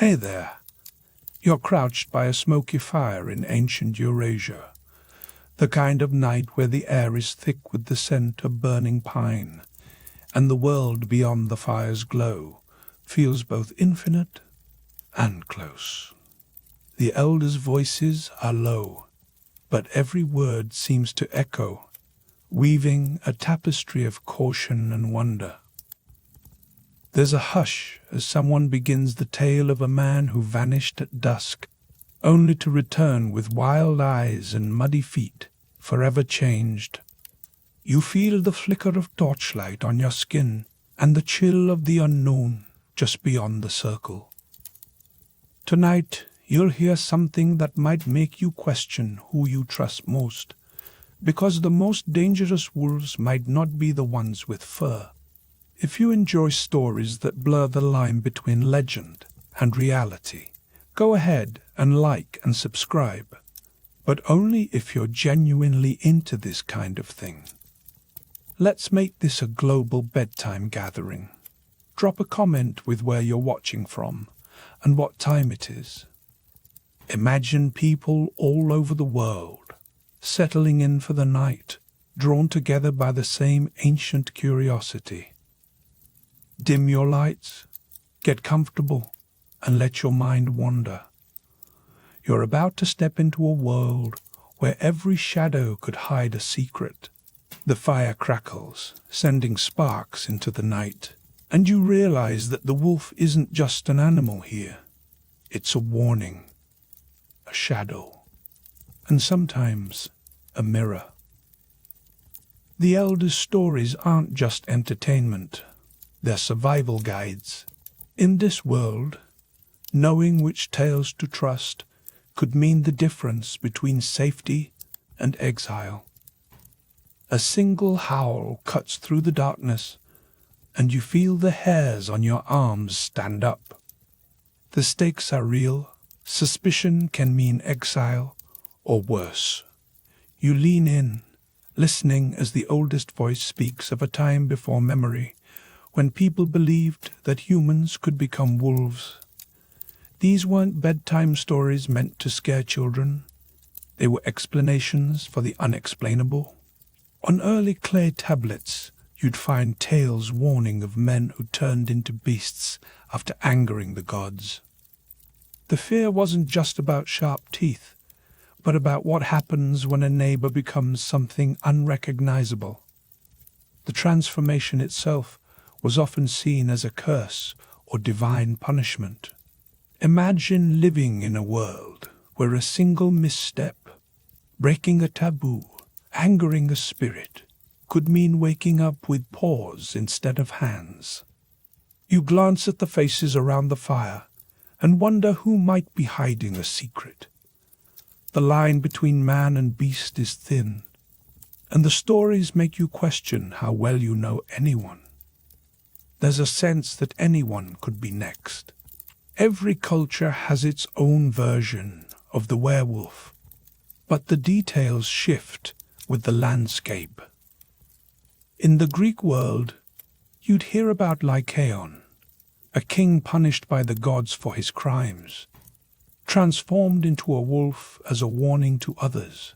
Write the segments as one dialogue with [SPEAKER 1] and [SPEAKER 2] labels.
[SPEAKER 1] Hey there. You're crouched by a smoky fire in ancient Eurasia, the kind of night where the air is thick with the scent of burning pine, and the world beyond the fire's glow feels both infinite and close. The elders' voices are low, but every word seems to echo, weaving a tapestry of caution and wonder. There's a hush as someone begins the tale of a man who vanished at dusk, only to return with wild eyes and muddy feet, forever changed. You feel the flicker of torchlight on your skin and the chill of the unknown just beyond the circle. Tonight, you'll hear something that might make you question who you trust most, because the most dangerous wolves might not be the ones with fur. If you enjoy stories that blur the line between legend and reality, go ahead and like and subscribe, but only if you're genuinely into this kind of thing. Let's make this a global bedtime gathering. Drop a comment with where you're watching from and what time it is. Imagine people all over the world settling in for the night, drawn together by the same ancient curiosity. Dim your lights, get comfortable, and let your mind wander. You're about to step into a world where every shadow could hide a secret. The fire crackles, sending sparks into the night, and you realize that the wolf isn't just an animal here. It's a warning, a shadow, and sometimes a mirror. The elders' stories aren't just entertainment. They're survival guides. In this world, knowing which tales to trust could mean the difference between safety and exile. A single howl cuts through the darkness, and you feel the hairs on your arms stand up. The stakes are real. Suspicion can mean exile, or worse. You lean in, listening as the oldest voice speaks of a time before memory, when people believed that humans could become wolves. These weren't bedtime stories meant to scare children. They were explanations for the unexplainable. On early clay tablets, you'd find tales warning of men who turned into beasts after angering the gods. The fear wasn't just about sharp teeth, but about what happens when a neighbor becomes something unrecognizable. The transformation itself was often seen as a curse or divine punishment. Imagine living in a world where a single misstep, breaking a taboo, angering a spirit, could mean waking up with paws instead of hands. You glance at the faces around the fire and wonder who might be hiding a secret. The line between man and beast is thin, and the stories make you question how well you know anyone. There's a sense that anyone could be next. Every culture has its own version of the werewolf, but the details shift with the landscape. In the Greek world, you'd hear about Lycaon, a king punished by the gods for his crimes, transformed into a wolf as a warning to others.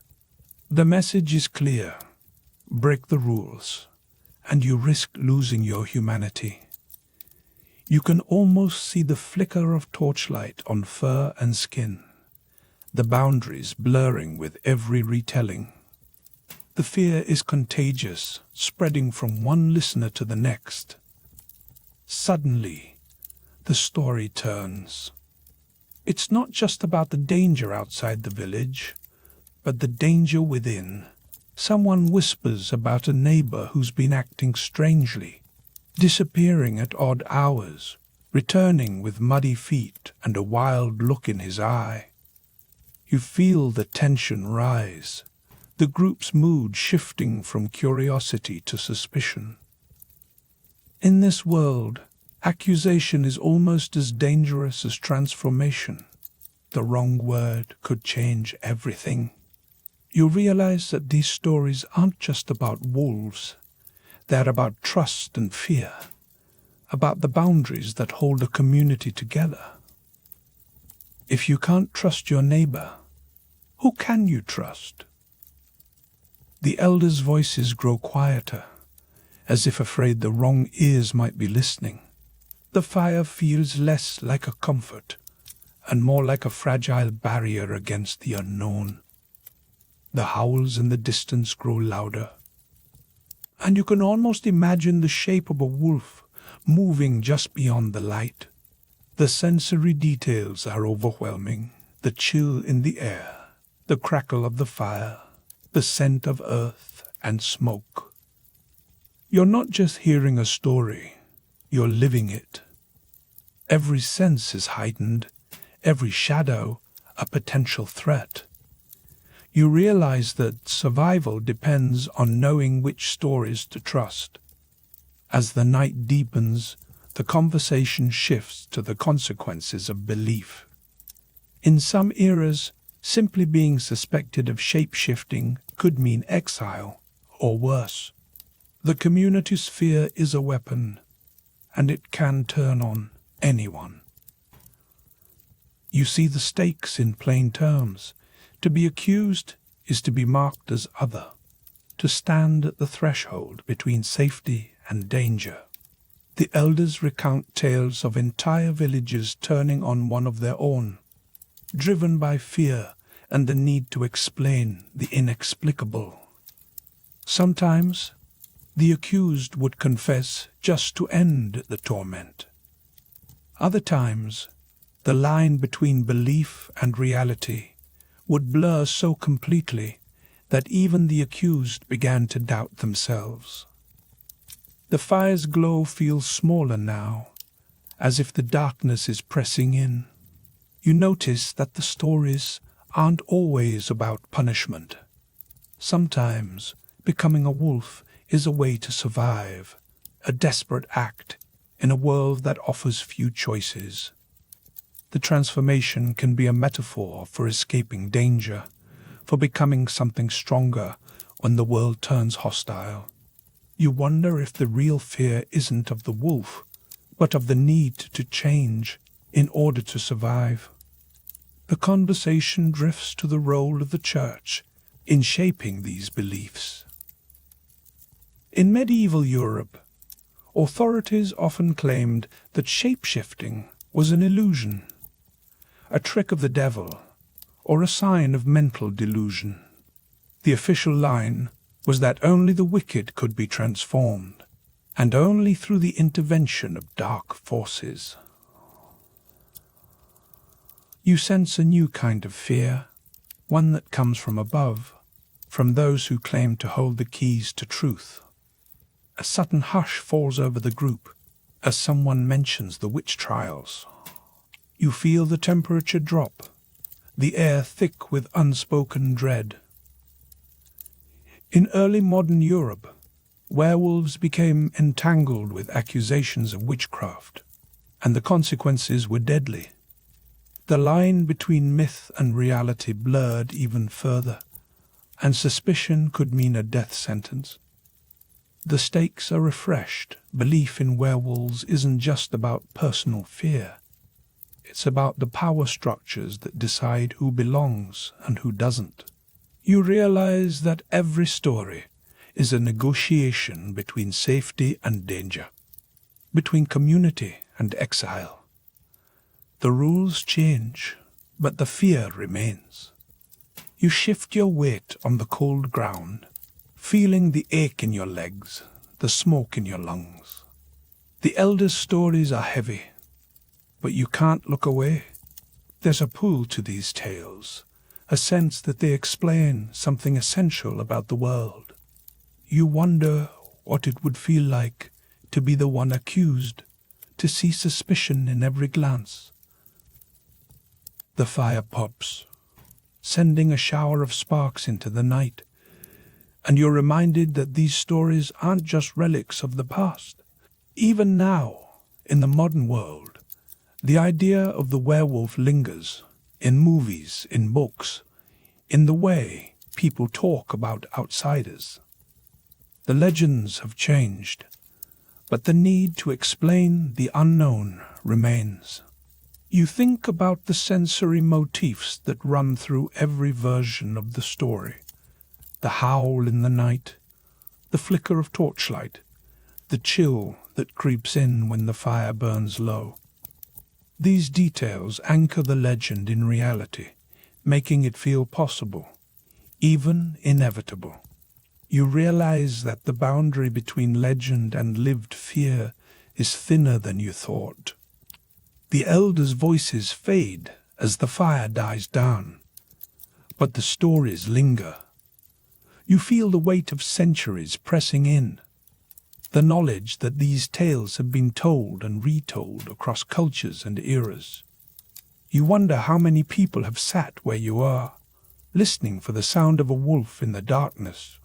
[SPEAKER 1] The message is clear: break the rules, and you risk losing your humanity. You can almost see the flicker of torchlight on fur and skin, the boundaries blurring with every retelling. The fear is contagious, spreading from one listener to the next. Suddenly, the story turns. It's not just about the danger outside the village, but the danger within. Someone whispers about a neighbor who's been acting strangely, disappearing at odd hours, returning with muddy feet and a wild look in his eye. You feel the tension rise, the group's mood shifting from curiosity to suspicion. In this world, accusation is almost as dangerous as transformation. The wrong word could change everything. You realize that these stories aren't just about wolves. They're about trust and fear, about the boundaries that hold a community together. If you can't trust your neighbor, who can you trust? The elders' voices grow quieter, as if afraid the wrong ears might be listening. The fire feels less like a comfort and more like a fragile barrier against the unknown. The howls in the distance grow louder, and you can almost imagine the shape of a wolf moving just beyond the light. The sensory details are overwhelming. The chill in the air, the crackle of the fire, the scent of earth and smoke. You're not just hearing a story, you're living it. Every sense is heightened, every shadow a potential threat. You realize that survival depends on knowing which stories to trust. As the night deepens, the conversation shifts to the consequences of belief. In some eras, simply being suspected of shape-shifting could mean exile, or worse. The community's fear is a weapon, and it can turn on anyone. You see the stakes in plain terms. To be accused is to be marked as other, to stand at the threshold between safety and danger. The elders recount tales of entire villages turning on one of their own, driven by fear and the need to explain the inexplicable. Sometimes, the accused would confess just to end the torment. Other times, the line between belief and reality would blur so completely that even the accused began to doubt themselves. The fire's glow feels smaller now, as if the darkness is pressing in. You notice that the stories aren't always about punishment. Sometimes becoming a wolf is a way to survive, a desperate act in a world that offers few choices. The transformation can be a metaphor for escaping danger, for becoming something stronger when the world turns hostile. You wonder if the real fear isn't of the wolf, but of the need to change in order to survive. The conversation drifts to the role of the church in shaping these beliefs. In medieval Europe, authorities often claimed that shape-shifting was an illusion, a trick of the devil, or a sign of mental delusion. The official line was that only the wicked could be transformed, and only through the intervention of dark forces. You sense a new kind of fear, one that comes from above, from those who claim to hold the keys to truth. A sudden hush falls over the group as someone mentions the witch trials. You feel the temperature drop, the air thick with unspoken dread. In early modern Europe, werewolves became entangled with accusations of witchcraft, and the consequences were deadly. The line between myth and reality blurred even further, and suspicion could mean a death sentence. The stakes are refreshed. Belief in werewolves isn't just about personal fear. It's about the power structures that decide who belongs and who doesn't. You realize that every story is a negotiation between safety and danger, between community and exile. The rules change, but the fear remains. You shift your weight on the cold ground, feeling the ache in your legs, the smoke in your lungs. The elders' stories are heavy, but you can't look away. There's a pull to these tales, a sense that they explain something essential about the world. You wonder what it would feel like to be the one accused, to see suspicion in every glance. The fire pops, sending a shower of sparks into the night, and you're reminded that these stories aren't just relics of the past. Even now, in the modern world, the idea of the werewolf lingers in movies, in books, in the way people talk about outsiders. The legends have changed, but the need to explain the unknown remains. You think about the sensory motifs that run through every version of the story. The howl in the night, the flicker of torchlight, the chill that creeps in when the fire burns low. These details anchor the legend in reality, making it feel possible, even inevitable. You realize that the boundary between legend and lived fear is thinner than you thought. The elders' voices fade as the fire dies down, but the stories linger. You feel the weight of centuries pressing in, the knowledge that these tales have been told and retold across cultures and eras. You wonder how many people have sat where you are, listening for the sound of a wolf in the darkness.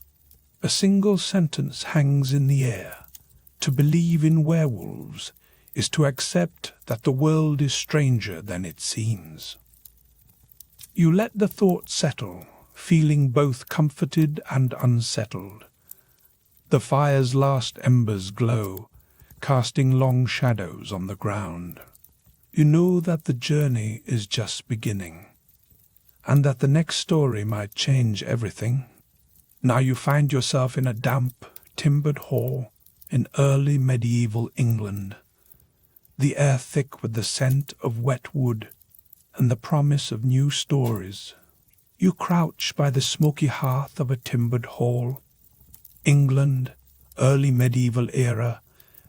[SPEAKER 1] A single sentence hangs in the air. To believe in werewolves is to accept that the world is stranger than it seems. You let the thought settle, feeling both comforted and unsettled. The fire's last embers glow, casting long shadows on the ground. You know that the journey is just beginning, and that the next story might change everything. Now you find yourself in a damp, timbered hall in early medieval England, the air thick with the scent of wet wood and the promise of new stories. You crouch by the smoky hearth of a timbered hall. England, early medieval era,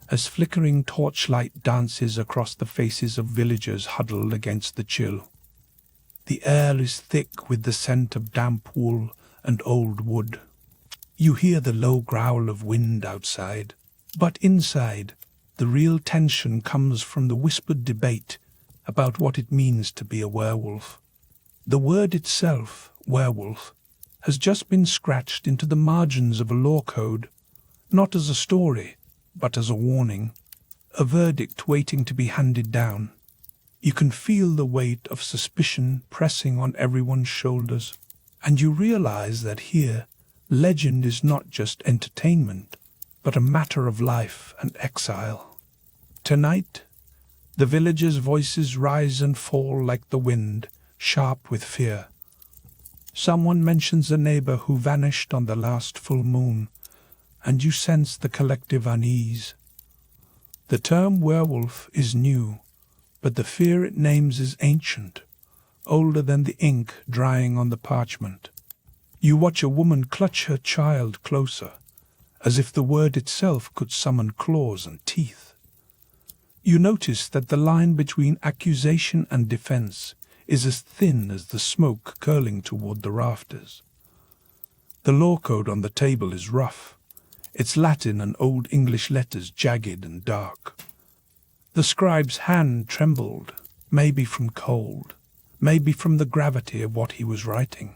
[SPEAKER 1] as flickering torchlight dances across the faces of villagers huddled against the chill. The air is thick with the scent of damp wool and old wood. You hear the low growl of wind outside, but inside, the real tension comes from the whispered debate about what it means to be a werewolf. The word itself, werewolf, has just been scratched into the margins of a law code, not as a story, but as a warning, a verdict waiting to be handed down. You can feel the weight of suspicion pressing on everyone's shoulders, and you realize that here, legend is not just entertainment, but a matter of life and exile. Tonight, the villagers' voices rise and fall like the wind, sharp with fear. Someone mentions a neighbor who vanished on the last full moon, and you sense the collective unease. The term werewolf is new, but the fear it names is ancient, older than the ink drying on the parchment. You watch a woman clutch her child closer, as if the word itself could summon claws and teeth. You notice that the line between accusation and defense is as thin as the smoke curling toward the rafters. The law code on the table is rough, its Latin and Old English letters jagged and dark. The scribe's hand trembled, maybe from cold, maybe from the gravity of what he was writing.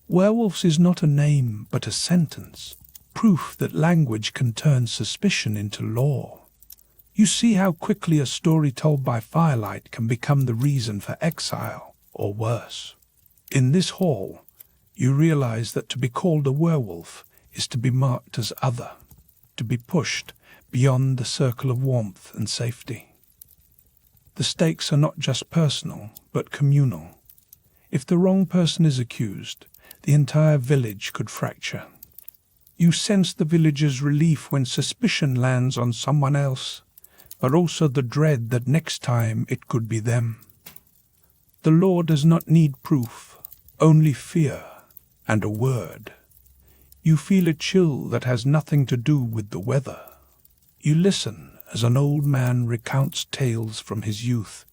[SPEAKER 1] Werewolves is not a name, but a sentence, proof that language can turn suspicion into law. You see how quickly a story told by firelight can become the reason for exile, or worse. In this hall, you realize that to be called a werewolf is to be marked as other, to be pushed beyond the circle of warmth and safety. The stakes are not just personal, but communal. If the wrong person is accused, the entire village could fracture. You sense the villagers' relief when suspicion lands on someone else, but also the dread that next time it could be them. The law does not need proof, only fear and a word. You feel a chill that has nothing to do with the weather. You listen as an old man recounts tales from his youth,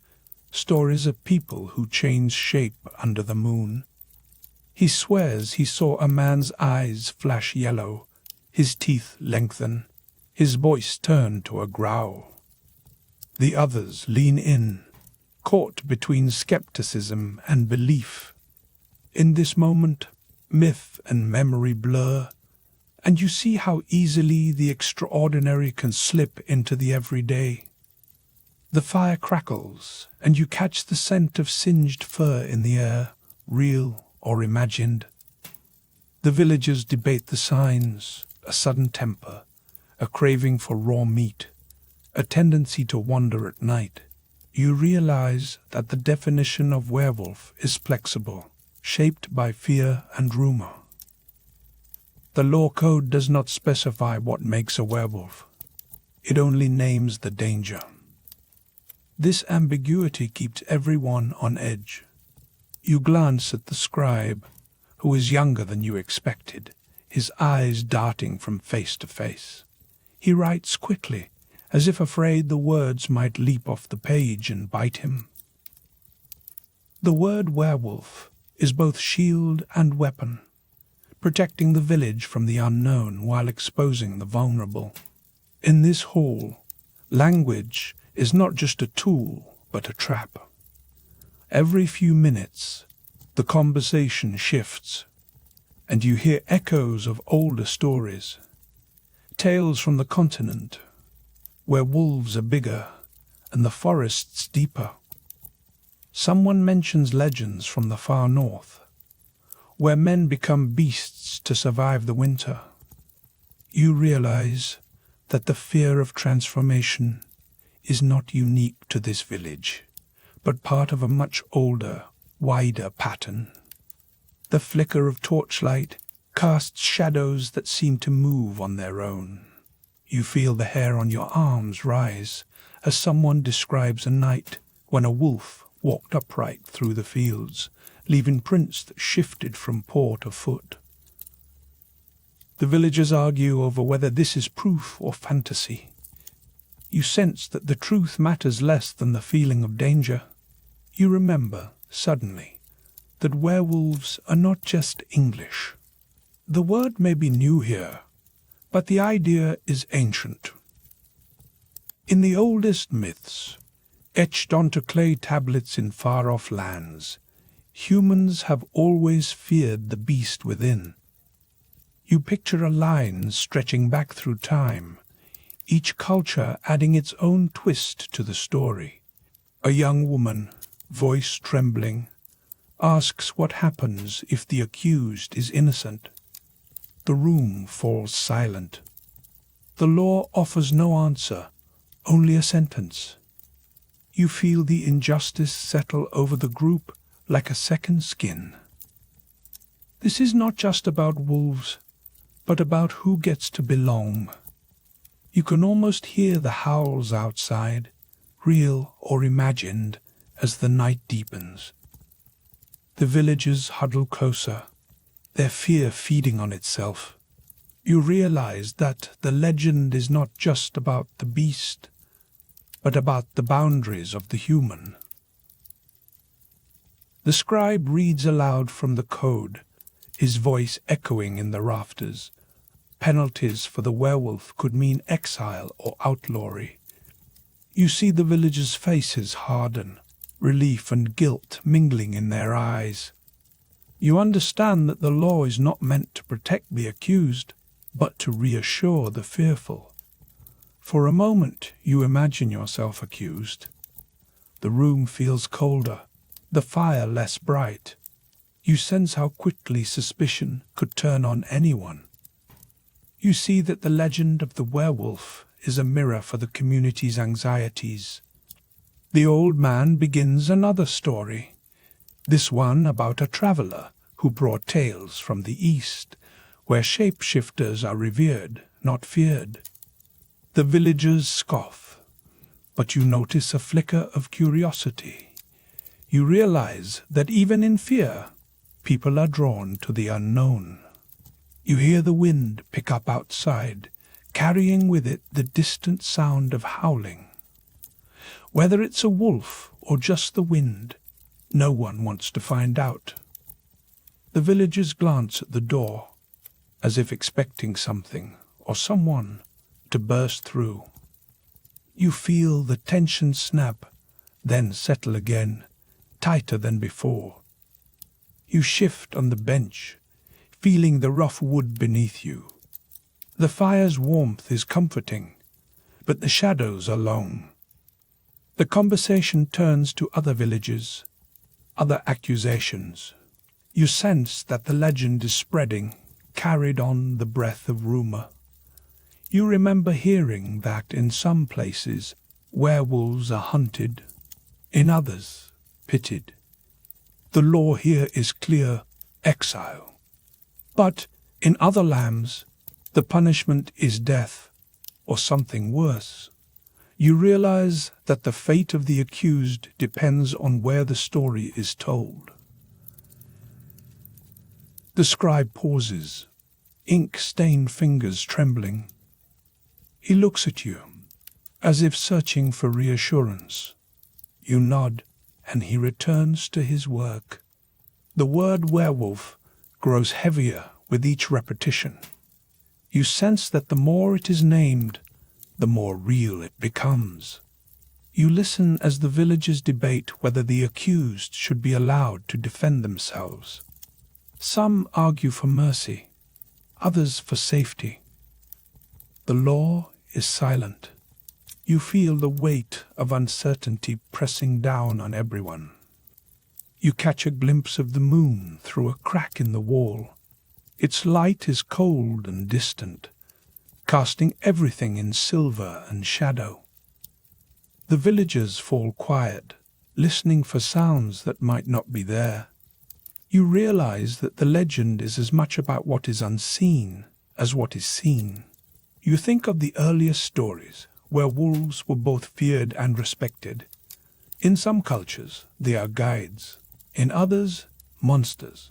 [SPEAKER 1] stories of people who changed shape under the moon. He swears he saw a man's eyes flash yellow, his teeth lengthen, his voice turn to a growl. The others lean in, caught between skepticism and belief. In this moment, myth and memory blur, and you see how easily the extraordinary can slip into the everyday. The fire crackles, and you catch the scent of singed fur in the air, real or imagined. The villagers debate the signs, a sudden temper, a craving for raw meat, a tendency to wander at night. You realize that the definition of werewolf is flexible, shaped by fear and rumor. The law code does not specify what makes a werewolf. It only names the danger. This ambiguity keeps everyone on edge. You glance at the scribe, who is younger than you expected, his eyes darting from face to face. He writes quickly, as if afraid the words might leap off the page and bite him. The word werewolf is both shield and weapon, protecting the village from the unknown while exposing the vulnerable. In this hall, language is not just a tool, but a trap. Every few minutes, the conversation shifts, and you hear echoes of older stories, tales from the continent, where wolves are bigger and the forests deeper. Someone mentions legends from the far north, where men become beasts to survive the winter. You realize that the fear of transformation is not unique to this village, but part of a much older, wider pattern. The flicker of torchlight casts shadows that seem to move on their own. You feel the hair on your arms rise as someone describes a night when a wolf walked upright through the fields, leaving prints that shifted from paw to foot. The villagers argue over whether this is proof or fantasy. You sense that the truth matters less than the feeling of danger. You remember, suddenly, that werewolves are not just English. The word may be new here, but the idea is ancient. In the oldest myths, etched onto clay tablets in far-off lands, humans have always feared the beast within. You picture a line stretching back through time, each culture adding its own twist to the story. A young woman, voice trembling, asks what happens if the accused is innocent. The room falls silent. The law offers no answer, only a sentence. You feel the injustice settle over the group like a second skin. This is not just about wolves, but about who gets to belong. You can almost hear the howls outside, real or imagined, as the night deepens. The villagers huddle closer, their fear feeding on itself. You realize that the legend is not just about the beast, but about the boundaries of the human. The scribe reads aloud from the code, his voice echoing in the rafters. Penalties for the werewolf could mean exile or outlawry. You see the villagers' faces harden, relief and guilt mingling in their eyes. You understand that the law is not meant to protect the accused, but to reassure the fearful. For a moment you imagine yourself accused. The room feels colder, the fire less bright. You sense how quickly suspicion could turn on anyone. You see that the legend of the werewolf is a mirror for the community's anxieties. The old man begins another story, this one about a traveller who brought tales from the east, where shapeshifters are revered, not feared. The villagers scoff, but you notice a flicker of curiosity. You realize that even in fear, people are drawn to the unknown. You hear the wind pick up outside, carrying with it the distant sound of howling. Whether it's a wolf or just the wind, no one wants to find out. The villagers glance at the door, as if expecting something or someone to burst through. You feel the tension snap, then settle again, tighter than before. You shift on the bench, feeling the rough wood beneath you. The fire's warmth is comforting, but the shadows are long. The conversation turns to other villages, other accusations. You sense that the legend is spreading, carried on the breath of rumor. You remember hearing that in some places werewolves are hunted, in others, pitied. The law here is clear: exile. But in other lambs, the punishment is death, or something worse. You realize that the fate of the accused depends on where the story is told. The scribe pauses, ink-stained fingers trembling. He looks at you, as if searching for reassurance. You nod, and he returns to his work. The word werewolf grows heavier with each repetition. You sense that the more it is named, the more real it becomes. You listen as the villagers debate whether the accused should be allowed to defend themselves. Some argue for mercy, others for safety. The law is silent. You feel the weight of uncertainty pressing down on everyone. You catch a glimpse of the moon through a crack in the wall. Its light is cold and distant, casting everything in silver and shadow. The villagers fall quiet, listening for sounds that might not be there. You realize that the legend is as much about what is unseen as what is seen. You think of the earliest stories, where wolves were both feared and respected. In some cultures, they are guides. In others, monsters.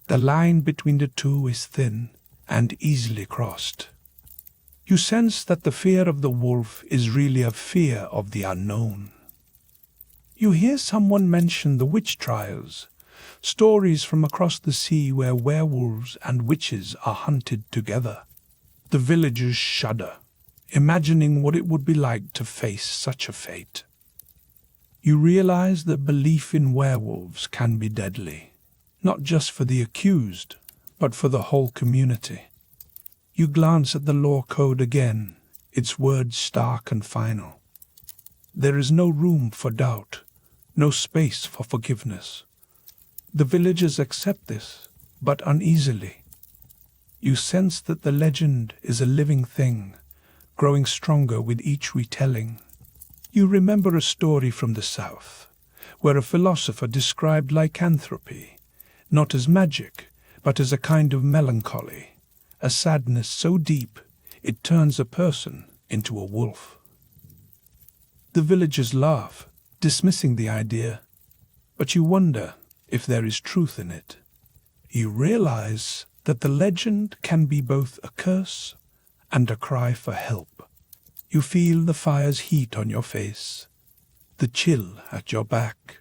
[SPEAKER 1] The line between the two is thin and easily crossed. You sense that the fear of the wolf is really a fear of the unknown. You hear someone mention the witch trials, stories from across the sea where werewolves and witches are hunted together. The villagers shudder, imagining what it would be like to face such a fate. You realize that belief in werewolves can be deadly, not just for the accused, but for the whole community. You glance at the law code again, its words stark and final. There is no room for doubt, no space for forgiveness. The villagers accept this, but uneasily. You sense that the legend is a living thing, growing stronger with each retelling. You remember a story from the South, where a philosopher described lycanthropy, not as magic, but as a kind of melancholy, a sadness so deep it turns a person into a wolf. The villagers laugh, dismissing the idea, but you wonder if there is truth in it. You realize that the legend can be both a curse and a cry for help. You feel the fire's heat on your face, the chill at your back.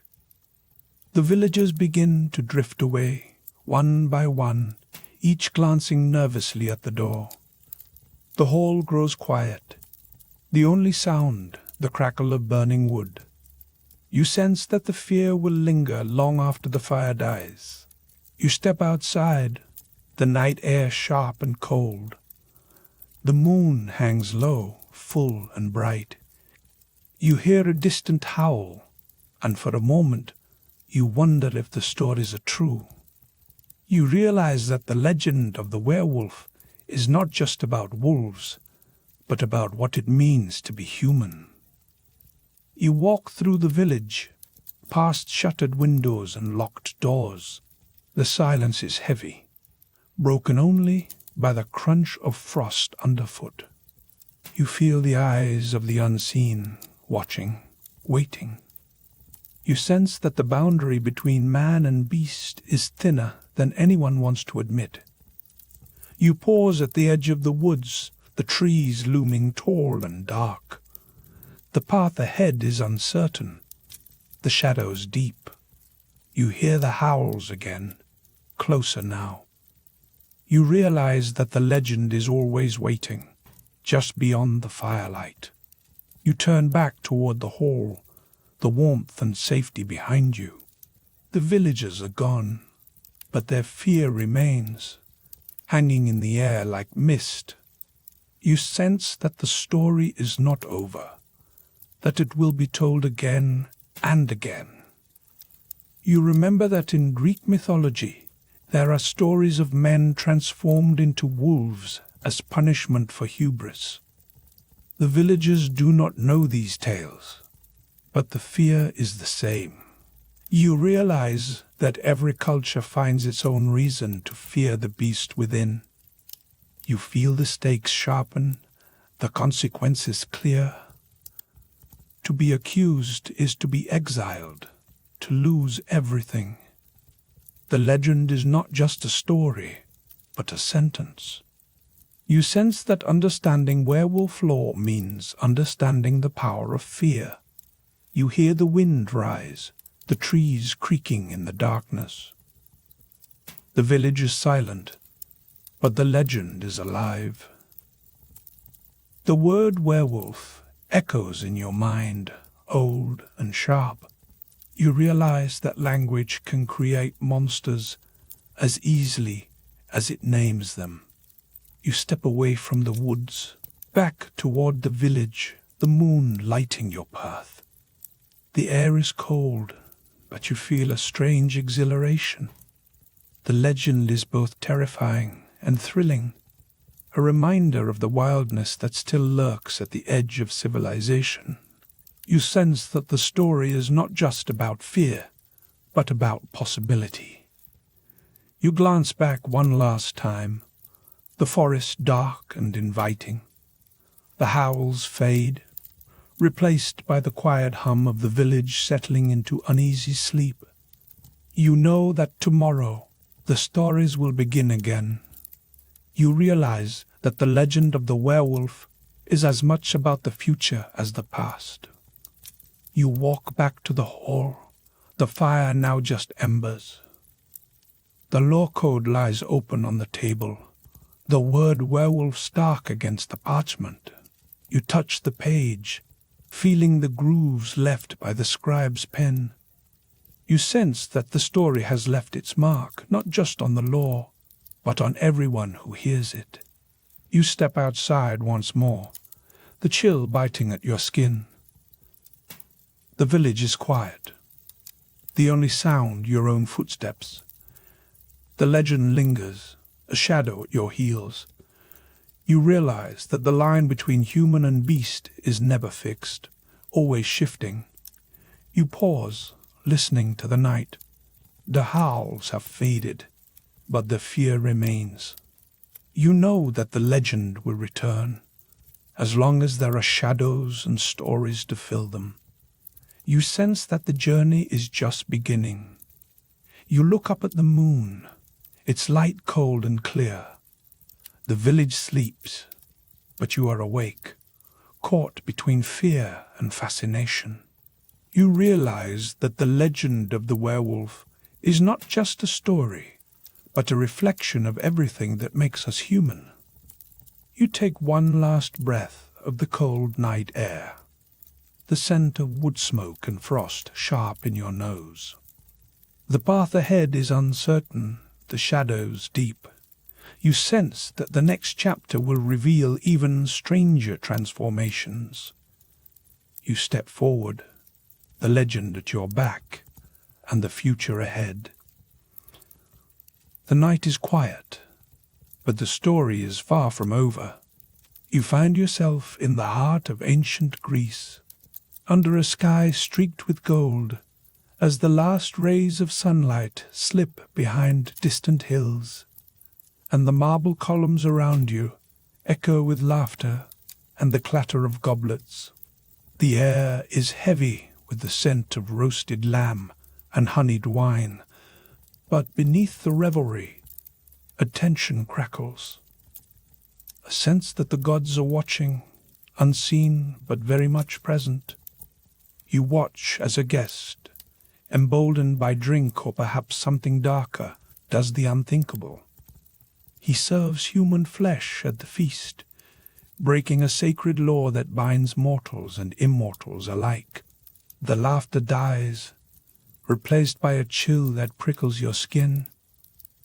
[SPEAKER 1] The villagers begin to drift away, one by one, each glancing nervously at the door. The hall grows quiet, the only sound the crackle of burning wood. You sense that the fear will linger long after the fire dies. You step outside, the night air sharp and cold. The moon hangs low, full and bright. You hear a distant howl, and for a moment you wonder if the stories are true. You realize that the legend of the werewolf is not just about wolves, but about what it means to be human. You walk through the village, past shuttered windows and locked doors. The silence is heavy, broken only by the crunch of frost underfoot. You feel the eyes of the unseen, watching, waiting. You sense that the boundary between man and beast is thinner than anyone wants to admit. You pause at the edge of the woods, the trees looming tall and dark. The path ahead is uncertain, the shadows deep. You hear the howls again, closer now. You realize that the legend is always waiting, just beyond the firelight. You turn back toward the hall, the warmth and safety behind you. The villagers are gone, but their fear remains, hanging in the air like mist. You sense that the story is not over, that it will be told again and again. You remember that in Greek mythology, there are stories of men transformed into wolves as punishment for hubris. The villagers do not know these tales, but the fear is the same. You realize that every culture finds its own reason to fear the beast within. You feel the stakes sharpen, the consequences clear. To be accused is to be exiled, to lose everything. The legend is not just a story, but a sentence. You sense that understanding werewolf lore means understanding the power of fear. You hear the wind rise, the trees creaking in the darkness. The village is silent, but the legend is alive. The word werewolf echoes in your mind, old and sharp. You realize that language can create monsters as easily as it names them. You step away from the woods, back toward the village, the moon lighting your path. The air is cold, but you feel a strange exhilaration. The legend is both terrifying and thrilling, a reminder of the wildness that still lurks at the edge of civilization. You sense that the story is not just about fear, but about possibility. You glance back one last time, the forest dark and inviting. The howls fade, replaced by the quiet hum of the village settling into uneasy sleep. You know that tomorrow the stories will begin again. You realize that the legend of the werewolf is as much about the future as the past. You walk back to the hall, the fire now just embers. The law code lies open on the table, the word werewolf stark against the parchment. You touch the page, feeling the grooves left by the scribe's pen. You sense that the story has left its mark, not just on the law, but on everyone who hears it. You step outside once more, the chill biting at your skin. The village is quiet. The only sound your own footsteps. The legend lingers, a shadow at your heels. You realize that the line between human and beast is never fixed, always shifting. You pause, listening to the night. The howls have faded, but the fear remains. You know that the legend will return, as long as there are shadows and stories to fill them. You sense that the journey is just beginning. You look up at the moon, its light cold and clear. The village sleeps, but you are awake, caught between fear and fascination. You realize that the legend of the werewolf is not just a story, but a reflection of everything that makes us human. You take one last breath of the cold night air, the scent of wood smoke and frost sharp in your nose. The path ahead is uncertain, the shadows deep. You sense that the next chapter will reveal even stranger transformations. You step forward, the legend at your back, and the future ahead. The night is quiet, but the story is far from over. You find yourself in the heart of ancient Greece, under a sky streaked with gold, as the last rays of sunlight slip behind distant hills, and the marble columns around you echo with laughter and the clatter of goblets. The air is heavy with the scent of roasted lamb and honeyed wine, but beneath the revelry, a tension crackles. A sense that the gods are watching, unseen but very much present. You watch as a guest, emboldened by drink or perhaps something darker, does the unthinkable. He serves human flesh at the feast, breaking a sacred law that binds mortals and immortals alike. The laughter dies, replaced by a chill that prickles your skin,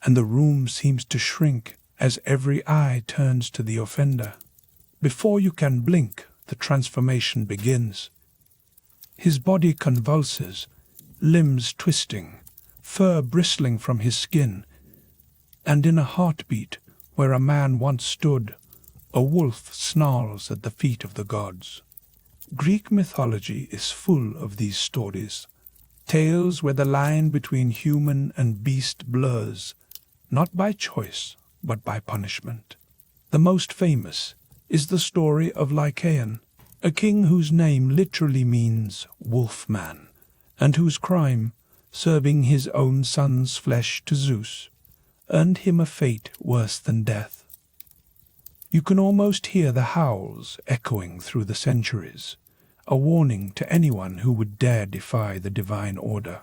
[SPEAKER 1] and the room seems to shrink as every eye turns to the offender. Before you can blink, the transformation begins. His body convulses, limbs twisting, fur bristling from his skin, and in a heartbeat where a man once stood, a wolf snarls at the feet of the gods. Greek mythology is full of these stories, tales where the line between human and beast blurs, not by choice, but by punishment. The most famous is the story of Lycaon, a king whose name literally means wolf-man, and whose crime, serving his own son's flesh to Zeus, earned him a fate worse than death. You can almost hear the howls echoing through the centuries, a warning to anyone who would dare defy the divine order.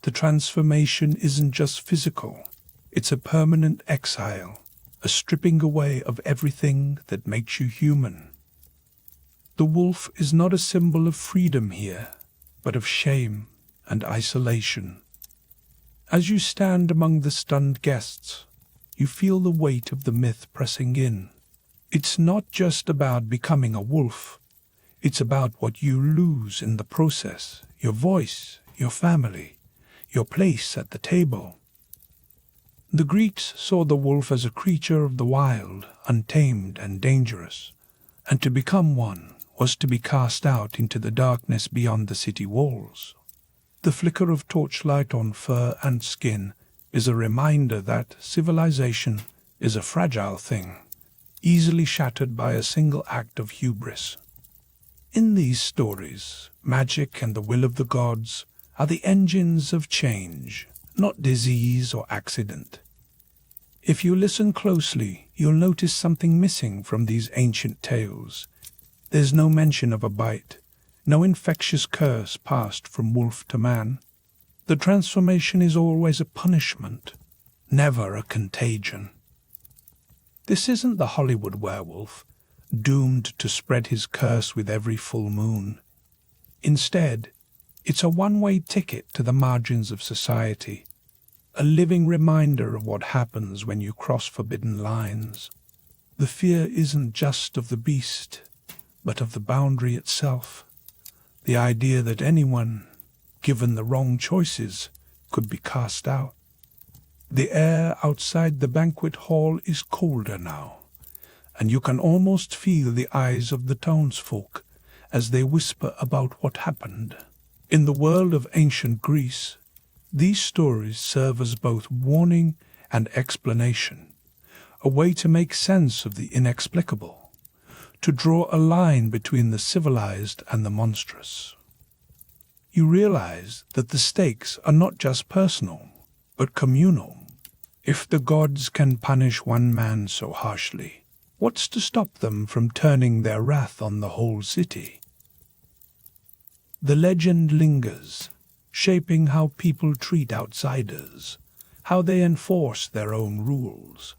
[SPEAKER 1] The transformation isn't just physical, it's a permanent exile, a stripping away of everything that makes you human. The wolf is not a symbol of freedom here, but of shame and isolation. As you stand among the stunned guests, you feel the weight of the myth pressing in. It's not just about becoming a wolf. It's about what you lose in the process, your voice, your family, your place at the table. The Greeks saw the wolf as a creature of the wild, untamed and dangerous, and to become one was to be cast out into the darkness beyond the city walls. The flicker of torchlight on fur and skin is a reminder that civilization is a fragile thing, easily shattered by a single act of hubris. In these stories, magic and the will of the gods are the engines of change, not disease or accident. If you listen closely, you'll notice something missing from these ancient tales. There's no mention of a bite, no infectious curse passed from wolf to man. The transformation is always a punishment, never a contagion. This isn't the Hollywood werewolf, doomed to spread his curse with every full moon. Instead, it's a one-way ticket to the margins of society, a living reminder of what happens when you cross forbidden lines. The fear isn't just of the beast, but of the boundary itself, the idea that anyone, given the wrong choices, could be cast out. The air outside the banquet hall is colder now, and you can almost feel the eyes of the townsfolk as they whisper about what happened. In the world of ancient Greece, these stories serve as both warning and explanation, a way to make sense of the inexplicable, to draw a line between the civilized and the monstrous. You realize that the stakes are not just personal, but communal. If the gods can punish one man so harshly, what's to stop them from turning their wrath on the whole city? The legend lingers, shaping how people treat outsiders, how they enforce their own rules.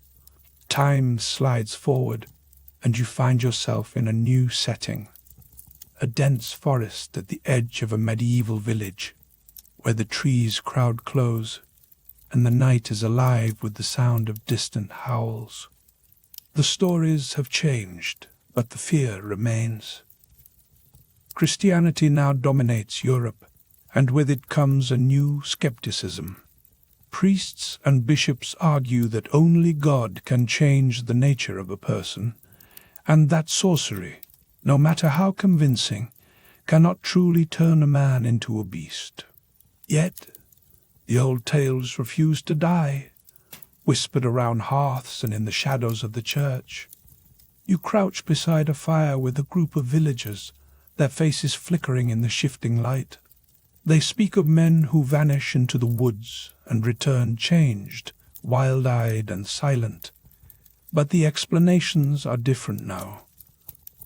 [SPEAKER 1] Time slides forward, and you find yourself in a new setting, a dense forest at the edge of a medieval village, where the trees crowd close, and the night is alive with the sound of distant howls. The stories have changed, but the fear remains. Christianity now dominates Europe, and with it comes a new skepticism. Priests and bishops argue that only God can change the nature of a person, and that sorcery, no matter how convincing, cannot truly turn a man into a beast. Yet, the old tales refuse to die, whispered around hearths and in the shadows of the church. You crouch beside a fire with a group of villagers, their faces flickering in the shifting light. They speak of men who vanish into the woods and return changed, wild-eyed and silent. But the explanations are different now.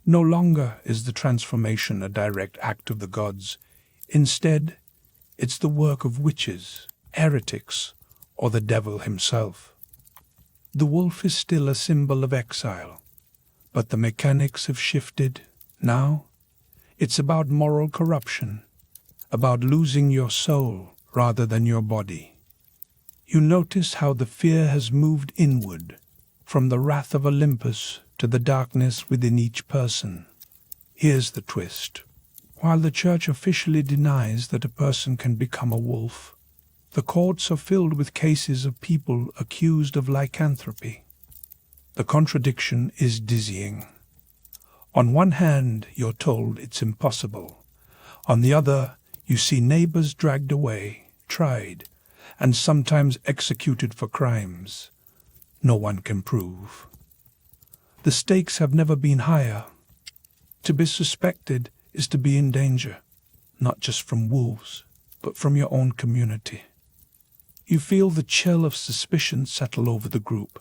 [SPEAKER 1] No longer is the transformation a direct act of the gods. Instead, it's the work of witches, heretics, or the devil himself. The wolf is still a symbol of exile, but the mechanics have shifted. Now, it's about moral corruption, about losing your soul rather than your body. You notice how the fear has moved inward, from the wrath of Olympus to the darkness within each person. Here's the twist. While the church officially denies that a person can become a wolf, the courts are filled with cases of people accused of lycanthropy. The contradiction is dizzying. On one hand, you're told it's impossible. On the other, you see neighbors dragged away, tried, and sometimes executed for crimes no one can prove. The stakes have never been higher. To be suspected is to be in danger, not just from wolves, but from your own community. You feel the chill of suspicion settle over the group,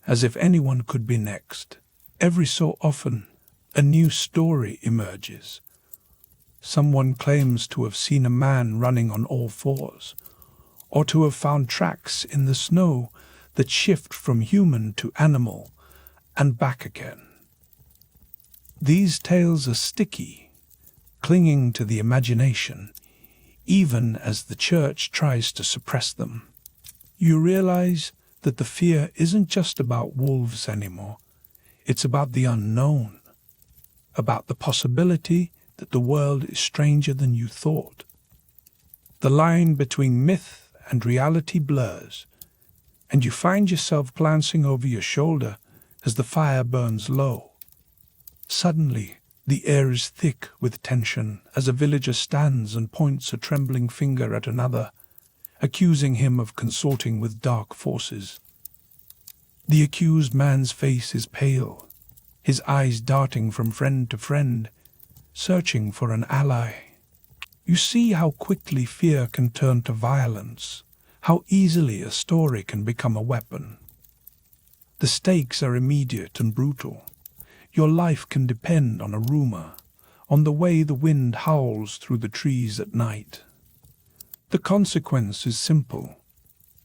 [SPEAKER 1] as if anyone could be next. Every so often, a new story emerges. Someone claims to have seen a man running on all fours, or to have found tracks in the snow that shift from human to animal and back again. These tales are sticky, clinging to the imagination, even as the church tries to suppress them. You realize that the fear isn't just about wolves anymore. It's about the unknown, about the possibility that the world is stranger than you thought. The line between myth and reality blurs, and you find yourself glancing over your shoulder as the fire burns low. Suddenly, the air is thick with tension as a villager stands and points a trembling finger at another, accusing him of consorting with dark forces. The accused man's face is pale, his eyes darting from friend to friend, searching for an ally. You see how quickly fear can turn to violence, how easily a story can become a weapon. The stakes are immediate and brutal. Your life can depend on a rumor, on the way the wind howls through the trees at night. The consequence is simple.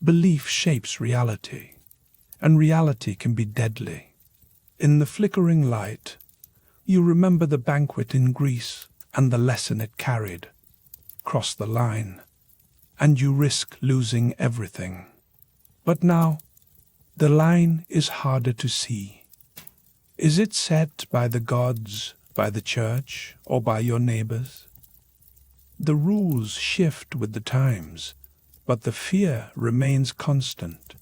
[SPEAKER 1] Belief shapes reality, and reality can be deadly. In the flickering light, you remember the banquet in Greece and the lesson it carried. Cross the line, and you risk losing everything. But now, the line is harder to see. Is it set by the gods, by the church, or by your neighbors? The rules shift with the times, but the fear remains constant.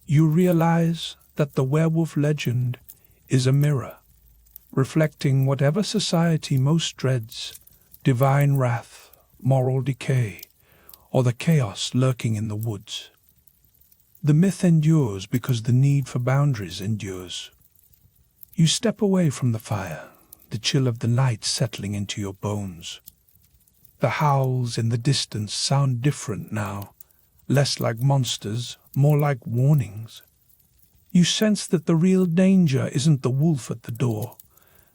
[SPEAKER 1] You realize that the werewolf legend is a mirror, reflecting whatever society most dreads: divine wrath, moral decay, or the chaos lurking in the woods. The myth endures because the need for boundaries endures. You step away from the fire, the chill of the night settling into your bones. The howls in the distance sound different now, less like monsters, more like warnings. You sense that the real danger isn't the wolf at the door,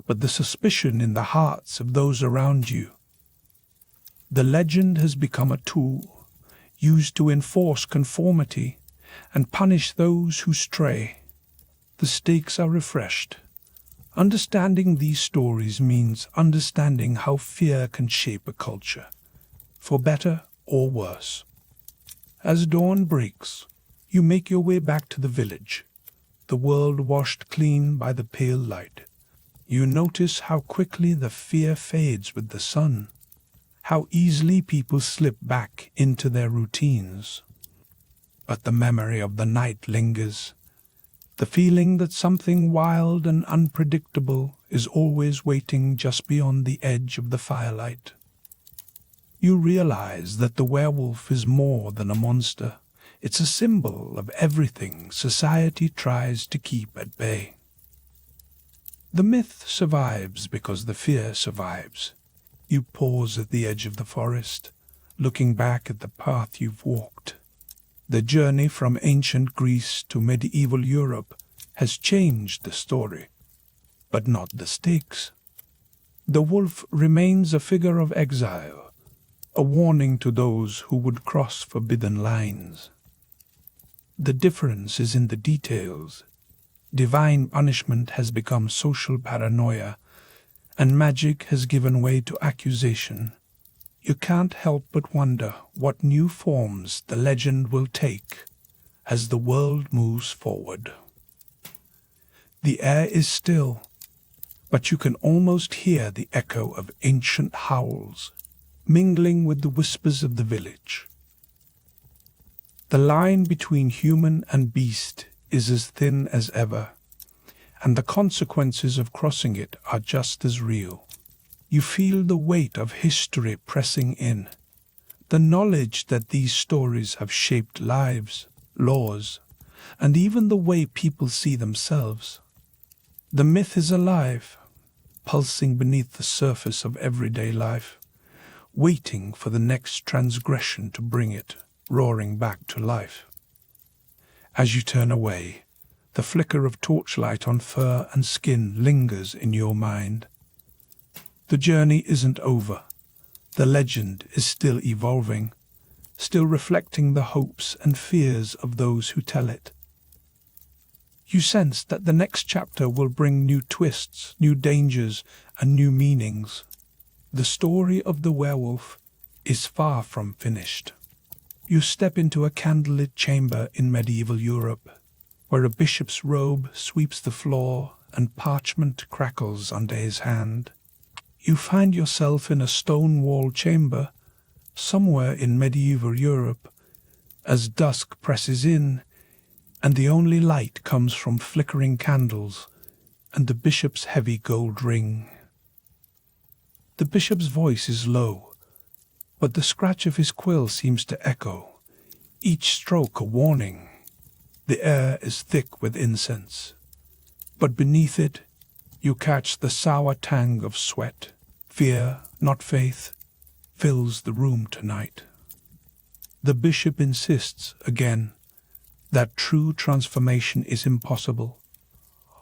[SPEAKER 1] but the suspicion in the hearts of those around you. The legend has become a tool, used to enforce conformity and punish those who stray. The stakes are refreshed. Understanding these stories means understanding how fear can shape a culture, for better or worse. As dawn breaks, you make your way back to the village, the world washed clean by the pale light. You notice how quickly the fear fades with the sun, how easily people slip back into their routines. But the memory of the night lingers, the feeling that something wild and unpredictable is always waiting just beyond the edge of the firelight. You realize that the werewolf is more than a monster. It's a symbol of everything society tries to keep at bay. The myth survives because the fear survives. You pause at the edge of the forest, looking back at the path you've walked. The journey from ancient Greece to medieval Europe has changed the story, but not the stakes. The wolf remains a figure of exile, a warning to those who would cross forbidden lines. The difference is in the details. Divine punishment has become social paranoia, and magic has given way to accusation. You can't help but wonder what new forms the legend will take as the world moves forward. The air is still, but you can almost hear the echo of ancient howls, mingling with the whispers of the village. The line between human and beast is as thin as ever, and the consequences of crossing it are just as real. You feel the weight of history pressing in, the knowledge that these stories have shaped lives, laws, and even the way people see themselves. The myth is alive, pulsing beneath the surface of everyday life, waiting for the next transgression to bring it roaring back to life. As you turn away, the flicker of torchlight on fur and skin lingers in your mind. The journey isn't over. The legend is still evolving, still reflecting the hopes and fears of those who tell it. You sense that the next chapter will bring new twists, new dangers, and new meanings. The story of the werewolf is far from finished. You step into a candlelit chamber in medieval Europe, where a bishop's robe sweeps the floor and parchment crackles under his hand. You find yourself in a stone-walled chamber somewhere in medieval Europe as dusk presses in, and the only light comes from flickering candles and the bishop's heavy gold ring. The bishop's voice is low, but the scratch of his quill seems to echo, each stroke a warning. The air is thick with incense, but beneath it you catch the sour tang of sweat. Fear, not faith, fills the room tonight. The bishop insists again that true transformation is impossible.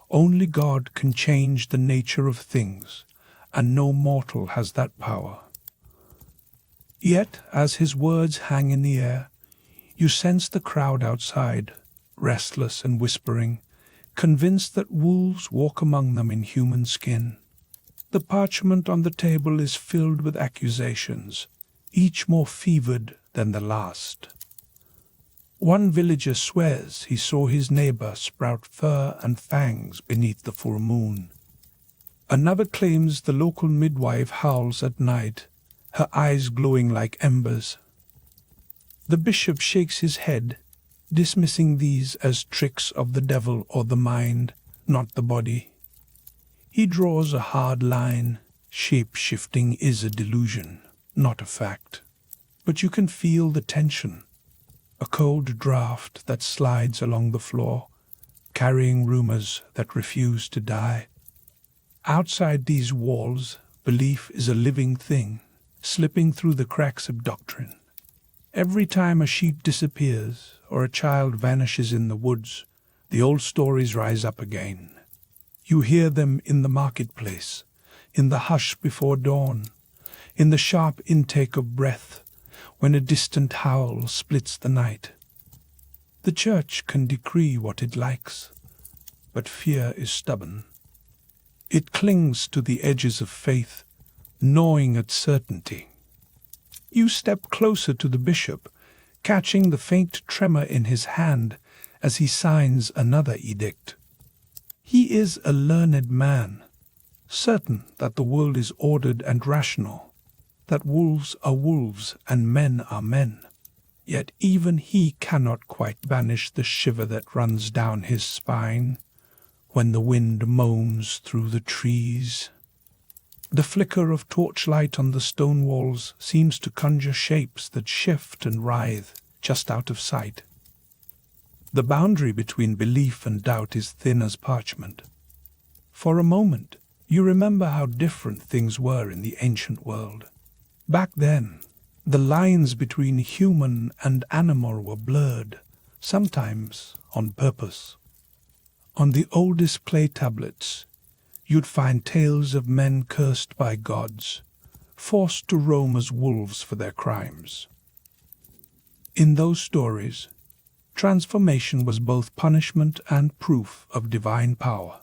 [SPEAKER 1] Only God can change the nature of things, and no mortal has that power. Yet, as his words hang in the air, you sense the crowd outside, restless and whispering, convinced that wolves walk among them in human skin. The parchment on the table is filled with accusations, each more fevered than the last. One villager swears he saw his neighbor sprout fur and fangs beneath the full moon. Another claims the local midwife howls at night, her eyes glowing like embers. The bishop shakes his head, dismissing these as tricks of the devil or the mind, not the body. He draws a hard line. Shape-shifting is a delusion, not a fact. But you can feel the tension, a cold draft that slides along the floor, carrying rumors that refuse to die. Outside these walls, belief is a living thing, slipping through the cracks of doctrine. Every time a sheep disappears or a child vanishes in the woods, the old stories rise up again. You hear them in the marketplace, in the hush before dawn, in the sharp intake of breath, when a distant howl splits the night. The church can decree what it likes, but fear is stubborn. It clings to the edges of faith, gnawing at certainty. You step closer to the bishop, catching the faint tremor in his hand as he signs another edict. He is a learned man, certain that the world is ordered and rational, that wolves are wolves and men are men. Yet even he cannot quite banish the shiver that runs down his spine when the wind moans through the trees. The flicker of torchlight on the stone walls seems to conjure shapes that shift and writhe just out of sight. The boundary between belief and doubt is thin as parchment. For a moment, you remember how different things were in the ancient world. Back then, the lines between human and animal were blurred, sometimes on purpose. On the oldest clay tablets, you'd find tales of men cursed by gods, forced to roam as wolves for their crimes. In those stories, transformation was both punishment and proof of divine power.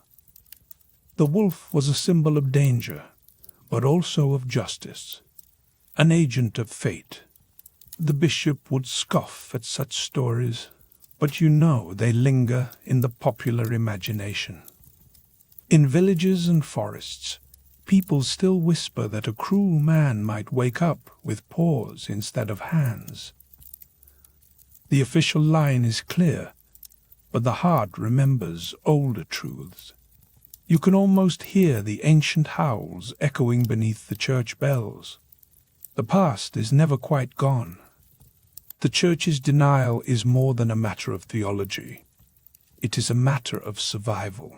[SPEAKER 1] The wolf was a symbol of danger, but also of justice, an agent of fate. The bishop would scoff at such stories, but you know they linger in the popular imagination. In villages and forests, people still whisper that a cruel man might wake up with paws instead of hands. The official line is clear, but the heart remembers older truths. You can almost hear the ancient howls echoing beneath the church bells. The past is never quite gone. The Church's denial is more than a matter of theology. It is a matter of survival.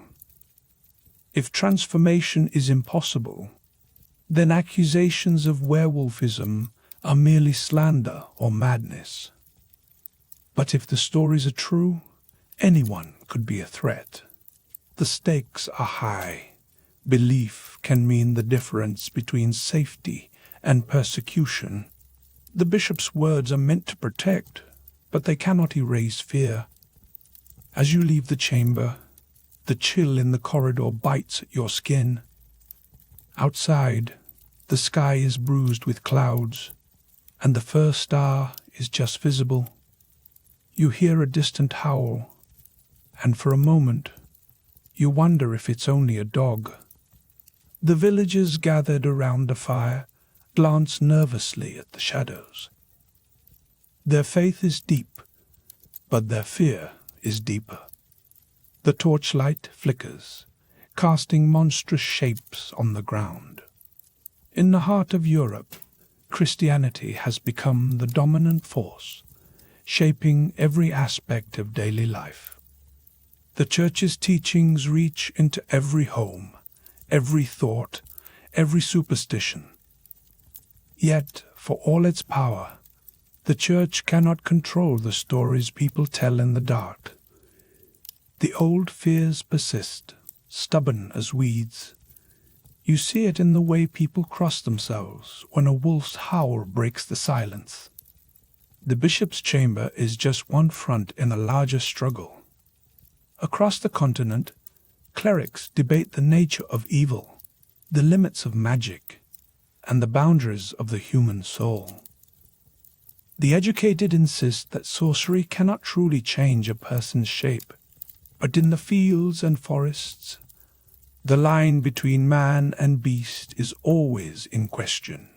[SPEAKER 1] If transformation is impossible, then accusations of werewolfism are merely slander or madness. But if the stories are true, anyone could be a threat. The stakes are high. Belief can mean the difference between safety and persecution. The bishop's words are meant to protect, but they cannot erase fear. As you leave the chamber, the chill in the corridor bites at your skin. Outside, the sky is bruised with clouds, and the first star is just visible. You hear a distant howl, and for a moment, you wonder if it's only a dog. The villagers gathered around the fire glance nervously at the shadows. Their faith is deep, but their fear is deeper. The torchlight flickers, casting monstrous shapes on the ground. In the heart of Europe, Christianity has become the dominant force, shaping every aspect of daily life. The Church's teachings reach into every home, every thought, every superstition. Yet, for all its power, the Church cannot control the stories people tell in the dark. The old fears persist, stubborn as weeds. You see it in the way people cross themselves when a wolf's howl breaks the silence. The bishop's chamber is just one front in a larger struggle. Across the continent, clerics debate the nature of evil, the limits of magic, and the boundaries of the human soul. The educated insist that sorcery cannot truly change a person's shape, but in the fields and forests, the line between man and beast is always in question.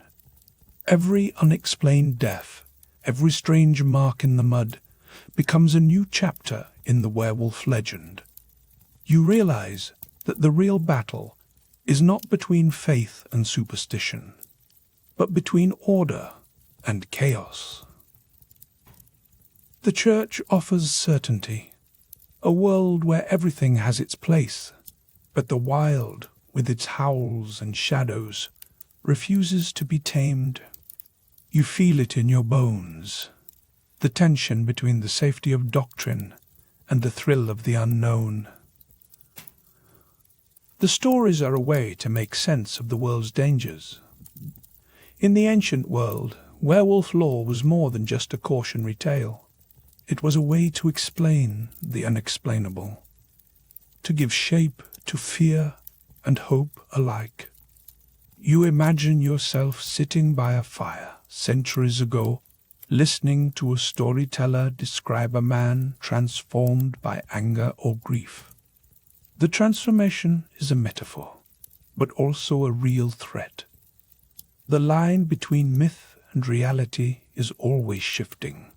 [SPEAKER 1] Every unexplained death, every strange mark in the mud, becomes a new chapter in the werewolf legend. You realize that the real battle is not between faith and superstition, but between order and chaos. The Church offers certainty, a world where everything has its place, but the wild, with its howls and shadows, refuses to be tamed. You feel it in your bones, the tension between the safety of doctrine and the thrill of the unknown. The stories are a way to make sense of the world's dangers. In the ancient world, werewolf lore was more than just a cautionary tale. It was a way to explain the unexplainable, to give shape to fear and hope alike. You imagine yourself sitting by a fire centuries ago, listening to a storyteller describe a man transformed by anger or grief. The transformation is a metaphor, but also a real threat. The line between myth and reality is always shifting.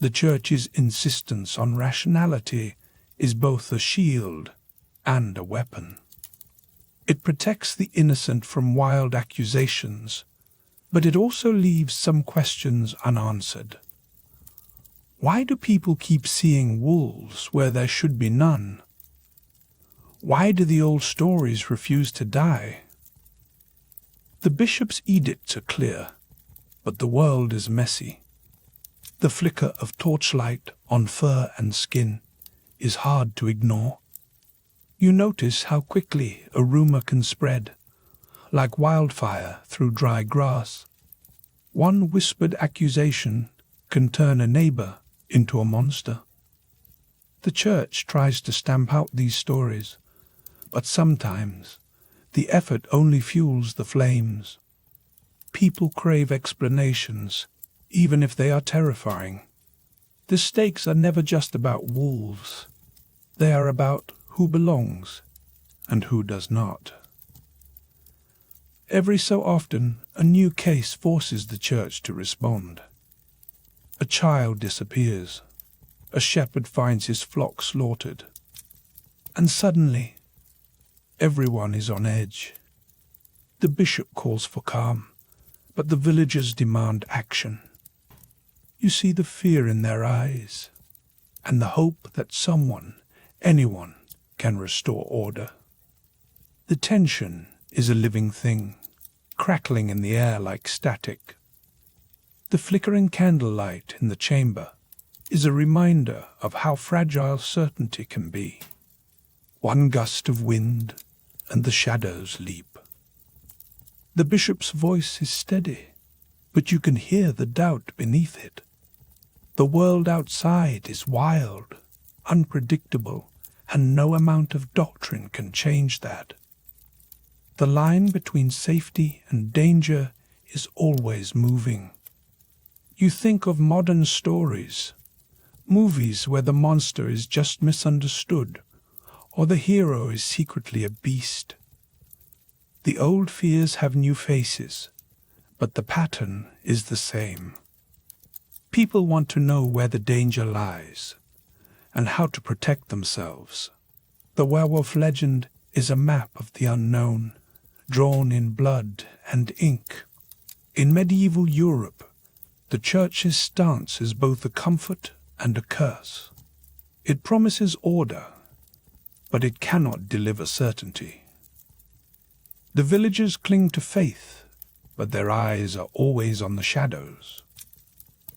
[SPEAKER 1] The Church's insistence on rationality is both a shield and a weapon. It protects the innocent from wild accusations, but it also leaves some questions unanswered. Why do people keep seeing wolves where there should be none? Why do the old stories refuse to die? The bishop's edicts are clear, but the world is messy. The flicker of torchlight on fur and skin is hard to ignore. You notice how quickly a rumor can spread, like wildfire through dry grass. One whispered accusation can turn a neighbor into a monster. The Church tries to stamp out these stories, but sometimes the effort only fuels the flames. People crave explanations, even if they are terrifying. The stakes are never just about wolves. They are about who belongs and who does not. Every so often, a new case forces the Church to respond. A child disappears. A shepherd finds his flock slaughtered. And suddenly, Everyone is on edge. The bishop calls for calm, but the villagers demand action. You see the fear in their eyes, and the hope that someone, anyone, can restore order. The tension is a living thing, crackling in the air like static. The flickering candlelight in the chamber is a reminder of how fragile certainty can be. One gust of wind, and the shadows leap. The bishop's voice is steady, but you can hear the doubt beneath it. The world outside is wild, unpredictable, and no amount of doctrine can change that. The line between safety and danger is always moving. You think of modern stories, movies where the monster is just misunderstood, or the hero is secretly a beast. The old fears have new faces, but the pattern is the same. People want to know where the danger lies, and how to protect themselves. The werewolf legend is a map of the unknown, drawn in blood and ink. In medieval Europe, the church's stance is both a comfort and a curse. It promises order, but it cannot deliver certainty. The villagers cling to faith, but their eyes are always on the shadows.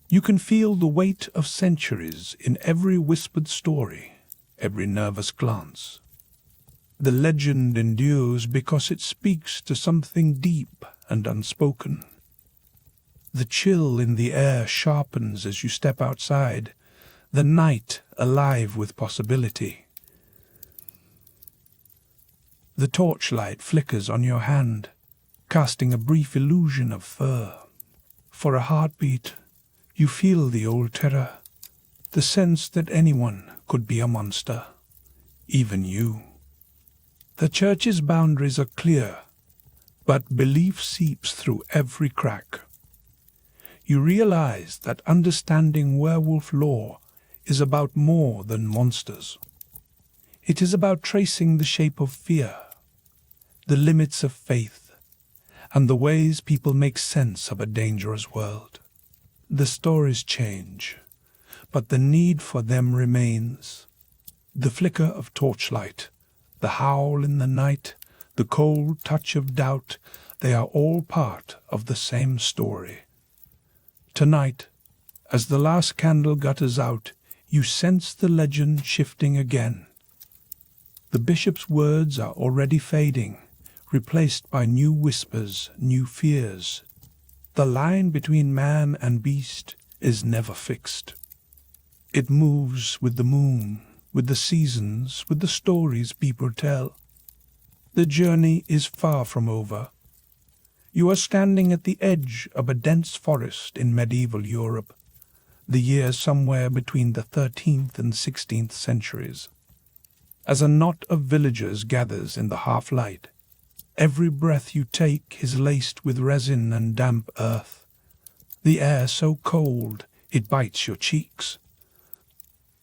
[SPEAKER 1] You can feel the weight of centuries in every whispered story, every nervous glance. The legend endures because it speaks to something deep and unspoken. The chill in the air sharpens as you step outside, the night alive with possibility. The torchlight flickers on your hand, casting a brief illusion of fur. For a heartbeat, you feel the old terror, the sense that anyone could be a monster, even you. The church's boundaries are clear, but belief seeps through every crack. You realize that understanding werewolf lore is about more than monsters. It is about tracing the shape of fear, the limits of faith, and the ways people make sense of a dangerous world. The stories change, but the need for them remains. The flicker of torchlight, the howl in the night, the cold touch of doubt, they are all part of the same story. Tonight, as the last candle gutters out, you sense the legend shifting again. The bishop's words are already fading, replaced by new whispers, new fears. The line between man and beast is never fixed. It moves with the moon, with the seasons, with the stories people tell. The journey is far from over. You are standing at the edge of a dense forest in medieval Europe, the year somewhere between the 13th and 16th centuries. As a knot of villagers gathers in the half-light, every breath you take is laced with resin and damp earth. The air so cold it bites your cheeks.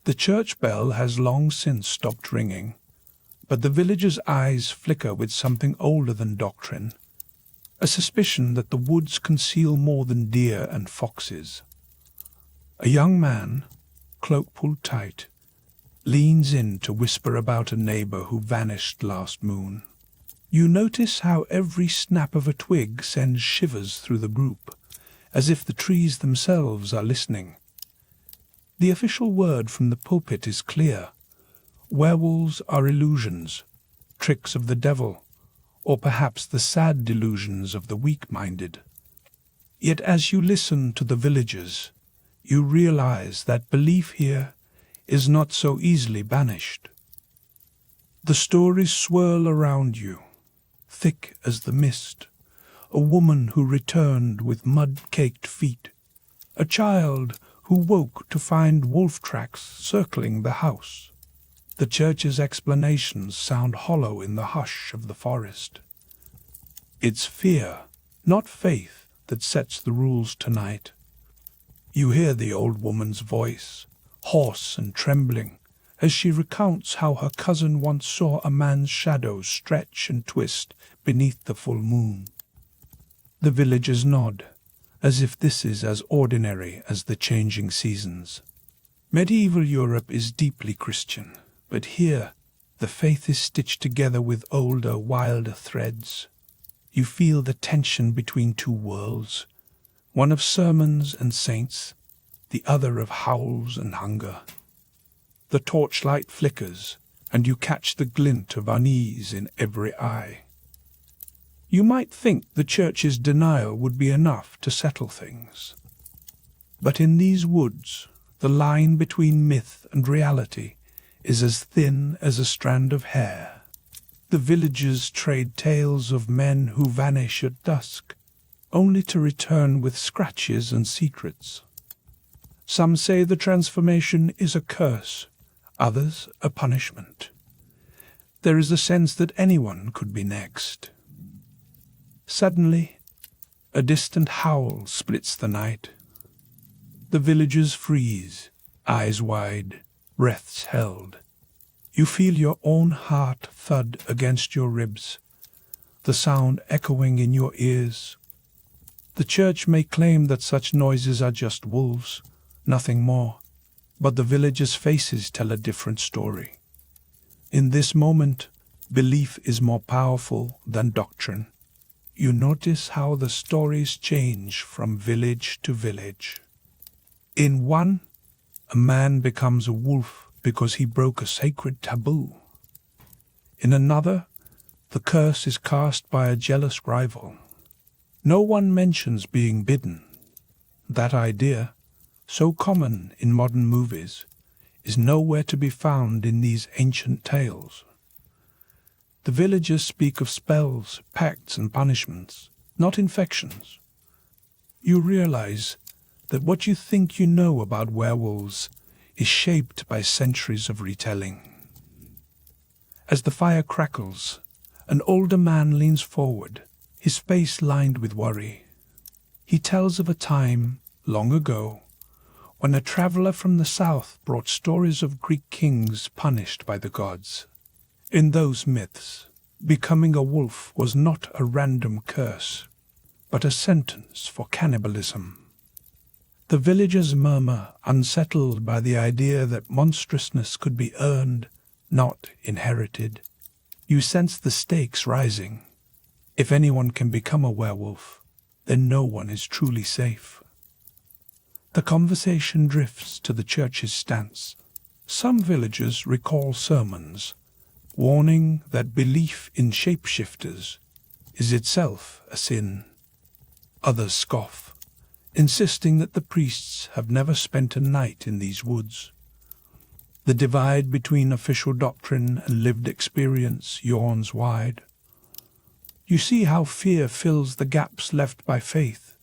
[SPEAKER 1] The church bell has long since stopped ringing, but the villagers' eyes flicker with something older than doctrine, a suspicion that the woods conceal more than deer and foxes. A young man, cloak pulled tight, leans in to whisper about a neighbor who vanished last moon. You notice how every snap of a twig sends shivers through the group, as if the trees themselves are listening. The official word from the pulpit is clear. Werewolves are illusions, tricks of the devil, or perhaps the sad delusions of the weak-minded. Yet as you listen to the villagers, you realize that belief here is not so easily banished. The stories swirl around you, thick as the mist. A woman who returned with mud-caked feet. A child who woke to find wolf tracks circling the house. The church's explanations sound hollow in the hush of the forest. It's fear, not faith, that sets the rules tonight. You hear the old woman's voice, hoarse and trembling, as she recounts how her cousin once saw a man's shadow stretch and twist beneath the full moon. The villagers nod, as if this is as ordinary as the changing seasons. Medieval Europe is deeply Christian, but here the faith is stitched together with older, wilder threads. You feel the tension between two worlds, one of sermons and saints, the other of howls and hunger. The torchlight flickers, and you catch the glint of unease in every eye. You might think the church's denial would be enough to settle things. But in these woods, the line between myth and reality is as thin as a strand of hair. The villagers trade tales of men who vanish at dusk, only to return with scratches and secrets. Some say the transformation is a curse, others a punishment. There is a sense that anyone could be next. Suddenly, a distant howl splits the night. The villagers freeze, eyes wide, breaths held. You feel your own heart thud against your ribs, the sound echoing in your ears. The church may claim that such noises are just wolves, nothing more, but the villagers' faces tell a different story. In this moment, belief is more powerful than doctrine. You notice how the stories change from village to village. In one, a man becomes a wolf because he broke a sacred taboo. In another, the curse is cast by a jealous rival. No one mentions being bidden. That idea, so common in modern movies, is nowhere to be found in these ancient tales. The villagers speak of spells, pacts, and punishments, not infections. You realize that what you think you know about werewolves is shaped by centuries of retelling. As the fire crackles, an older man leans forward, his face lined with worry. He tells of a time, long ago, when a traveler from the south brought stories of Greek kings punished by the gods. In those myths, becoming a wolf was not a random curse, but a sentence for cannibalism. The villagers murmur, unsettled by the idea that monstrousness could be earned, not inherited. You sense the stakes rising. If anyone can become a werewolf, then no one is truly safe. The conversation drifts to the church's stance. Some villagers recall sermons, warning that belief in shapeshifters is itself a sin. Others scoff, insisting that the priests have never spent a night in these woods. The divide between official doctrine and lived experience yawns wide. You see how fear fills the gaps left by faith.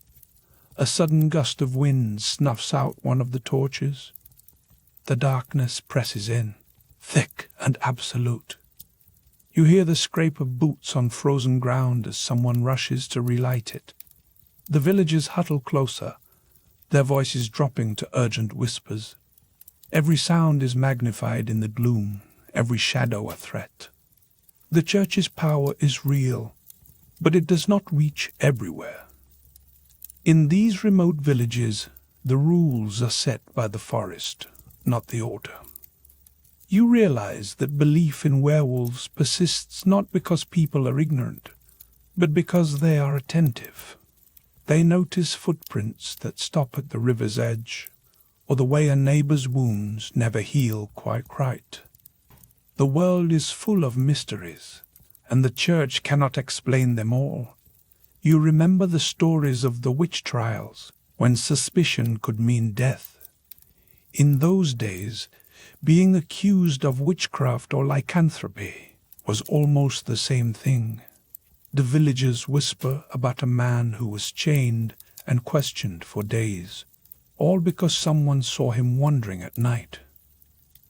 [SPEAKER 1] A sudden gust of wind snuffs out one of the torches. The darkness presses in, thick and absolute. You hear the scrape of boots on frozen ground as someone rushes to relight it. The villagers huddle closer, their voices dropping to urgent whispers. Every sound is magnified in the gloom, every shadow a threat. The church's power is real, but it does not reach everywhere. In these remote villages, the rules are set by the forest, not the altar. You realize that belief in werewolves persists not because people are ignorant, but because they are attentive. They notice footprints that stop at the river's edge, or the way a neighbor's wounds never heal quite right. The world is full of mysteries, and the church cannot explain them all. You remember the stories of the witch trials, when suspicion could mean death. In those days, being accused of witchcraft or lycanthropy was almost the same thing. The villagers whisper about a man who was chained and questioned for days, all because someone saw him wandering at night.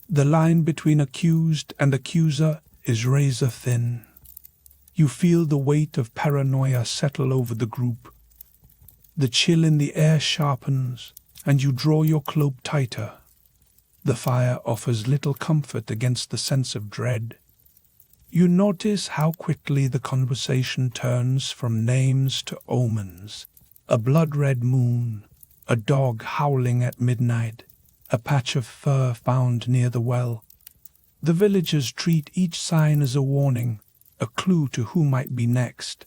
[SPEAKER 1] The line between accused and accuser is razor thin. You feel the weight of paranoia settle over the group. The chill in the air sharpens, and you draw your cloak tighter. The fire offers little comfort against the sense of dread. You notice how quickly the conversation turns from names to omens. A blood-red moon, a dog howling at midnight, a patch of fur found near the well. The villagers treat each sign as a warning, a clue to who might be next.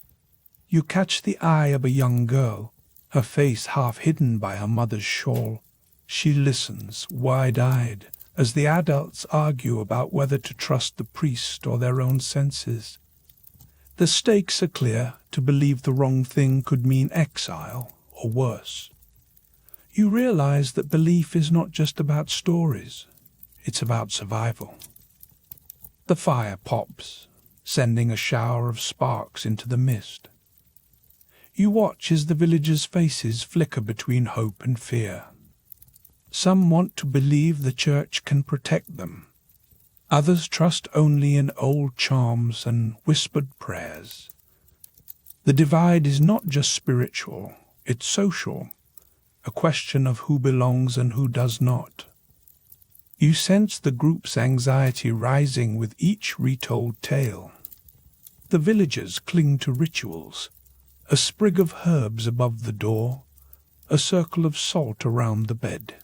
[SPEAKER 1] You catch the eye of a young girl, her face half hidden by her mother's shawl. She listens, wide-eyed, as the adults argue about whether to trust the priest or their own senses. The stakes are clear. To believe the wrong thing could mean exile, or worse. You realize that belief is not just about stories, it's about survival. The fire pops, sending a shower of sparks into the mist. You watch as the villagers' faces flicker between hope and fear. Some want to believe the church can protect them. Others trust only in old charms and whispered prayers. The divide is not just spiritual, it's social, a question of who belongs and who does not. You sense the group's anxiety rising with each retold tale. The villagers cling to rituals, a sprig of herbs above the door, a circle of salt around the bed.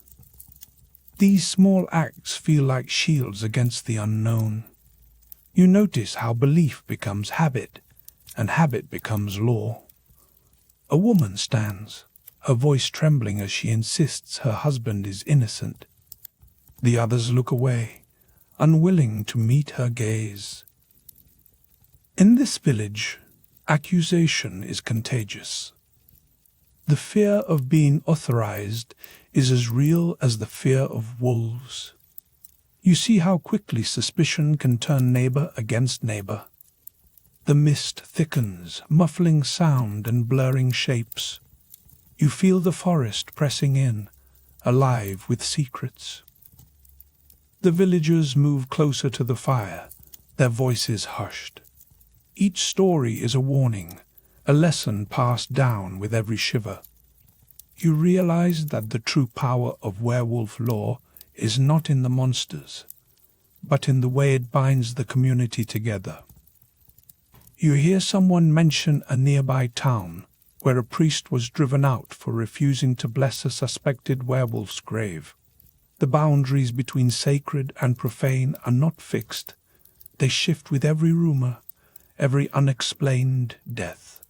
[SPEAKER 1] These small acts feel like shields against the unknown. You notice how belief becomes habit, and habit becomes law. A woman stands, her voice trembling as she insists her husband is innocent. The others look away, unwilling to meet her gaze. In this village, accusation is contagious. The fear of being authorized is as real as the fear of wolves. You see how quickly suspicion can turn neighbor against neighbor. The mist thickens, muffling sound and blurring shapes. You feel the forest pressing in, alive with secrets. The villagers move closer to the fire, their voices hushed. Each story is a warning, a lesson passed down with every shiver. You realize that the true power of werewolf lore is not in the monsters, but in the way it binds the community together. You hear someone mention a nearby town where a priest was driven out for refusing to bless a suspected werewolf's grave. The boundaries between sacred and profane are not fixed. They shift with every rumor, every unexplained death.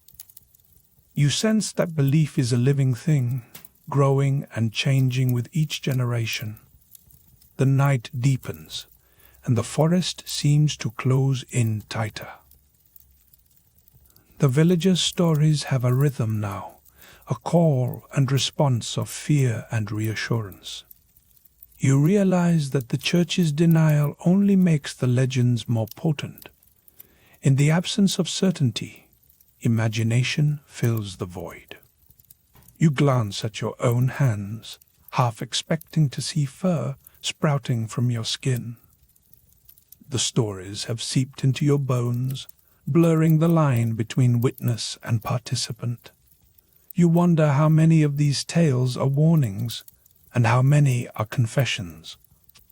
[SPEAKER 1] You sense that belief is a living thing, growing and changing with each generation. The night deepens, and the forest seems to close in tighter. The villagers' stories have a rhythm now, a call and response of fear and reassurance. You realize that the church's denial only makes the legends more potent. In the absence of certainty, imagination fills the void. You glance at your own hands, half expecting to see fur sprouting from your skin. The stories have seeped into your bones, blurring the line between witness and participant. You wonder how many of these tales are warnings, and how many are confessions.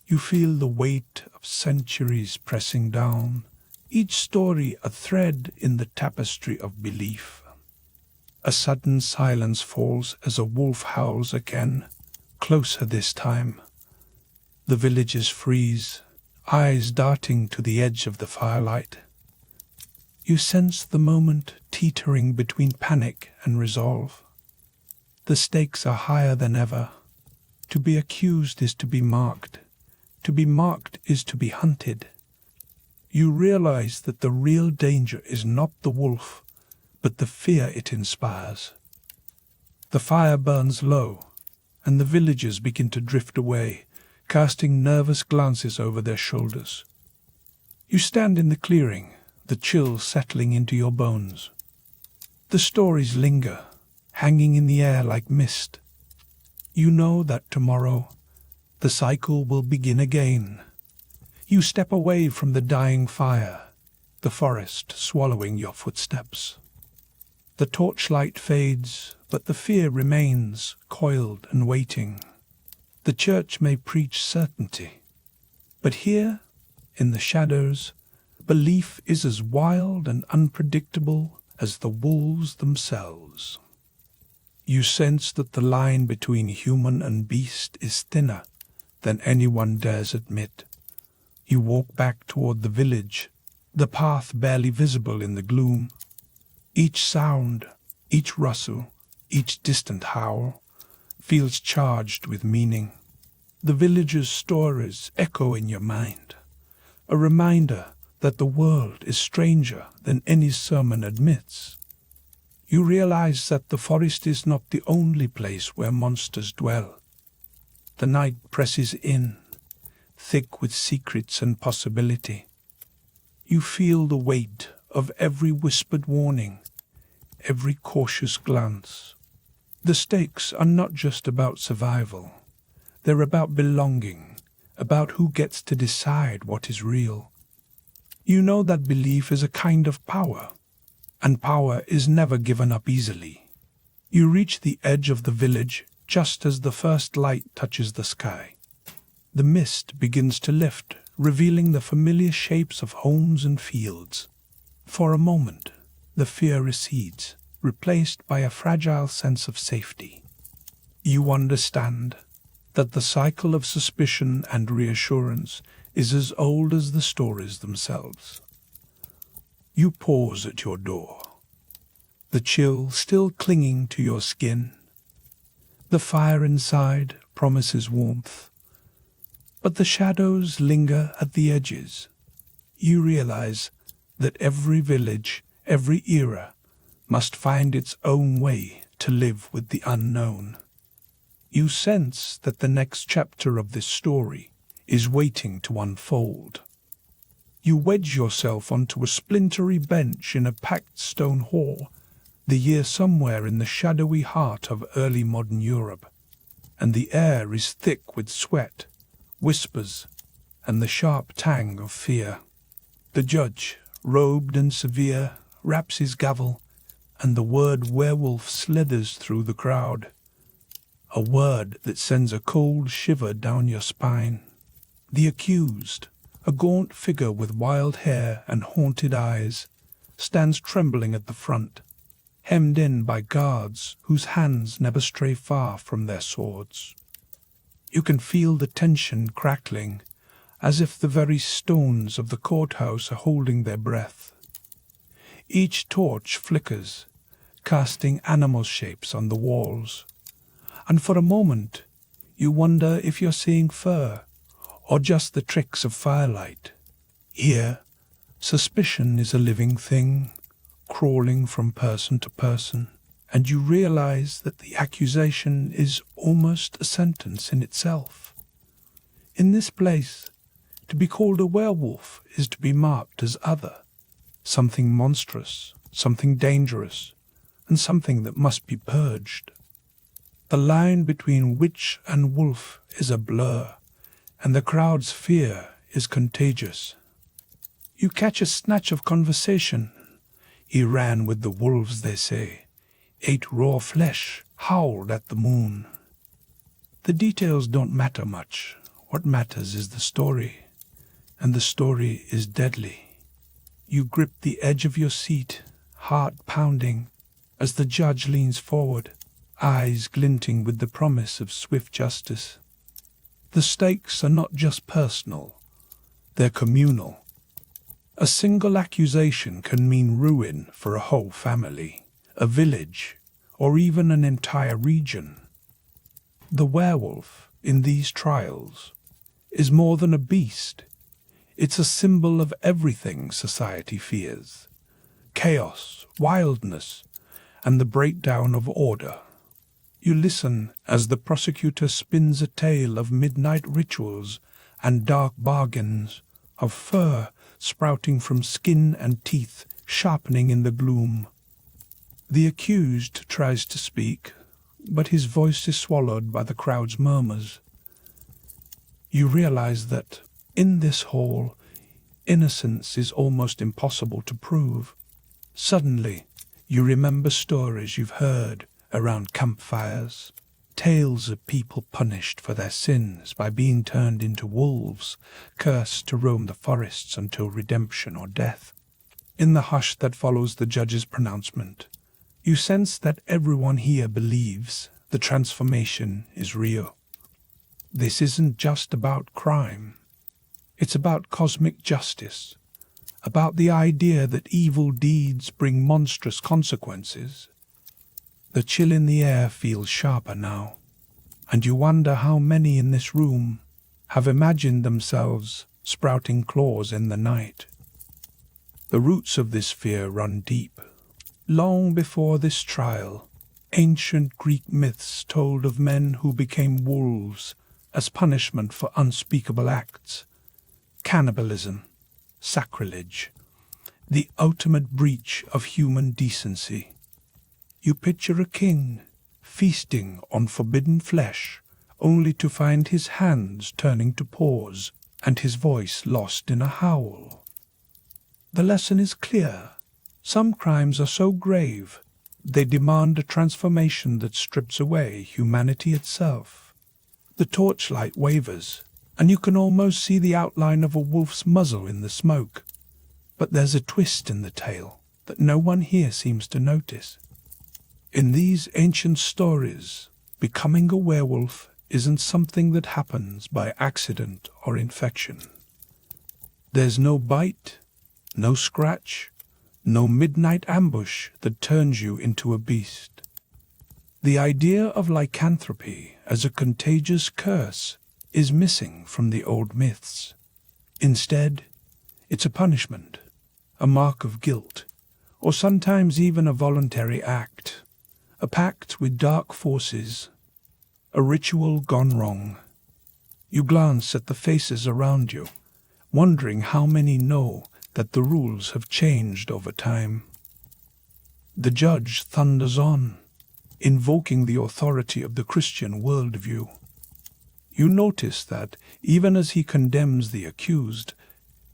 [SPEAKER 1] You feel the weight of centuries pressing down, each story a thread in the tapestry of belief. A sudden silence falls as a wolf howls again, closer this time. The villagers freeze, eyes darting to the edge of the firelight. You sense the moment teetering between panic and resolve. The stakes are higher than ever. To be accused is to be marked. To be marked is to be hunted. You realize that the real danger is not the wolf, but the fear it inspires. The fire burns low, and the villagers begin to drift away, casting nervous glances over their shoulders. You stand in the clearing, the chill settling into your bones. The stories linger, hanging in the air like mist. You know that tomorrow the cycle will begin again. You step away from the dying fire, the forest swallowing your footsteps. The torchlight fades, but the fear remains, coiled and waiting. The church may preach certainty, but here, in the shadows, belief is as wild and unpredictable as the wolves themselves. You sense that the line between human and beast is thinner than anyone dares admit. You walk back toward the village, the path barely visible in the gloom. Each sound, each rustle, each distant howl feels charged with meaning. The villagers' stories echo in your mind, a reminder that the world is stranger than any sermon admits. You realize that the forest is not the only place where monsters dwell. The night presses in, thick with secrets and possibility. You feel the weight of every whispered warning, every cautious glance. The stakes are not just about survival. They're about belonging, about who gets to decide what is real. You know that belief is a kind of power, and power is never given up easily. You reach the edge of the village just as the first light touches the sky. The mist begins to lift, revealing the familiar shapes of homes and fields. For a moment, the fear recedes, replaced by a fragile sense of safety. You understand that the cycle of suspicion and reassurance is as old as the stories themselves. You pause at your door, the chill still clinging to your skin. The fire inside promises warmth, but the shadows linger at the edges. You realize that every village, every era, must find its own way to live with the unknown. You sense that the next chapter of this story is waiting to unfold. You wedge yourself onto a splintery bench in a packed stone hall, the year somewhere in the shadowy heart of early modern Europe, and the air is thick with sweat, whispers, and the sharp tang of fear. The judge, robed and severe, raps his gavel, and the word werewolf slithers through the crowd. A word that sends a cold shiver down your spine. The accused, a gaunt figure with wild hair and haunted eyes, stands trembling at the front, hemmed in by guards whose hands never stray far from their swords. You can feel the tension crackling, as if the very stones of the courthouse are holding their breath. Each torch flickers, casting animal shapes on the walls, and for a moment you wonder if you're seeing fur or just the tricks of firelight. Here, suspicion is a living thing, crawling from person to person, and you realize that the accusation is almost a sentence in itself. In this place, to be called a werewolf is to be marked as other, something monstrous, something dangerous, and something that must be purged. The line between witch and wolf is a blur, and the crowd's fear is contagious. You catch a snatch of conversation. He ran with the wolves, they say, ate raw flesh, howled at the moon. The details don't matter much. What matters is the story, and the story is deadly. You grip the edge of your seat, heart pounding, as the judge leans forward, eyes glinting with the promise of swift justice. The stakes are not just personal, they're communal. A single accusation can mean ruin for a whole family, a village, or even an entire region. The werewolf, in these trials, is more than a beast. It's a symbol of everything society fears: chaos, wildness, and the breakdown of order. You listen as the prosecutor spins a tale of midnight rituals and dark bargains, of fur sprouting from skin and teeth sharpening in the gloom. The accused tries to speak, but his voice is swallowed by the crowd's murmurs. You realize that, in this hall, innocence is almost impossible to prove. Suddenly, you remember stories you've heard around campfires. tales of people punished for their sins by being turned into wolves, cursed to roam the forests until redemption or death. In the hush that follows the judge's pronouncement, you sense that everyone here believes the transformation is real. This isn't just about crime. It's about cosmic justice, about the idea that evil deeds bring monstrous consequences. The chill in the air feels sharper now, and you wonder how many in this room have imagined themselves sprouting claws in the night. The roots of this fear run deep. Long before this trial, ancient Greek myths told of men who became wolves as punishment for unspeakable acts: cannibalism, sacrilege, the ultimate breach of human decency. You picture a king feasting on forbidden flesh, only to find his hands turning to paws and his voice lost in a howl. The lesson is clear. Some crimes are so grave, they demand a transformation that strips away humanity itself. The torchlight wavers, and you can almost see the outline of a wolf's muzzle in the smoke. But there's a twist in the tale that no one here seems to notice. In these ancient stories, becoming a werewolf isn't something that happens by accident or infection. There's no bite, no scratch, no midnight ambush that turns you into a beast. The idea of lycanthropy as a contagious curse is missing from the old myths. Instead, it's a punishment, a mark of guilt, or sometimes even a voluntary act, a pact with dark forces, a ritual gone wrong. You glance at the faces around you, wondering how many know that the rules have changed over time. The judge thunders on, invoking the authority of the Christian worldview. You notice that, even as he condemns the accused,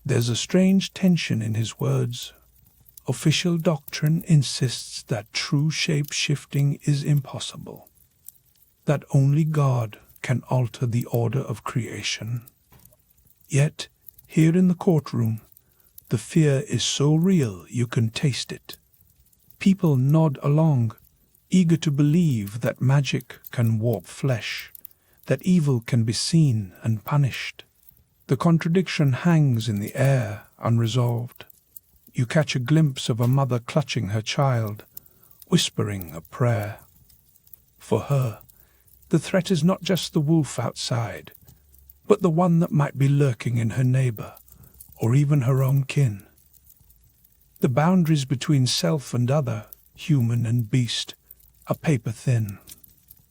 [SPEAKER 1] there's a strange tension in his words. Official doctrine insists that true shape-shifting is impossible, that only God can alter the order of creation. Yet, here in the courtroom, the fear is so real you can taste it. People nod along, eager to believe that magic can warp flesh, that evil can be seen and punished. The contradiction hangs in the air, unresolved. You catch a glimpse of a mother clutching her child, whispering a prayer. For her, the threat is not just the wolf outside, but the one that might be lurking in her neighbor, or even her own kin. The boundaries between self and other, human and beast, are paper-thin.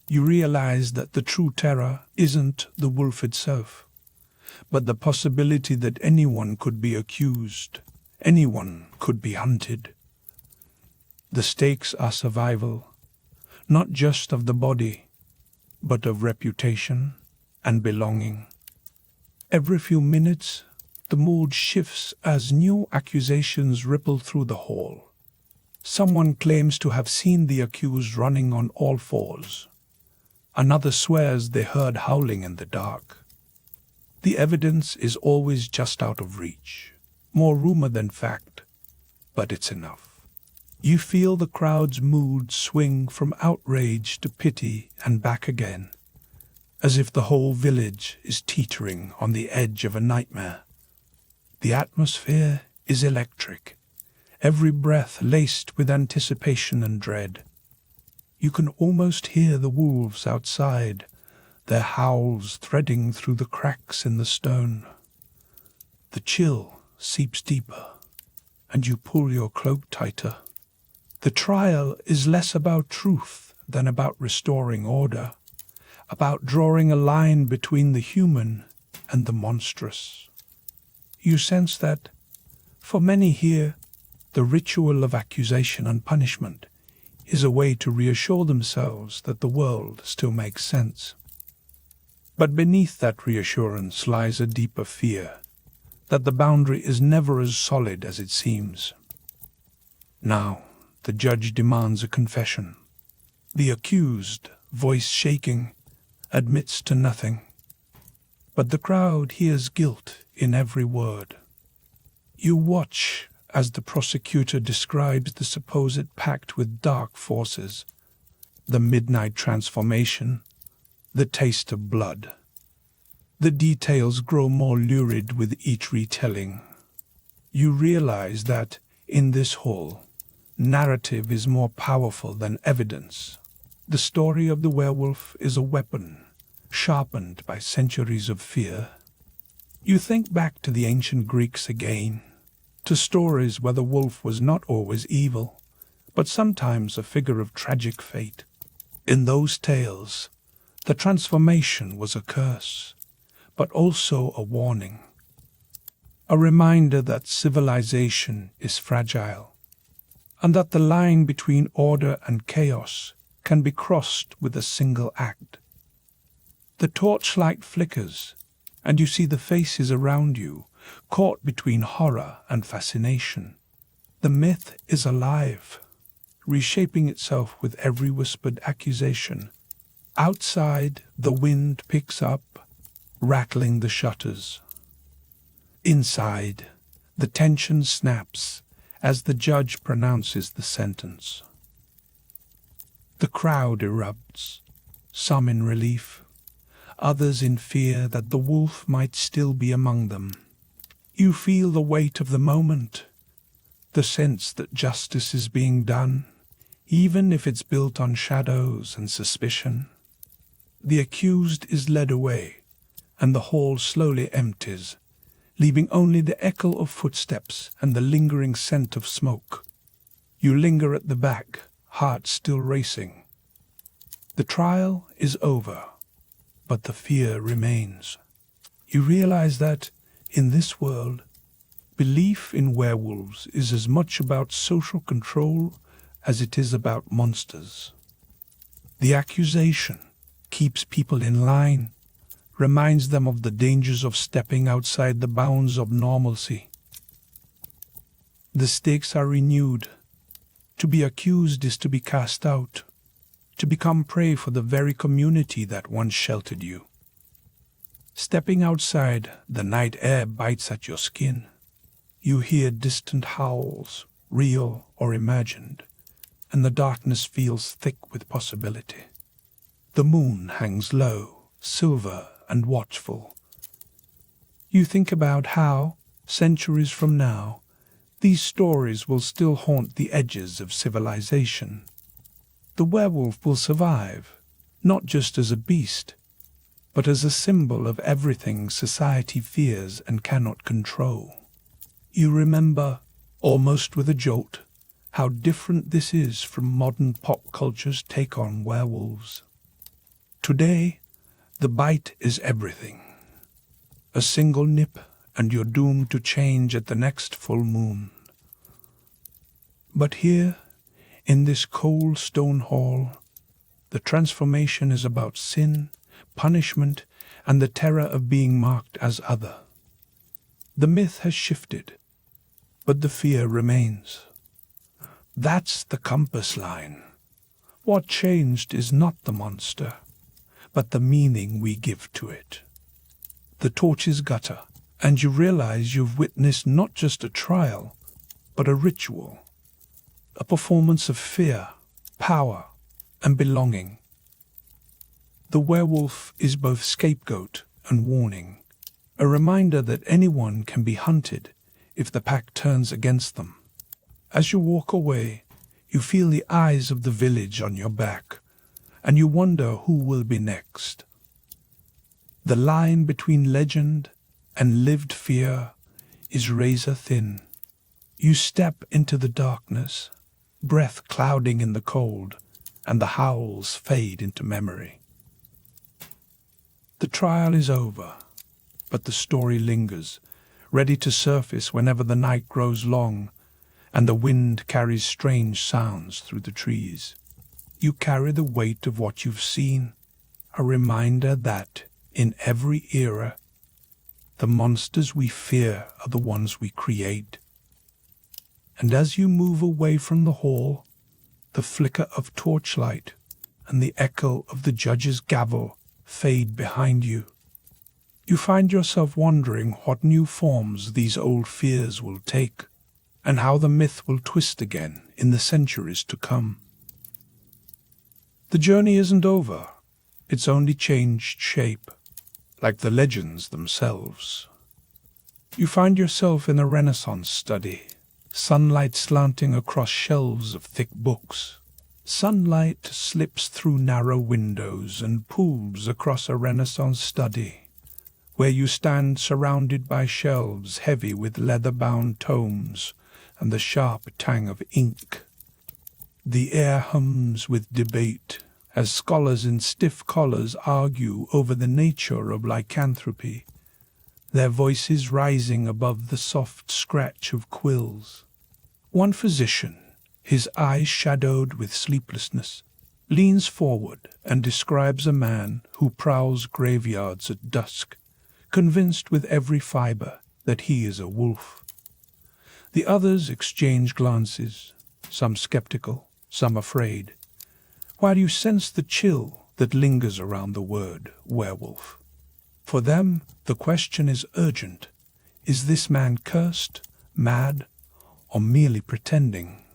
[SPEAKER 1] You realize that the true terror isn't the wolf itself, but the possibility that anyone could be accused, anyone could be hunted. The stakes are survival, not just of the body, but of reputation and belonging. Every few minutes, the mood shifts as new accusations ripple through the hall. Someone claims to have seen the accused running on all fours. Another swears they heard howling in the dark. The evidence is always just out of reach, more rumor than fact, but it's enough. You feel the crowd's mood swing from outrage to pity and back again, as if the whole village is teetering on the edge of a nightmare. The atmosphere is electric, every breath laced with anticipation and dread. You can almost hear the wolves outside, their howls threading through the cracks in the stone. The chill seeps deeper, and you pull your cloak tighter. The trial is less about truth than about restoring order, about drawing a line between the human and the monstrous. You sense that, for many here, the ritual of accusation and punishment is a way to reassure themselves that the world still makes sense. But beneath that reassurance lies a deeper fear, that the boundary is never as solid as it seems. Now, the judge demands a confession. The accused, voice shaking, admits to nothing. But the crowd hears guilt in every word. You watch as the prosecutor describes the supposed pact with dark forces, the midnight transformation, the taste of blood. The details grow more lurid with each retelling. You realize that, in this hall, narrative is more powerful than evidence. The story of the werewolf is a weapon, sharpened by centuries of fear. You think back to the ancient Greeks again, to stories where the wolf was not always evil, but sometimes a figure of tragic fate. In those tales, the transformation was a curse, but also a warning, a reminder that civilization is fragile, and that the line between order and chaos can be crossed with a single act. The torchlight flickers, and you see the faces around you, caught between horror and fascination. The myth is alive, reshaping itself with every whispered accusation. Outside, the wind picks up, rattling the shutters. Inside, the tension snaps as the judge pronounces the sentence. The crowd erupts, some in relief, others in fear that the wolf might still be among them. You feel the weight of the moment, the sense that justice is being done, even if it's built on shadows and suspicion. The accused is led away, and the hall slowly empties, leaving only the echo of footsteps and the lingering scent of smoke. You linger at the back, heart still racing. The trial is over, but the fear remains. You realize that, in this world, belief in werewolves is as much about social control as it is about monsters. The accusation keeps people in line, reminds them of the dangers of stepping outside the bounds of normalcy. The stakes are renewed. To be accused is to be cast out, to become prey for the very community that once sheltered you. Stepping outside, the night air bites at your skin. You hear distant howls, real or imagined, and the darkness feels thick with possibility. The moon hangs low, silver and watchful. You think about how, centuries from now, these stories will still haunt the edges of civilization. The werewolf will survive, not just as a beast, but as a symbol of everything society fears and cannot control. You remember, almost with a jolt, how different this is from modern pop culture's take on werewolves. Today, the bite is everything. A single nip and you're doomed to change at the next full moon. But here, in this cold stone hall, the transformation is about sin, punishment, and the terror of being marked as other. The myth has shifted, but the fear remains. That's the compass line. What changed is not the monster, but the meaning we give to it. The torches gutter, and you realize you've witnessed not just a trial, but a ritual, a performance of fear, power, and belonging. The werewolf is both scapegoat and warning, a reminder that anyone can be hunted if the pack turns against them. As you walk away, you feel the eyes of the village on your back, and you wonder who will be next. The line between legend and lived fear is razor thin. You step into the darkness, breath clouding in the cold, and the howls fade into memory. The trial is over, but the story lingers, ready to surface whenever the night grows long and the wind carries strange sounds through the trees. You carry the weight of what you've seen, a reminder that, in every era, the monsters we fear are the ones we create. And as you move away from the hall, the flicker of torchlight and the echo of the judge's gavel fade behind you. You find yourself wondering what new forms these old fears will take, and how the myth will twist again in the centuries to come. The journey isn't over, it's only changed shape, like the legends themselves. You find yourself in a Renaissance study, sunlight slanting across shelves of thick books. Sunlight slips through narrow windows and pools across a Renaissance study, where you stand surrounded by shelves heavy with leather-bound tomes and the sharp tang of ink. The air hums with debate as scholars in stiff collars argue over the nature of lycanthropy, their voices rising above the soft scratch of quills. One physician, his eyes shadowed with sleeplessness, leans forward and describes a man who prowls graveyards at dusk, convinced with every fiber that he is a wolf. The others exchange glances, some skeptical, some afraid, while you sense the chill that lingers around the word werewolf. For them, the question is urgent. Is this man cursed, mad, or merely pretending?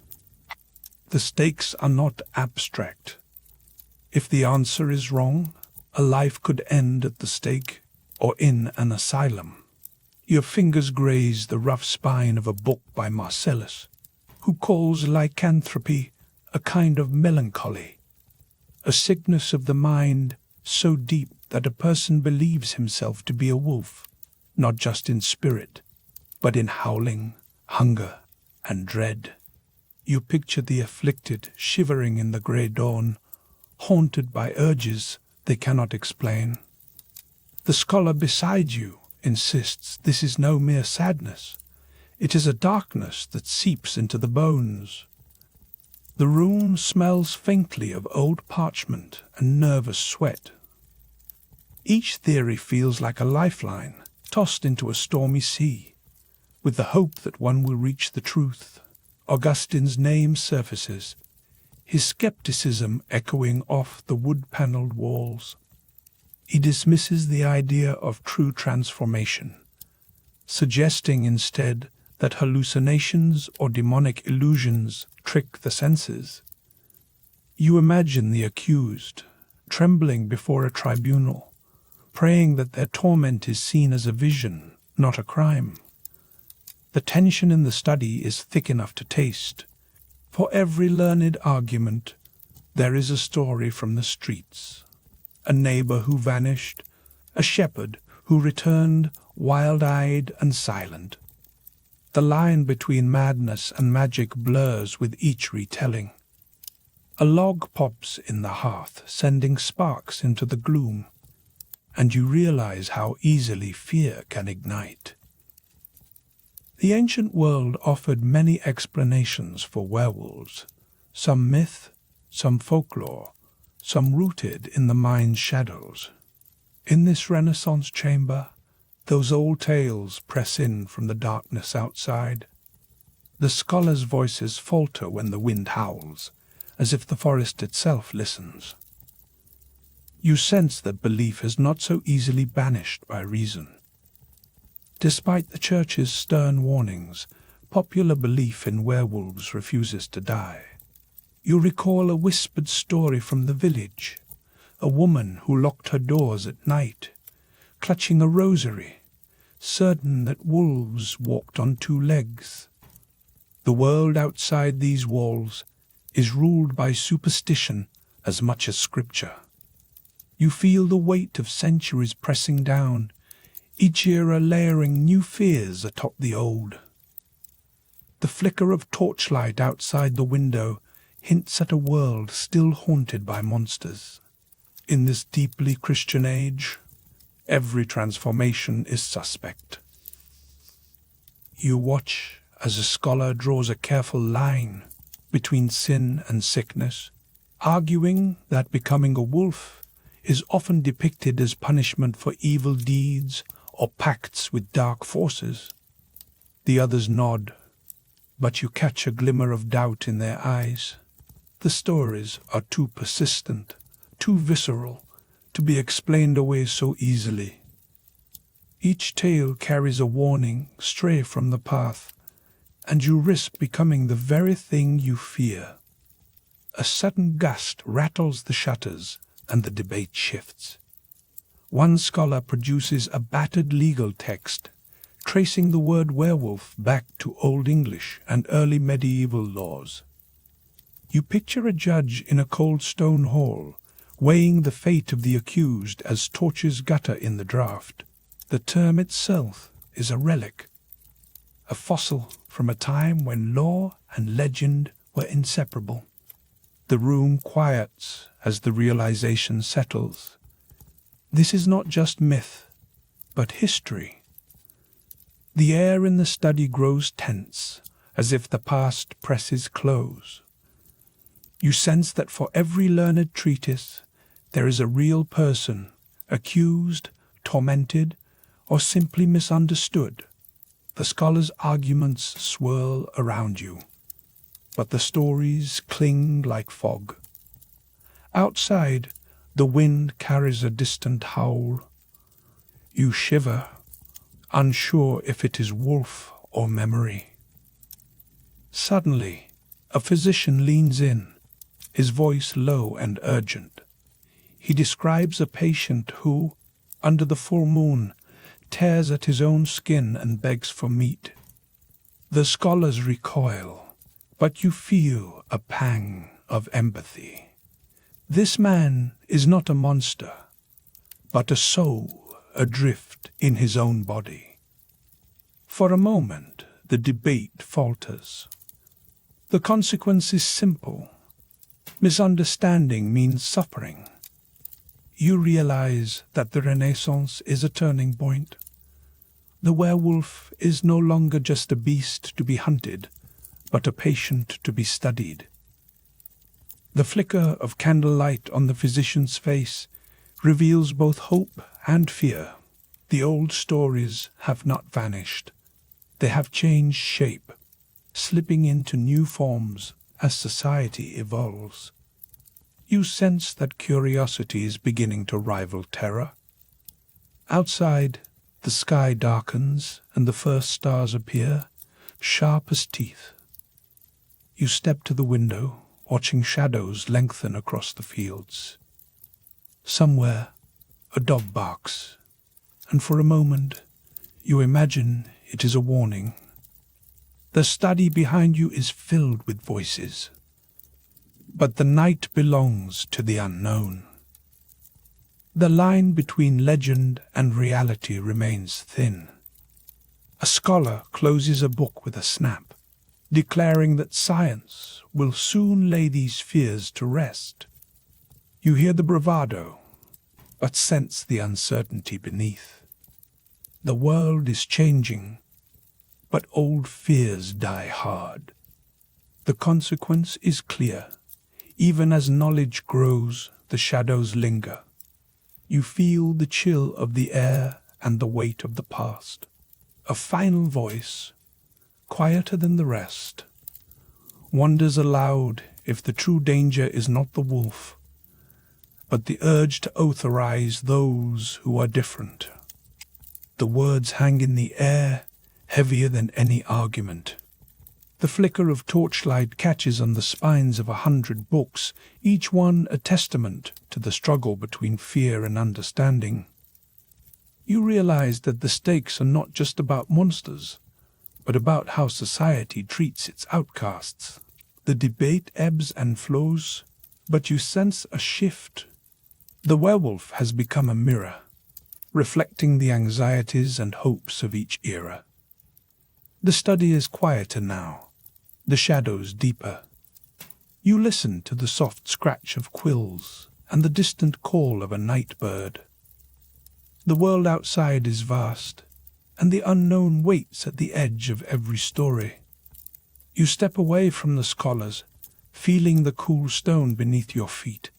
[SPEAKER 1] The stakes are not abstract. If the answer is wrong, a life could end at the stake or in an asylum. Your fingers graze the rough spine of a book by Marcellus, who calls lycanthropy a kind of melancholy, a sickness of the mind so deep that a person believes himself to be a wolf, not just in spirit, but in howling, hunger, and dread. You picture the afflicted shivering in the grey dawn, haunted by urges they cannot explain. The scholar beside you insists this is no mere sadness. It is a darkness that seeps into the bones. The room smells faintly of old parchment and nervous sweat. Each theory feels like a lifeline tossed into a stormy sea, with the hope that one will reach the truth. Augustine's name surfaces, his skepticism echoing off the wood-panelled walls. He dismisses the idea of true transformation, suggesting instead that hallucinations or demonic illusions trick the senses. You imagine the accused, trembling before a tribunal, praying that their torment is seen as a vision, not a crime. The tension in the study is thick enough to taste. For every learned argument, there is a story from the streets. A neighbor who vanished, a shepherd who returned wild-eyed and silent. The line between madness and magic blurs with each retelling. A log pops in the hearth, sending sparks into the gloom, and you realize how easily fear can ignite. The ancient world offered many explanations for werewolves, some myth, some folklore, some rooted in the mind's shadows. In this Renaissance chamber, those old tales press in from the darkness outside. The scholars' voices falter when the wind howls, as if the forest itself listens. You sense that belief is not so easily banished by reason. Despite the church's stern warnings, popular belief in werewolves refuses to die. You recall a whispered story from the village, a woman who locked her doors at night, clutching a rosary, certain that wolves walked on two legs. The world outside these walls is ruled by superstition as much as scripture. You feel the weight of centuries pressing down, each era layering new fears atop the old. The flicker of torchlight outside the window hints at a world still haunted by monsters. In this deeply Christian age, every transformation is suspect. You watch as a scholar draws a careful line between sin and sickness, arguing that becoming a wolf is often depicted as punishment for evil deeds or pacts with dark forces. The others nod, but you catch a glimmer of doubt in their eyes. The stories are too persistent, too visceral to be explained away so easily. Each tale carries a warning: stray from the path, and you risk becoming the very thing you fear. A sudden gust rattles the shutters, and the debate shifts. One scholar produces a battered legal text, tracing the word werewolf back to Old English and early medieval laws. You picture a judge in a cold stone hall, weighing the fate of the accused as torches gutter in the draft. The term itself is a relic, a fossil from a time when law and legend were inseparable. The room quiets as the realization settles. This is not just myth, but history. The air in the study grows tense, as if the past presses close. You sense that for every learned treatise, there is a real person, accused, tormented, or simply misunderstood. The scholar's arguments swirl around you, but the stories cling like fog. Outside, the wind carries a distant howl. You shiver, unsure if it is wolf or memory. Suddenly, a physician leans in, his voice low and urgent. He describes a patient who, under the full moon, tears at his own skin and begs for meat. The scholars recoil, but you feel a pang of empathy. This man is not a monster, but a soul adrift in his own body. For a moment, the debate falters. The consequence is simple. Misunderstanding means suffering. You realize that the Renaissance is a turning point. The werewolf is no longer just a beast to be hunted, but a patient to be studied. The flicker of candlelight on the physician's face reveals both hope and fear. The old stories have not vanished. They have changed shape, slipping into new forms as society evolves. You sense that curiosity is beginning to rival terror. Outside, the sky darkens and the first stars appear, sharp as teeth. You step to the window, watching shadows lengthen across the fields. Somewhere, a dog barks, and for a moment, you imagine it is a warning. The study behind you is filled with voices, but the night belongs to the unknown. The line between legend and reality remains thin. A scholar closes a book with a snap, declaring that science will soon lay these fears to rest. You hear the bravado, but sense the uncertainty beneath. The world is changing, but old fears die hard. The consequence is clear. Even as knowledge grows, the shadows linger. You feel the chill of the air and the weight of the past. A final voice, quieter than the rest, wonders aloud if the true danger is not the wolf, but the urge to authorize those who are different. The words hang in the air, heavier than any argument. The flicker of torchlight catches on the spines of 100 books, each one a testament to the struggle between fear and understanding. You realize that the stakes are not just about monsters, but about how society treats its outcasts. The debate ebbs and flows, but you sense a shift. The werewolf has become a mirror, reflecting the anxieties and hopes of each era. The study is quieter now, the shadows deeper. You listen to the soft scratch of quills and the distant call of a night bird. The world outside is vast, and the unknown waits at the edge of every story. You step away from the scholars, feeling the cool stone beneath your feet.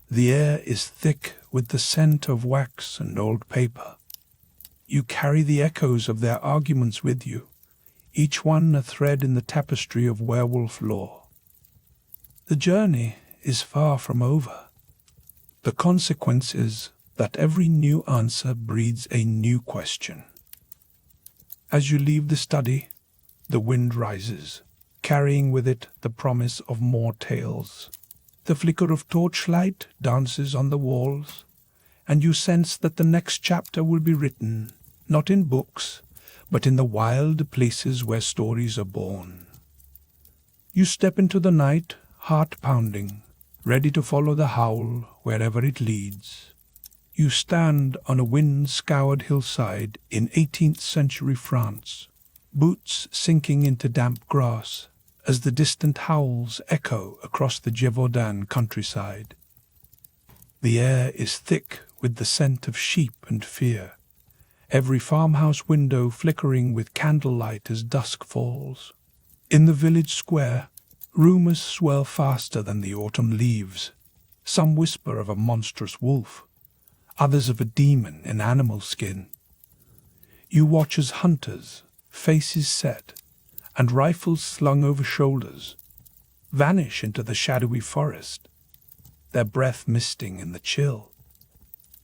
[SPEAKER 1] The air is thick with the scent of wax and old paper. You carry the echoes of their arguments with you, each one a thread in the tapestry of werewolf lore. The journey is far from over. The consequence is that every new answer breeds a new question. As you leave the study, the wind rises, carrying with it the promise of more tales. The flicker of torchlight dances on the walls, and you sense that the next chapter will be written, not in books, but in the wild places where stories are born. You step into the night, heart pounding, ready to follow the howl wherever it leads. You stand on a wind-scoured hillside in 18th century France, boots sinking into damp grass as the distant howls echo across the Gévaudan countryside. The air is thick with the scent of sheep and fear, every farmhouse window flickering with candlelight as dusk falls. In the village square, rumors swell faster than the autumn leaves. Some whisper of a monstrous wolf, others of a demon in animal skin. You watch as hunters, faces set, and rifles slung over shoulders, vanish into the shadowy forest, their breath misting in the chill.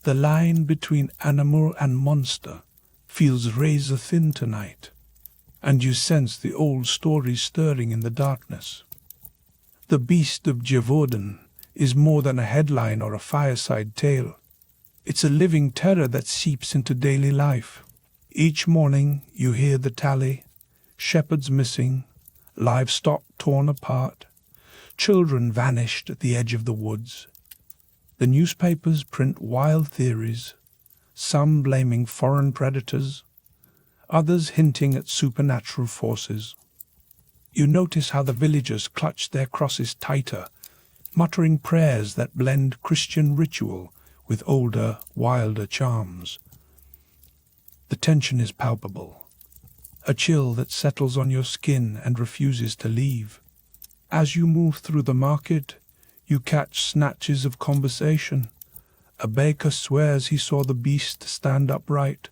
[SPEAKER 1] The line between animal and monster feels razor thin tonight, and you sense the old stories stirring in the darkness. The Beast of Gévaudan is more than a headline or a fireside tale. It's a living terror that seeps into daily life. Each morning you hear the tally, shepherds missing, livestock torn apart, children vanished at the edge of the woods. The newspapers print wild theories, some blaming foreign predators, others hinting at supernatural forces. You notice how the villagers clutch their crosses tighter, muttering prayers that blend Christian ritual with older, wilder charms. The tension is palpable, a chill that settles on your skin and refuses to leave. As you move through the market, you catch snatches of conversation. A baker swears he saw the beast stand upright.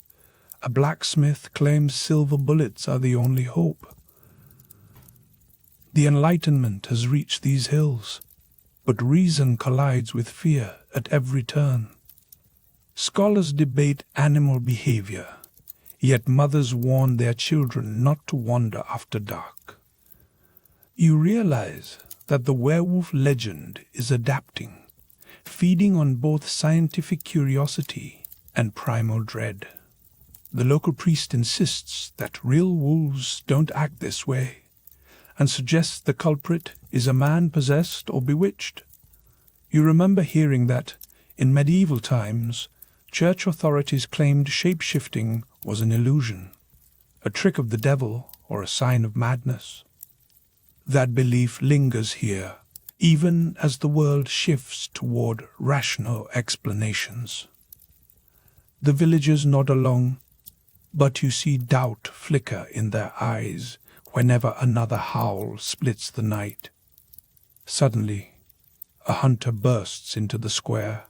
[SPEAKER 1] A blacksmith claims silver bullets are the only hope. The Enlightenment has reached these hills, but reason collides with fear at every turn. Scholars debate animal behavior, yet mothers warn their children not to wander after dark. You realize that the werewolf legend is adapting, feeding on both scientific curiosity and primal dread. The local priest insists that real wolves don't act this way, and suggests the culprit is a man possessed or bewitched. You remember hearing that, in medieval times, church authorities claimed shape-shifting was an illusion, a trick of the devil or a sign of madness. That belief lingers here, even as the world shifts toward rational explanations. The villagers nod along, but you see doubt flicker in their eyes whenever another howl splits the night. Suddenly, a hunter bursts into the square,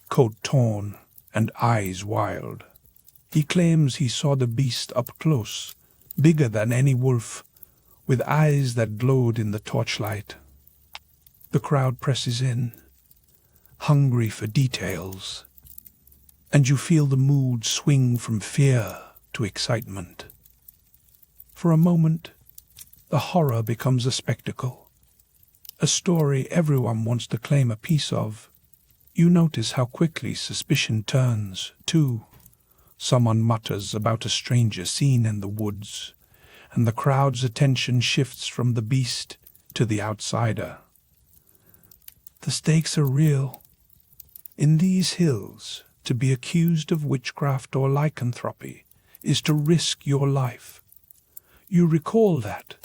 [SPEAKER 1] coat torn and eyes wild. He claims he saw the beast up close, bigger than any wolf, with eyes that glowed in the torchlight. The crowd presses in, hungry for details, and you feel the mood swing from fear to excitement. For a moment, the horror becomes a spectacle, a story everyone wants to claim a piece of. You notice how quickly suspicion turns, too. Someone mutters about a stranger seen in the woods, and the crowd's attention shifts from the beast to the outsider. The stakes are real. In these hills, to be accused of witchcraft or lycanthropy is to risk your life. You recall that,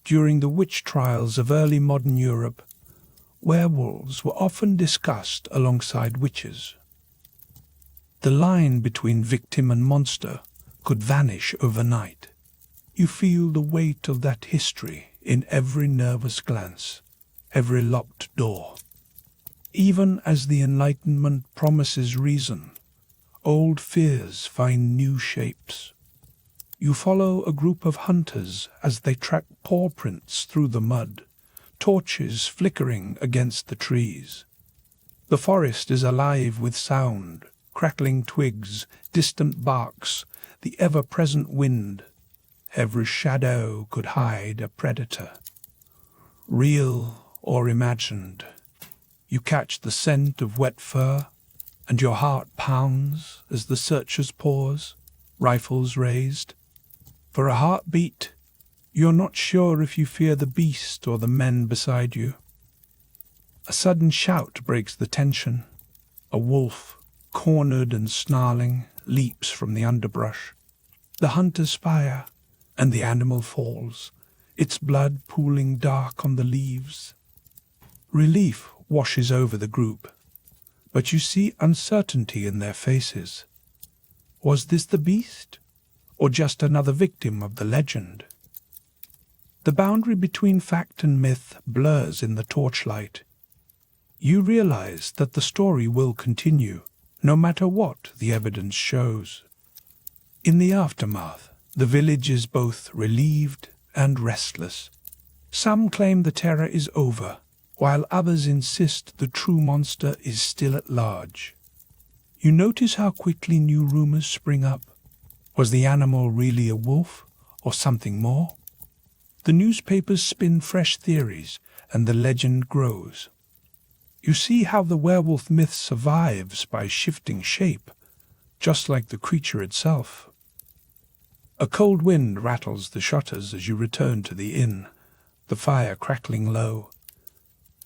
[SPEAKER 1] during the witch trials of early modern Europe, werewolves were often discussed alongside witches. The line between victim and monster could vanish overnight. You feel the weight of that history in every nervous glance, every locked door. Even as the Enlightenment promises reason, old fears find new shapes. You follow a group of hunters as they track paw prints through the mud, torches flickering against the trees. The forest is alive with sound, crackling twigs, distant barks, the ever-present wind. Every shadow could hide a predator, real or imagined. You catch the scent of wet fur, and your heart pounds as the searchers pause, rifles raised. For a heartbeat, you're not sure if you fear the beast or the men beside you. A sudden shout breaks the tension. A wolf, cornered and snarling, leaps from the underbrush. The hunters fire, and the animal falls, its blood pooling dark on the leaves. Relief washes over the group, but you see uncertainty in their faces. Was this the beast, or just another victim of the legend? The boundary between fact and myth blurs in the torchlight. You realize that the story will continue, no matter what the evidence shows. In the aftermath, the village is both relieved and restless. Some claim the terror is over, while others insist the true monster is still at large. You notice how quickly new rumors spring up. Was the animal really a wolf, or something more? The newspapers spin fresh theories, and the legend grows. You see how the werewolf myth survives by shifting shape, just like the creature itself. A cold wind rattles the shutters as you return to the inn, the fire crackling low.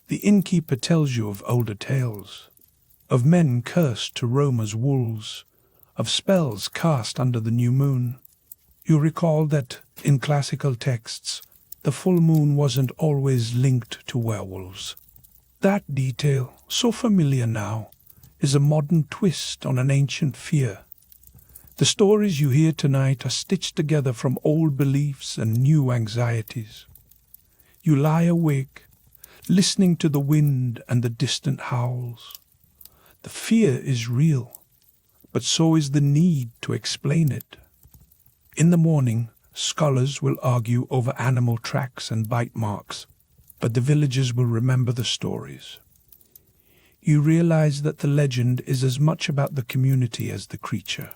[SPEAKER 1] The innkeeper tells you of older tales, of men cursed to roam as wolves, of spells cast under the new moon. You recall that, in classical texts, the full moon wasn't always linked to werewolves. That detail, so familiar now, is a modern twist on an ancient fear. The stories you hear tonight are stitched together from old beliefs and new anxieties. You lie awake, listening to the wind and the distant howls. The fear is real, but so is the need to explain it. In the morning, scholars will argue over animal tracks and bite marks, but the villagers will remember the stories. You realize that the legend is as much about the community as the creature.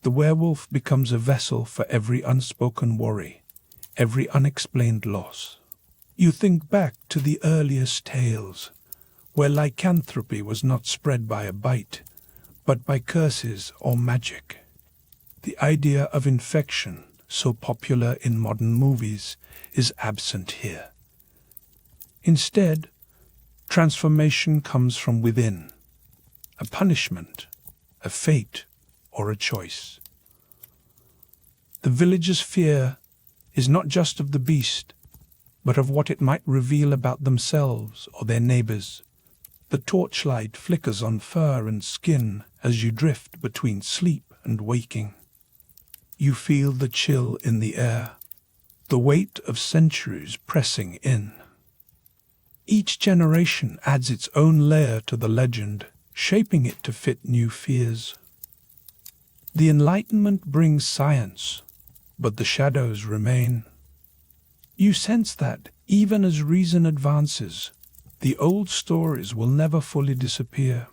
[SPEAKER 1] The werewolf becomes a vessel for every unspoken worry, every unexplained loss. You think back to the earliest tales, where lycanthropy was not spread by a bite, but by curses or magic. The idea of infection, so popular in modern movies, is absent here. Instead, transformation comes from within, a punishment, a fate, or a choice. The villagers' fear is not just of the beast, but of what it might reveal about themselves or their neighbors. The torchlight flickers on fur and skin as you drift between sleep and waking. You feel the chill in the air, the weight of centuries pressing in. Each generation adds its own layer to the legend, shaping it to fit new fears. The Enlightenment brings science, but the shadows remain. You sense that, even as reason advances, the old stories will never fully disappear.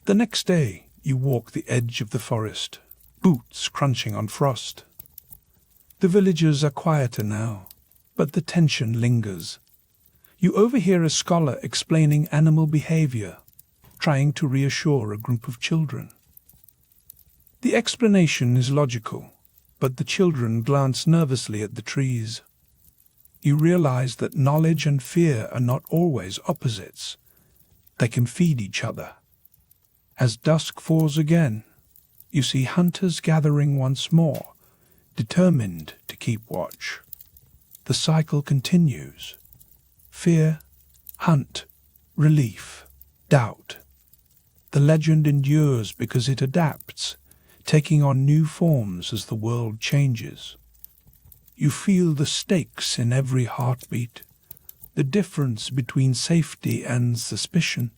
[SPEAKER 1] The next day, you walk the edge of the forest, boots crunching on frost. The villagers are quieter now, but the tension lingers. You overhear a scholar explaining animal behavior, trying to reassure a group of children. The explanation is logical, but the children glance nervously at the trees. You realize that knowledge and fear are not always opposites. They can feed each other. As dusk falls again, you see hunters gathering once more, determined to keep watch. The cycle continues. Fear, hunt, relief, doubt. The legend endures because it adapts, taking on new forms as the world changes. You feel the stakes in every heartbeat, the difference between safety and suspicion,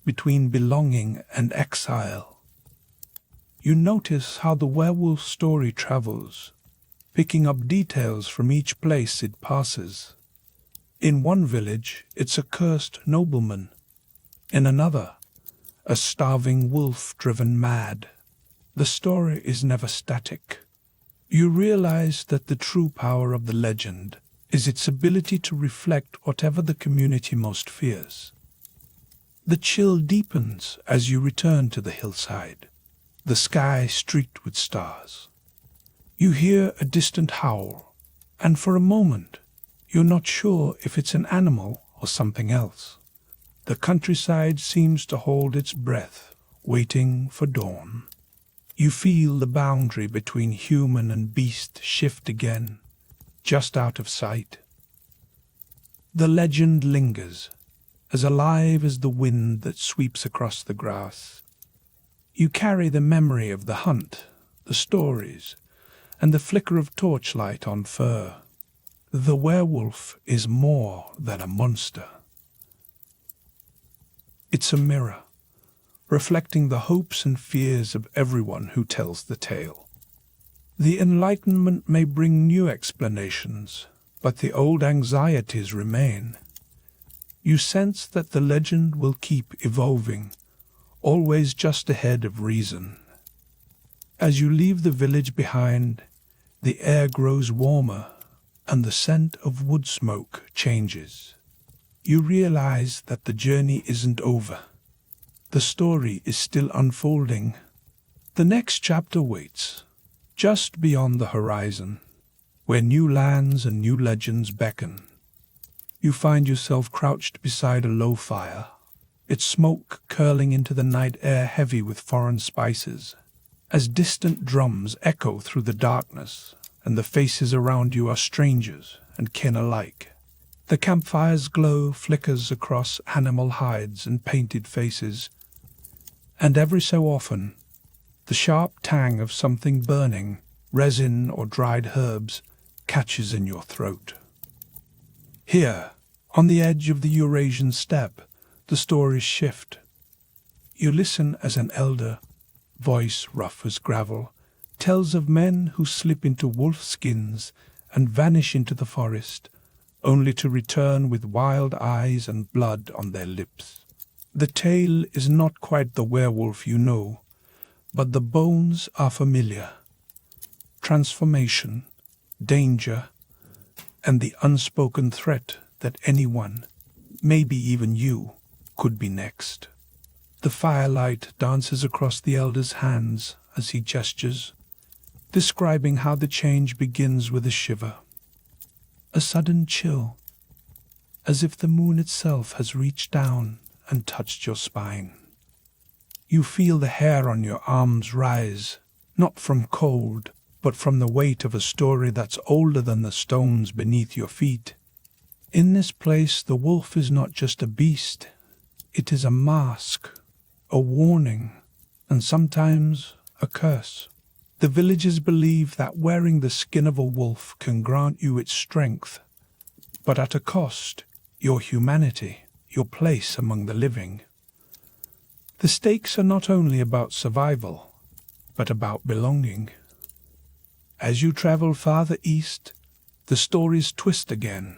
[SPEAKER 1] between belonging and exile. You notice how the werewolf story travels, picking up details from each place it passes. In one village, it's a cursed nobleman. In another, a starving wolf driven mad. The story is never static. You realize that the true power of the legend is its ability to reflect whatever the community most fears. The chill deepens as you return to the hillside, the sky streaked with stars. You hear a distant howl, and for a moment, you're not sure if it's an animal or something else. The countryside seems to hold its breath, waiting for dawn. You feel the boundary between human and beast shift again, just out of sight. The legend lingers, as alive as the wind that sweeps across the grass. You carry the memory of the hunt, the stories, and the flicker of torchlight on fur. The werewolf is more than a monster. It's a mirror, reflecting the hopes and fears of everyone who tells the tale. The Enlightenment may bring new explanations, but the old anxieties remain. You sense that the legend will keep evolving, always just ahead of reason. As you leave the village behind, the air grows warmer and the scent of wood smoke changes. You realize that the journey isn't over. The story is still unfolding. The next chapter waits, just beyond the horizon, where new lands and new legends beckon. You find yourself crouched beside a low fire, its smoke curling into the night air heavy with foreign spices, as distant drums echo through the darkness, and the faces around you are strangers and kin alike. The campfire's glow flickers across animal hides and painted faces, and every so often, the sharp tang of something burning, resin or dried herbs, catches in your throat. Here, on the edge of the Eurasian steppe, the stories shift. You listen as an elder, voice rough as gravel, tells of men who slip into wolf skins and vanish into the forest, only to return with wild eyes and blood on their lips. The tale is not quite the werewolf you know, but the bones are familiar. Transformation, danger, and the unspoken threat that anyone, maybe even you, could be next. The firelight dances across the elder's hands as he gestures, describing how the change begins with a shiver. A sudden chill, as if the moon itself has reached down and touched your spine. You feel the hair on your arms rise, not from cold, but from the weight of a story that's older than the stones beneath your feet. In this place, the wolf is not just a beast. It is a mask, a warning, and sometimes a curse. The villagers believe that wearing the skin of a wolf can grant you its strength, but at a cost, your humanity, your place among the living. The stakes are not only about survival, but about belonging. As you travel farther east, the stories twist again.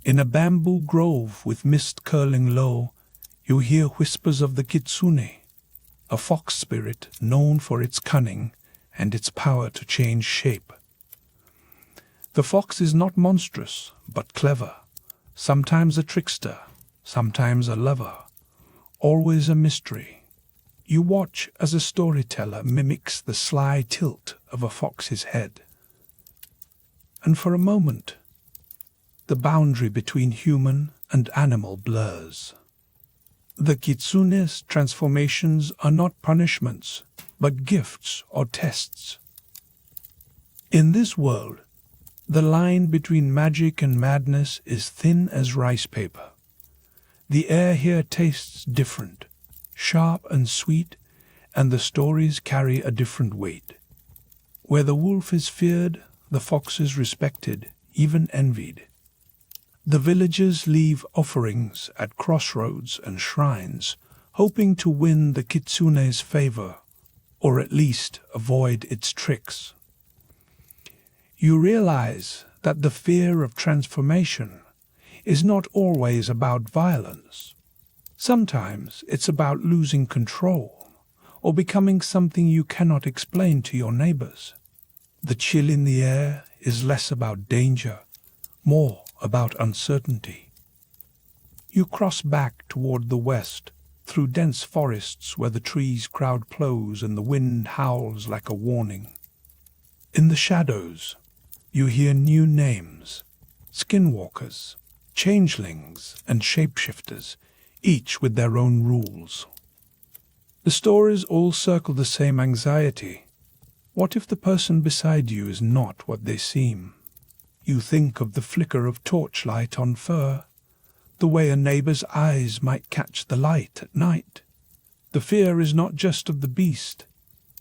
[SPEAKER 1] In a bamboo grove with mist curling low, you hear whispers of the kitsune, a fox spirit known for its cunning and its power to change shape. The fox is not monstrous, but clever, sometimes a trickster, sometimes a lover, always a mystery. You watch as a storyteller mimics the sly tilt of a fox's head. And for a moment, the boundary between human and animal blurs. The kitsune's transformations are not punishments, but gifts or tests. In this world, the line between magic and madness is thin as rice paper. The air here tastes different, sharp and sweet, and the stories carry a different weight. Where the wolf is feared, the fox is respected, even envied. The villagers leave offerings at crossroads and shrines, hoping to win the kitsune's favor, or at least avoid its tricks. You realize that the fear of transformation is not always about violence. Sometimes it's about losing control or becoming something you cannot explain to your neighbors. The chill in the air is less about danger, more about uncertainty. You cross back toward the west, through dense forests where the trees crowd close and the wind howls like a warning. In the shadows, you hear new names: skinwalkers, changelings, and shapeshifters, each with their own rules. The stories all circle the same anxiety. What if the person beside you is not what they seem? You think of the flicker of torchlight on fur, the way a neighbor's eyes might catch the light at night. The fear is not just of the beast,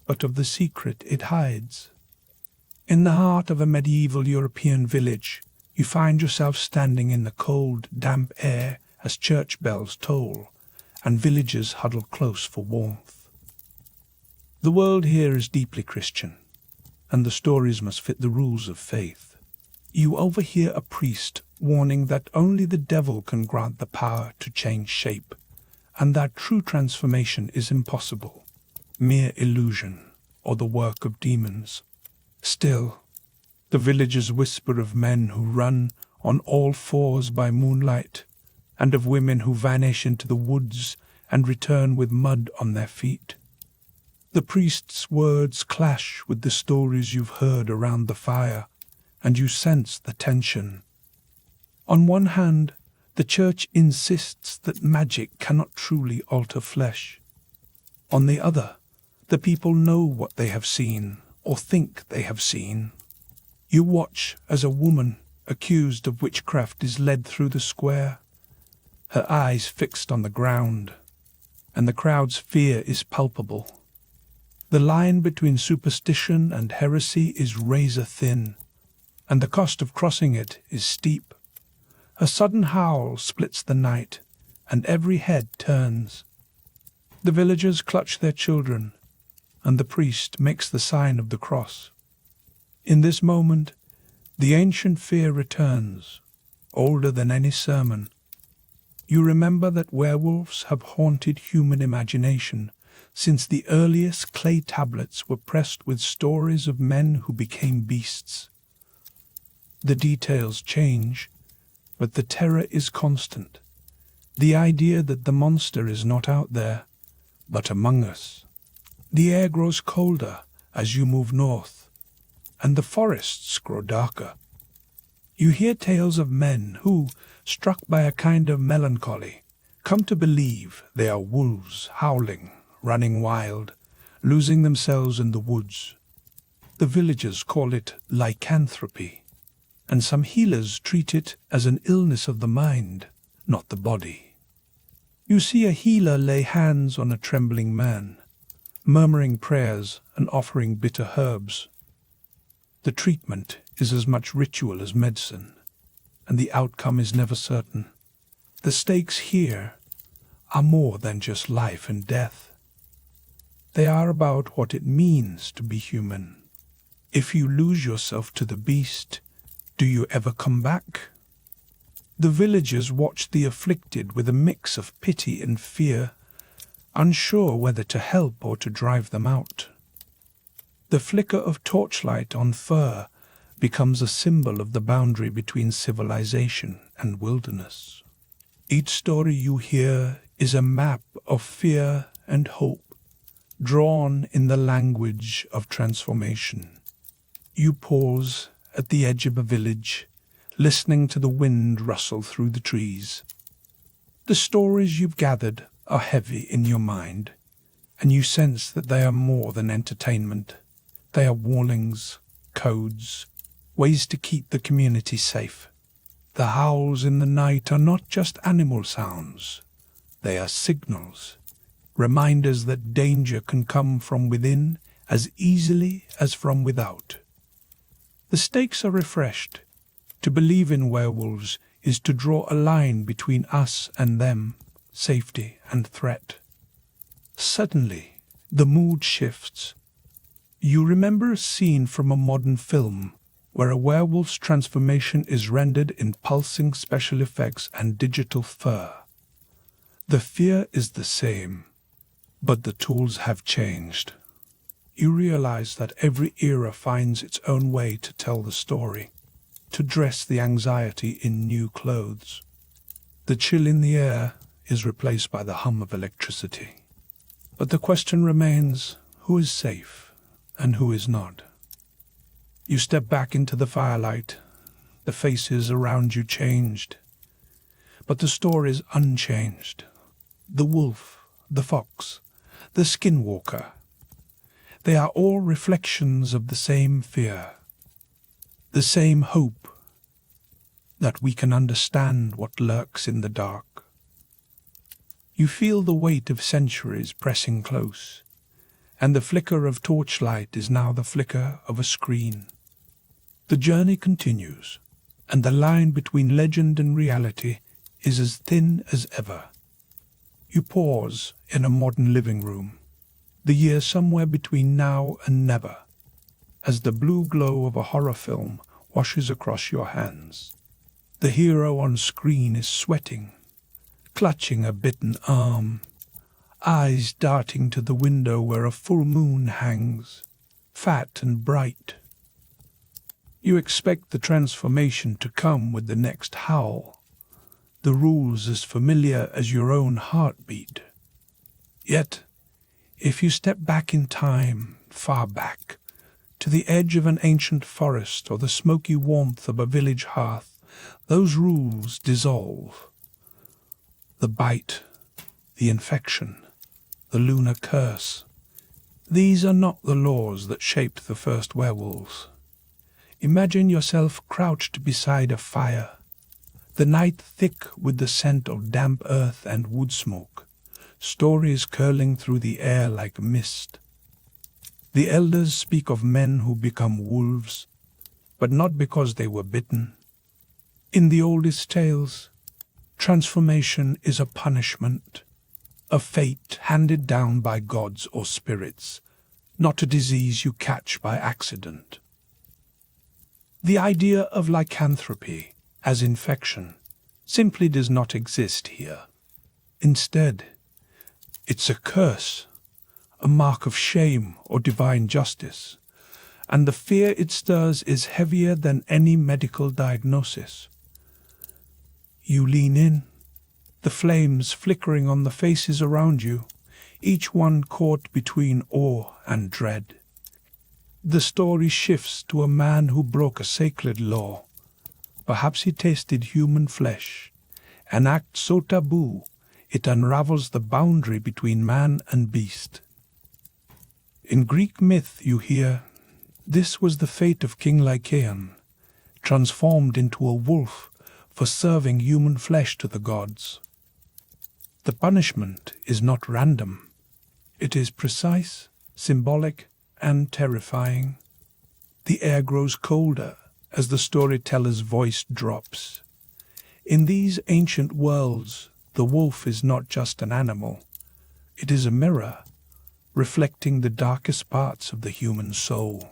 [SPEAKER 1] but of the secret it hides. In the heart of a medieval European village, you find yourself standing in the cold, damp air as church bells toll, and villagers huddle close for warmth. The world here is deeply Christian, and the stories must fit the rules of faith. You overhear a priest warning that only the devil can grant the power to change shape, and that true transformation is impossible, mere illusion, or the work of demons. Still, the villagers whisper of men who run on all fours by moonlight, and of women who vanish into the woods and return with mud on their feet. The priest's words clash with the stories you've heard around the fire, and you sense the tension. On one hand, the church insists that magic cannot truly alter flesh. On the other, the people know what they have seen, or think they have seen. You watch as a woman accused of witchcraft is led through the square, her eyes fixed on the ground, and the crowd's fear is palpable. The line between superstition and heresy is razor thin, and the cost of crossing it is steep. A sudden howl splits the night, and every head turns. The villagers clutch their children, and the priest makes the sign of the cross. In this moment, the ancient fear returns, older than any sermon. You remember that werewolves have haunted human imagination since the earliest clay tablets were pressed with stories of men who became beasts. The details change, but the terror is constant. The idea that the monster is not out there, but among us. The air grows colder as you move north, and the forests grow darker. You hear tales of men who, struck by a kind of melancholy, come to believe they are wolves howling, running wild, losing themselves in the woods. The villagers call it lycanthropy, and some healers treat it as an illness of the mind, not the body. You see a healer lay hands on a trembling man, murmuring prayers and offering bitter herbs. The treatment is as much ritual as medicine, and the outcome is never certain. The stakes here are more than just life and death. They are about what it means to be human. If you lose yourself to the beast, do you ever come back? The villagers watch the afflicted with a mix of pity and fear, unsure whether to help or to drive them out. The flicker of torchlight on fur becomes a symbol of the boundary between civilization and wilderness. Each story you hear is a map of fear and hope, drawn in the language of transformation. You pause at the edge of a village, listening to the wind rustle through the trees. The stories you've gathered are heavy in your mind, and you sense that they are more than entertainment. They are warnings, codes, ways to keep the community safe. The howls in the night are not just animal sounds. They are signals, reminders that danger can come from within as easily as from without. The stakes are refreshed. To believe in werewolves is to draw a line between us and them, safety and threat. Suddenly, the mood shifts. You remember a scene from a modern film where a werewolf's transformation is rendered in pulsing special effects and digital fur. The fear is the same, but the tools have changed. You realize that every era finds its own way to tell the story, to dress the anxiety in new clothes. The chill in the air is replaced by the hum of electricity. But the question remains, who is safe and who is not? You step back into the firelight. The faces around you changed, but the story is unchanged. The wolf, the fox, the skinwalker, they are all reflections of the same fear, the same hope that we can understand what lurks in the dark. You feel the weight of centuries pressing close, and the flicker of torchlight is now the flicker of a screen. The journey continues, and the line between legend and reality is as thin as ever. You pause in a modern living room, the year somewhere between now and never, as the blue glow of a horror film washes across your hands. The hero on screen is sweating, clutching a bitten arm, eyes darting to the window where a full moon hangs, fat and bright. You expect the transformation to come with the next howl, the rules as familiar as your own heartbeat. Yet, if you step back in time, far back, to the edge of an ancient forest or the smoky warmth of a village hearth, those rules dissolve. The bite, the infection, the lunar curse, these are not the laws that shaped the first werewolves. Imagine yourself crouched beside a fire, the night thick with the scent of damp earth and wood smoke, stories curling through the air like mist. The elders speak of men who become wolves, but not because they were bitten. In the oldest tales, transformation is a punishment, a fate handed down by gods or spirits, not a disease you catch by accident. The idea of lycanthropy as infection simply does not exist here. Instead, it's a curse, a mark of shame or divine justice, and the fear it stirs is heavier than any medical diagnosis. You lean in, the flames flickering on the faces around you, each one caught between awe and dread. The story shifts to a man who broke a sacred law. Perhaps he tasted human flesh, an act so taboo it unravels the boundary between man and beast. In Greek myth you hear, this was the fate of King Lycaon, transformed into a wolf for serving human flesh to the gods. The punishment is not random. It is precise, symbolic, and terrifying. The air grows colder as the storyteller's voice drops. In these ancient worlds, the wolf is not just an animal. It is a mirror, reflecting the darkest parts of the human soul.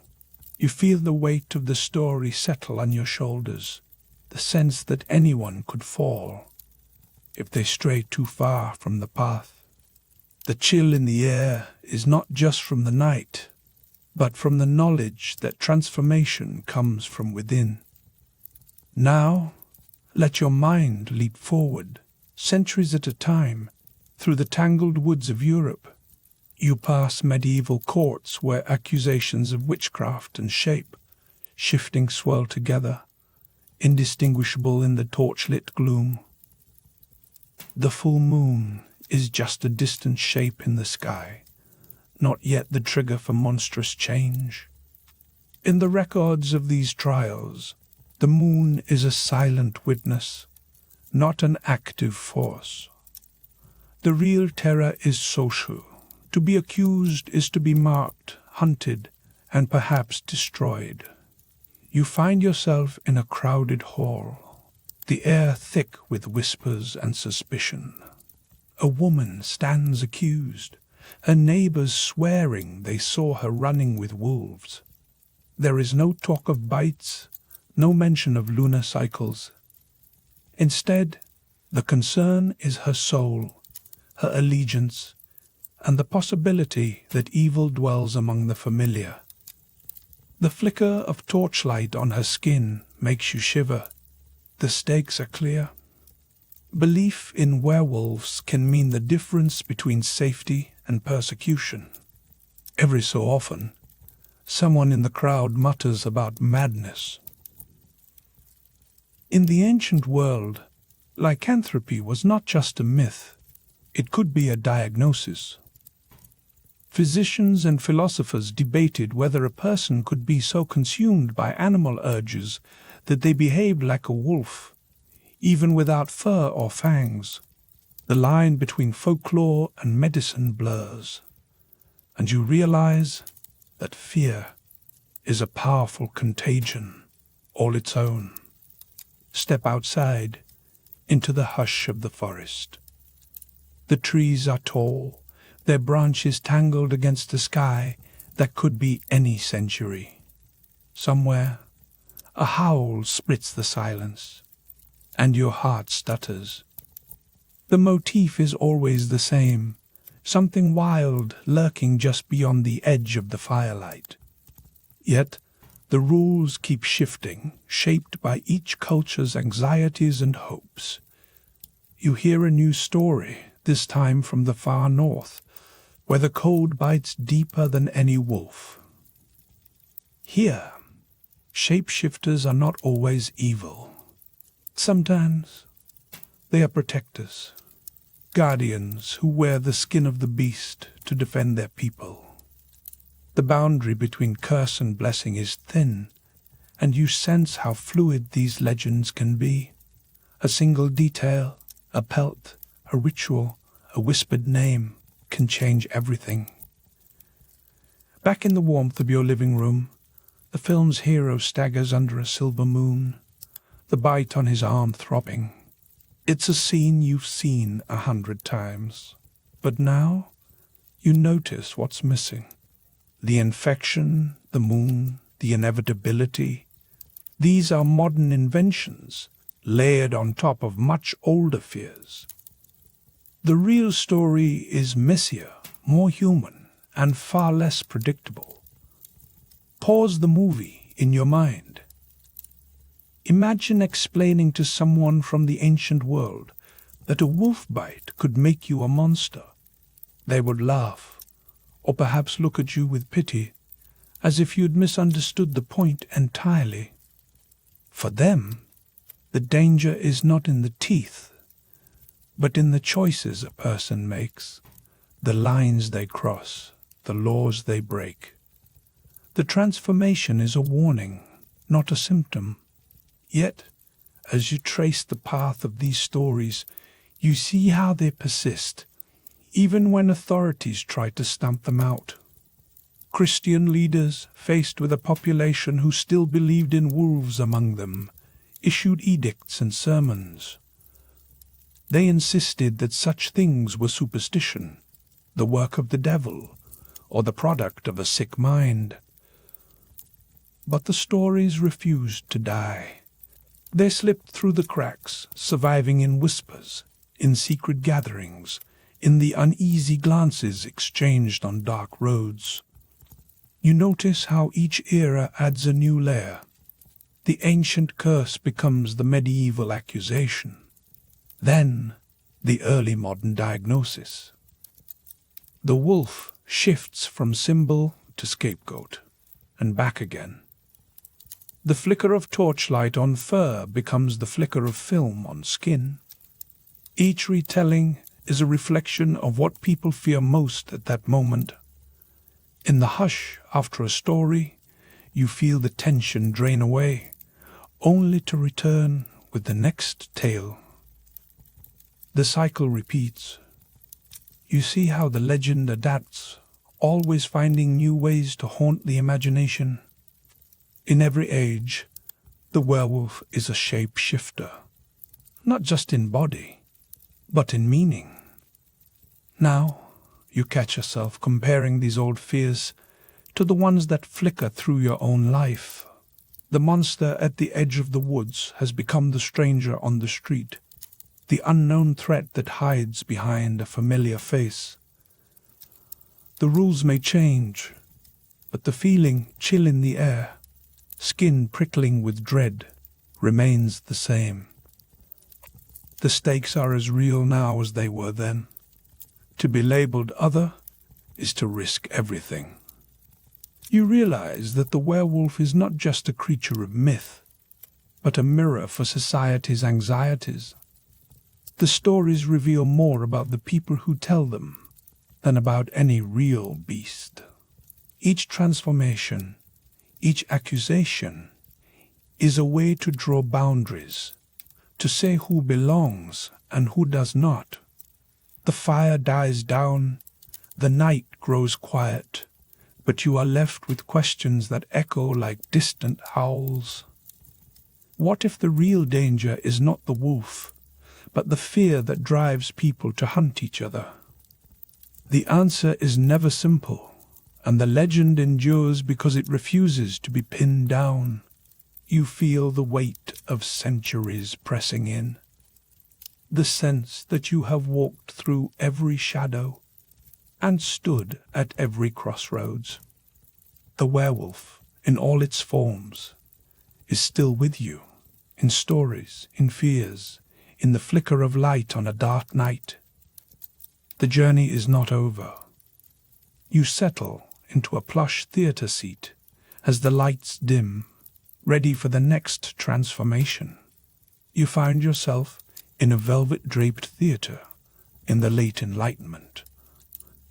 [SPEAKER 1] You feel the weight of the story settle on your shoulders, the sense that anyone could fall if they stray too far from the path. The chill in the air is not just from the night, but from the knowledge that transformation comes from within. Now, let your mind leap forward, centuries at a time, through the tangled woods of Europe. You pass medieval courts where accusations of witchcraft and shape shifting swirl together, indistinguishable in the torchlit gloom. The full moon is just a distant shape in the sky, not yet the trigger for monstrous change. In the records of these trials, the moon is a silent witness, not an active force. The real terror is social. To be accused is to be marked, hunted, and perhaps destroyed. You find yourself in a crowded hall, the air thick with whispers and suspicion. A woman stands accused, her neighbors swearing they saw her running with wolves. There is no talk of bites, no mention of lunar cycles. Instead, the concern is her soul, her allegiance, and the possibility that evil dwells among the familiar. The flicker of torchlight on her skin makes you shiver. The stakes are clear. Belief in werewolves can mean the difference between safety and persecution. Every so often, someone in the crowd mutters about madness. In the ancient world, lycanthropy was not just a myth, it could be a diagnosis. Physicians and philosophers debated whether a person could be so consumed by animal urges that they behaved like a wolf, even without fur or fangs. The line between folklore and medicine blurs, and you realize that fear is a powerful contagion all its own. Step outside into the hush of the forest. The trees are tall, their branches tangled against the sky that could be any century. Somewhere, a howl splits the silence, and your heart stutters. The motif is always the same, something wild lurking just beyond the edge of the firelight. Yet, the rules keep shifting, shaped by each culture's anxieties and hopes. You hear a new story, this time from the far north, where the cold bites deeper than any wolf. Here, shapeshifters are not always evil. Sometimes they are protectors, guardians who wear the skin of the beast to defend their people. The boundary between curse and blessing is thin, and you sense how fluid these legends can be. A single detail, a pelt, a ritual, a whispered name can change everything. Back in the warmth of your living room, the film's hero staggers under a silver moon, the bite on his arm throbbing. It's a scene you've seen 100 times, but now you notice what's missing. The infection, the moon, the inevitability. These are modern inventions, layered on top of much older fears. The real story is messier, more human, and far less predictable. Pause the movie in your mind. Imagine explaining to someone from the ancient world that a wolf bite could make you a monster. They would laugh, or perhaps look at you with pity, as if you'd misunderstood the point entirely. For them, the danger is not in the teeth, but in the choices a person makes, the lines they cross, the laws they break. The transformation is a warning, not a symptom. Yet, as you trace the path of these stories, you see how they persist, even when authorities try to stamp them out. Christian leaders, faced with a population who still believed in wolves among them, issued edicts and sermons. They insisted that such things were superstition, the work of the devil, or the product of a sick mind. But the stories refused to die. They slipped through the cracks, surviving in whispers, in secret gatherings, in the uneasy glances exchanged on dark roads. You notice how each era adds a new layer. The ancient curse becomes the medieval accusation. Then, the early modern diagnosis. The wolf shifts from symbol to scapegoat, and back again. The flicker of torchlight on fur becomes the flicker of film on skin. Each retelling is a reflection of what people fear most at that moment. In the hush after a story, you feel the tension drain away, only to return with the next tale. The cycle repeats. You see how the legend adapts, always finding new ways to haunt the imagination. In every age, the werewolf is a shape-shifter, not just in body, but in meaning. Now, you catch yourself comparing these old fears to the ones that flicker through your own life. The monster at the edge of the woods has become the stranger on the street. the unknown threat that hides behind a familiar face. The rules may change, but the feeling, chill in the air, skin prickling with dread, remains the same. The stakes are as real now as they were then. To be labeled other is to risk everything. You realize that the werewolf is not just a creature of myth, but a mirror for society's anxieties. The stories reveal more about the people who tell them than about any real beast. Each transformation, each accusation, is a way to draw boundaries, to say who belongs and who does not. The fire dies down, the night grows quiet, but you are left with questions that echo like distant howls. What if the real danger is not the wolf, but the fear that drives people to hunt each other? The answer is never simple, and the legend endures because it refuses to be pinned down. You feel the weight of centuries pressing in, the sense that you have walked through every shadow and stood at every crossroads. The werewolf, in all its forms, is still with you, in stories, in fears, in the flicker of light on a dark night. The journey is not over. You settle into a plush theatre seat as the lights dim, ready for the next transformation. You find yourself in a velvet-draped theatre in the late Enlightenment,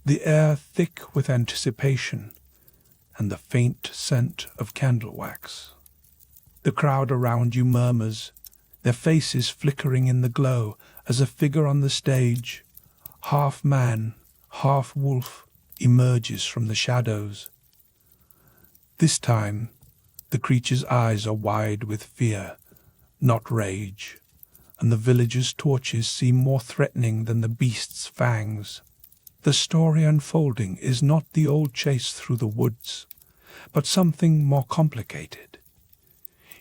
[SPEAKER 1] the air thick with anticipation and the faint scent of candle wax. The crowd around you murmurs, their faces flickering in the glow as a figure on the stage, half man, half wolf, emerges from the shadows. This time, the creature's eyes are wide with fear, not rage, and the villagers' torches seem more threatening than the beast's fangs. The story unfolding is not the old chase through the woods, but something more complicated.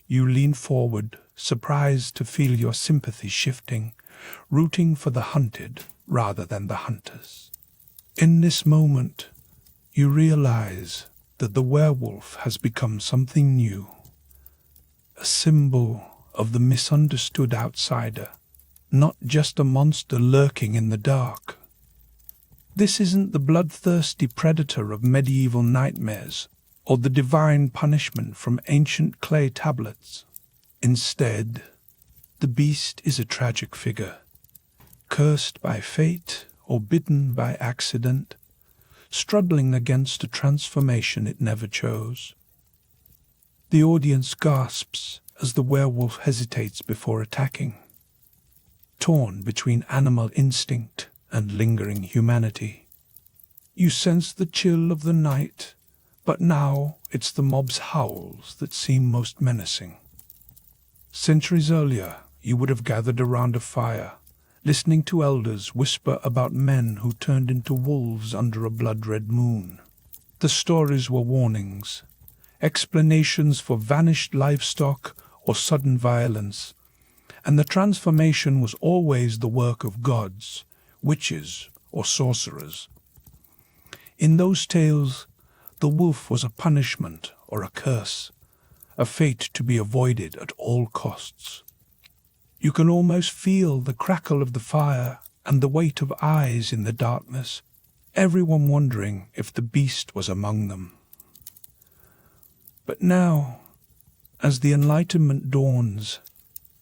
[SPEAKER 1] You lean forward, surprised to feel your sympathy shifting, rooting for the hunted rather than the hunters. In this moment, you realize that the werewolf has become something new, a symbol of the misunderstood outsider, not just a monster lurking in the dark. This isn't the bloodthirsty predator of medieval nightmares or the divine punishment from ancient clay tablets. Instead, the beast is a tragic figure, cursed by fate or bitten by accident, struggling against a transformation it never chose. The audience gasps as the werewolf hesitates before attacking, torn between animal instinct and lingering humanity. You sense the chill of the night, but now it's the mob's howls that seem most menacing. Centuries earlier, you would have gathered around a fire, listening to elders whisper about men who turned into wolves under a blood-red moon. The stories were warnings, explanations for vanished livestock or sudden violence, and the transformation was always the work of gods, witches, or sorcerers. In those tales, the wolf was a punishment or a curse, a fate to be avoided at all costs. You can almost feel the crackle of the fire and the weight of eyes in the darkness, everyone wondering if the beast was among them. But now, as the Enlightenment dawns,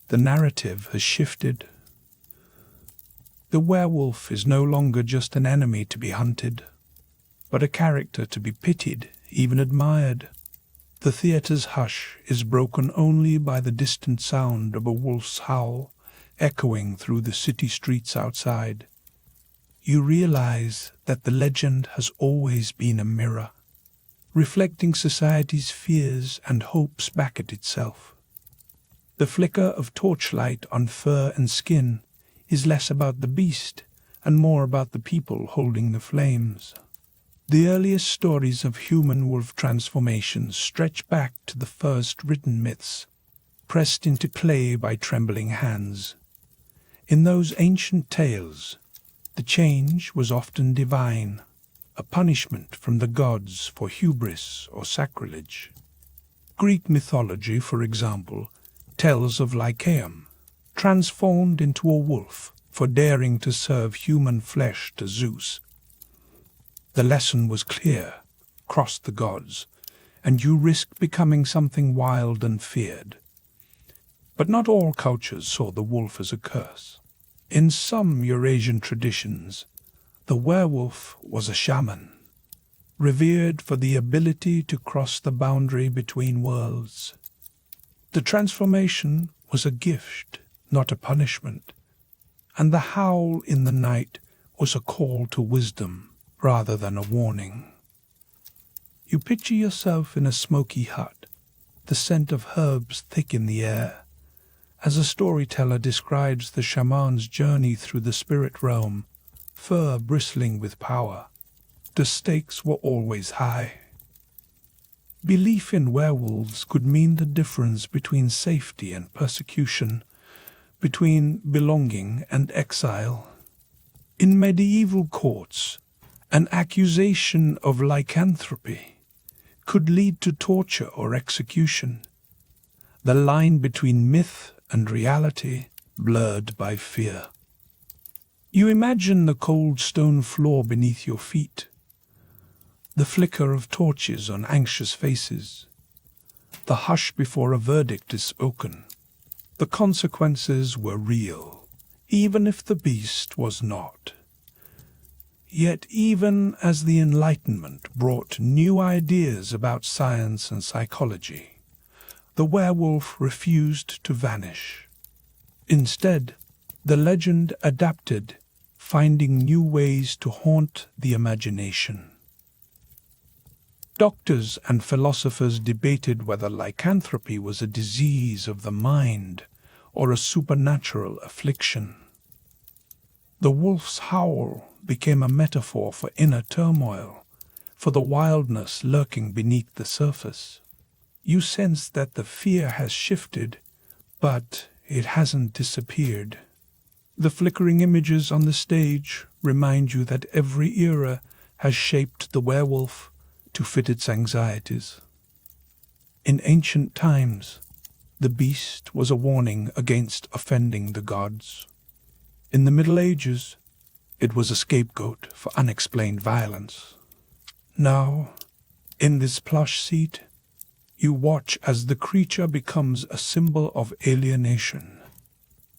[SPEAKER 1] the narrative has shifted. The werewolf is no longer just an enemy to be hunted, but a character to be pitied, even admired. The theatre's hush is broken only by the distant sound of a wolf's howl echoing through the city streets outside. You realize that the legend has always been a mirror, reflecting society's fears and hopes back at itself. The flicker of torchlight on fur and skin is less about the beast and more about the people holding the flames. The earliest stories of human wolf transformations stretch back to the first written myths, pressed into clay by trembling hands. In those ancient tales, the change was often divine, a punishment from the gods for hubris or sacrilege. Greek mythology, for example, tells of Lycaon, transformed into a wolf for daring to serve human flesh to Zeus. The lesson was clear: cross the gods, and you risk becoming something wild and feared. But not all cultures saw the wolf as a curse. In some Eurasian traditions, the werewolf was a shaman, revered for the ability to cross the boundary between worlds. The transformation was a gift, not a punishment, and the howl in the night was a call to wisdom rather than a warning. You picture yourself in a smoky hut, the scent of herbs thick in the air, as a storyteller describes the shaman's journey through the spirit realm, fur bristling with power. The stakes were always high. Belief in werewolves could mean the difference between safety and persecution, between belonging and exile. In medieval courts, an accusation of lycanthropy could lead to torture or execution. The line between myth and reality blurred by fear. You imagine the cold stone floor beneath your feet, the flicker of torches on anxious faces, the hush before a verdict is spoken. The consequences were real, even if the beast was not. Yet even as the Enlightenment brought new ideas about science and psychology, the werewolf refused to vanish. Instead, the legend adapted, finding new ways to haunt the imagination. Doctors and philosophers debated whether lycanthropy was a disease of the mind or a supernatural affliction. The wolf's howl became a metaphor for inner turmoil, for the wildness lurking beneath the surface. You sense that the fear has shifted, but it hasn't disappeared. The flickering images on the stage remind you that every era has shaped the werewolf to fit its anxieties. In ancient times, the beast was a warning against offending the gods. In the Middle Ages, it was a scapegoat for unexplained violence. Now, in this plush seat, you watch as the creature becomes a symbol of alienation,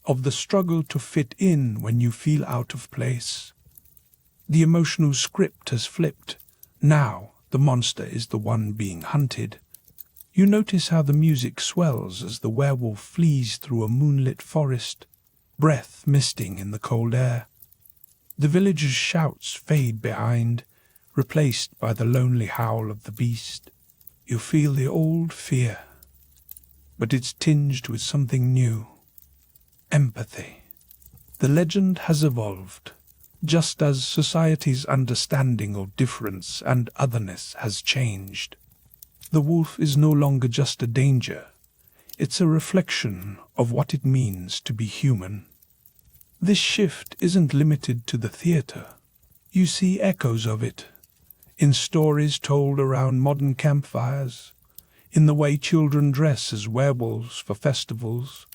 [SPEAKER 1] of the struggle to fit in when you feel out of place. The emotional script has flipped. Now, the monster is the one being hunted. You notice how the music swells as the werewolf flees through a moonlit forest, breath misting in the cold air. The villagers' shouts fade behind, replaced by the lonely howl of the beast. You feel the old fear, but it's tinged with something new: empathy. The legend has evolved, just as society's understanding of difference and otherness has changed. The wolf is no longer just a danger. It's a reflection of what it means to be human. This shift isn't limited to the theater. You see echoes of it in stories told around modern campfires, in the way children dress as werewolves for festivals,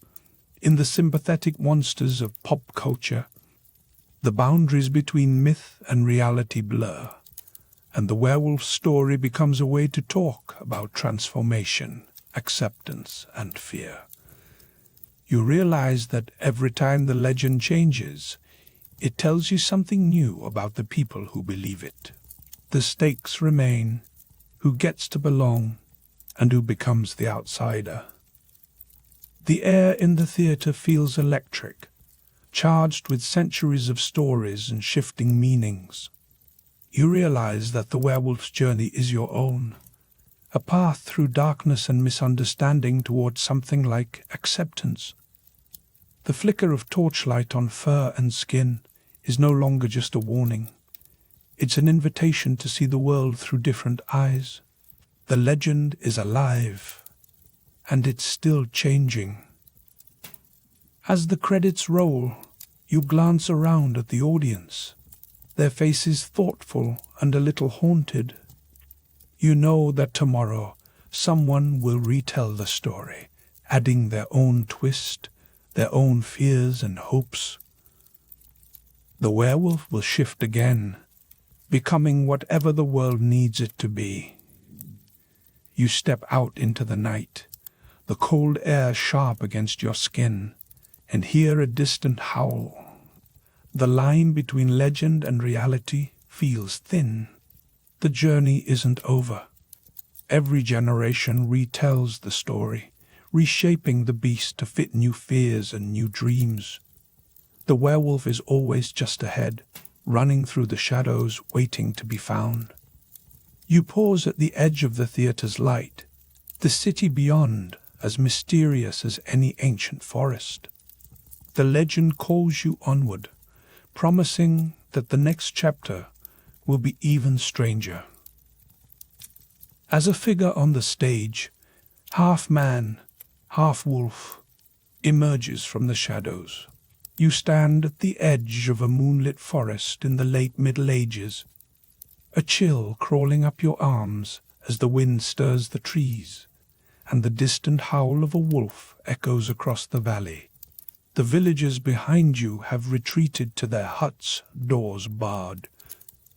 [SPEAKER 1] in the sympathetic monsters of pop culture. The boundaries between myth and reality blur, and the werewolf story becomes a way to talk about transformation, acceptance, and fear. You realize that every time the legend changes, it tells you something new about the people who believe it. The stakes remain: who gets to belong and who becomes the outsider. The air in the theater feels electric, charged with centuries of stories and shifting meanings. You realize that the werewolf's journey is your own, a path through darkness and misunderstanding towards something like acceptance. The flicker of torchlight on fur and skin is no longer just a warning. It's an invitation to see the world through different eyes. The legend is alive, and it's still changing. As the credits roll, You glance around at the audience, their faces thoughtful and a little haunted. You know that tomorrow someone will retell the story, adding their own twist, their own fears and hopes. The werewolf will shift again, becoming whatever the world needs it to be. You step out into the night, the cold air sharp against your skin, and hear a distant howl. The line between legend and reality feels thin. The journey isn't over. Every generation retells the story, reshaping the beast to fit new fears and new dreams. The werewolf is always just ahead, running through the shadows, waiting to be found. You pause at the edge of the theater's light, the city beyond, as mysterious as any ancient forest. The legend calls you onward, promising that the next chapter will be even stranger. As a figure on the stage, half man, half wolf, emerges from the shadows. You stand at the edge of a moonlit forest in the late Middle Ages, a chill crawling up your arms as the wind stirs the trees, and the distant howl of a wolf echoes across the valley. The villagers behind you have retreated to their huts, doors barred,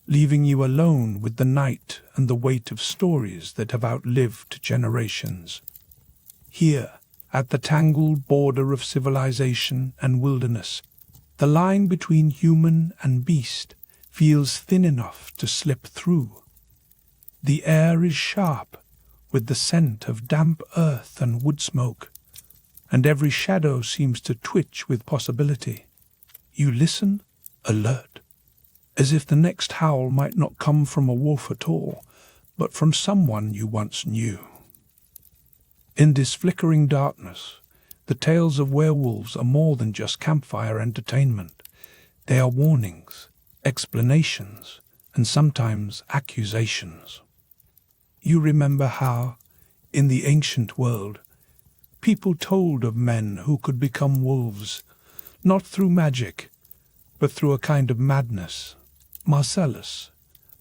[SPEAKER 1] leaving you alone with the night and the weight of stories that have outlived generations. Here, at the tangled border of civilization and wilderness, the line between human and beast feels thin enough to slip through. The air is sharp, with the scent of damp earth and wood smoke, and every shadow seems to twitch with possibility. You listen, alert, as if the next howl might not come from a wolf at all, but from someone you once knew. In this flickering darkness, the tales of werewolves are more than just campfire entertainment. They are warnings, explanations, and sometimes accusations. You remember how, in the ancient world, people told of men who could become wolves, not through magic, but through a kind of madness. Marcellus,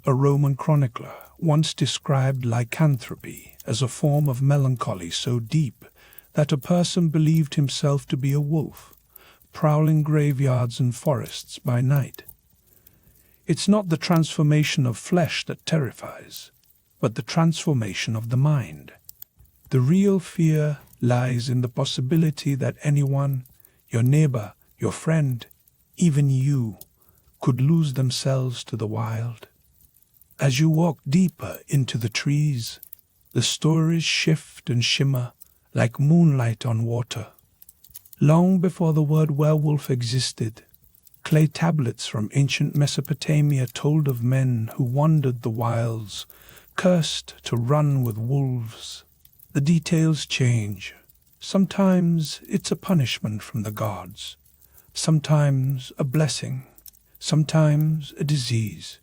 [SPEAKER 1] a Roman chronicler, once described lycanthropy as a form of melancholy so deep that a person believed himself to be a wolf, prowling graveyards and forests by night. It's not the transformation of flesh that terrifies, but the transformation of the mind. The real fear lies in the possibility that anyone, your neighbor, your friend, even you, could lose themselves to the wild. As you walk deeper into the trees, the stories shift and shimmer like moonlight on water. Long before the word werewolf existed, clay tablets from ancient Mesopotamia told of men who wandered the wilds, cursed to run with wolves. The details change. Sometimes it's a punishment from the gods, sometimes a blessing, sometimes a disease.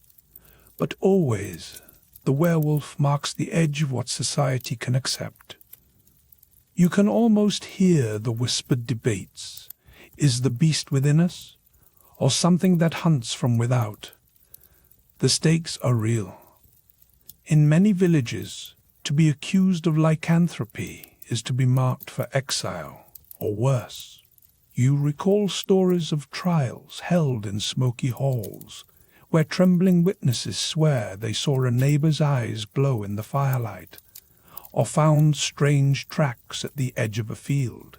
[SPEAKER 1] But always, the werewolf marks the edge of what society can accept. You can almost hear the whispered debates. Is the beast within us, or something that hunts from without? The stakes are real. In many villages, to be accused of lycanthropy is to be marked for exile, or worse. You recall stories of trials held in smoky halls, where trembling witnesses swear they saw a neighbor's eyes glow in the firelight, or found strange tracks at the edge of a field.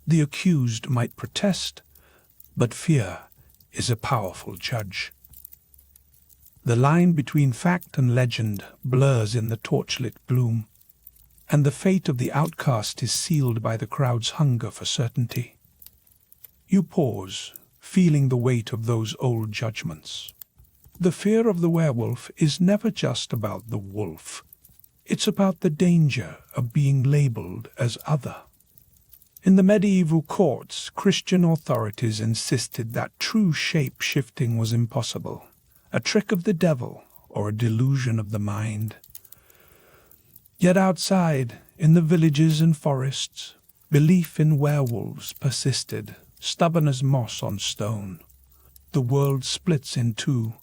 [SPEAKER 1] The accused might protest, but fear is a powerful judge. The line between fact and legend blurs in the torchlit gloom, and the fate of the outcast is sealed by the crowd's hunger for certainty. You pause, feeling the weight of those old judgments. The fear of the werewolf is never just about the wolf. It's about the danger of being labeled as other. In the medieval courts, Christian authorities insisted that true shape-shifting was impossible, a trick of the devil or a delusion of the mind. Yet outside, in the villages and forests, belief in werewolves persisted, stubborn as moss on stone. The world splits in two,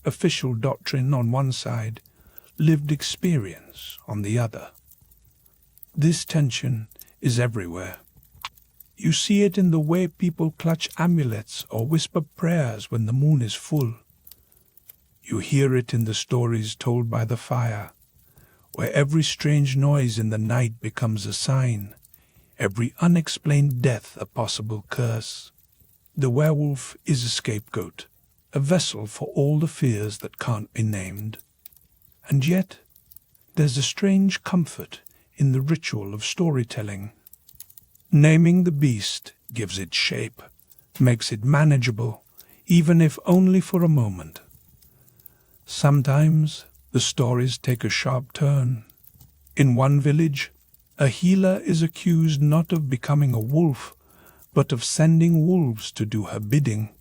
[SPEAKER 1] official doctrine on one side, lived experience on the other. This tension is everywhere. You see it in the way people clutch amulets or whisper prayers when the moon is full. You hear it in the stories told by the fire, where every strange noise in the night becomes a sign, every unexplained death a possible curse. The werewolf is a scapegoat, a vessel for all the fears that can't be named. And yet, there's a strange comfort in the ritual of storytelling. Naming the beast gives it shape, makes it manageable, even if only for a moment. Sometimes the stories take a sharp turn. In one village, a healer is accused not of becoming a wolf, but of sending wolves to do her bidding.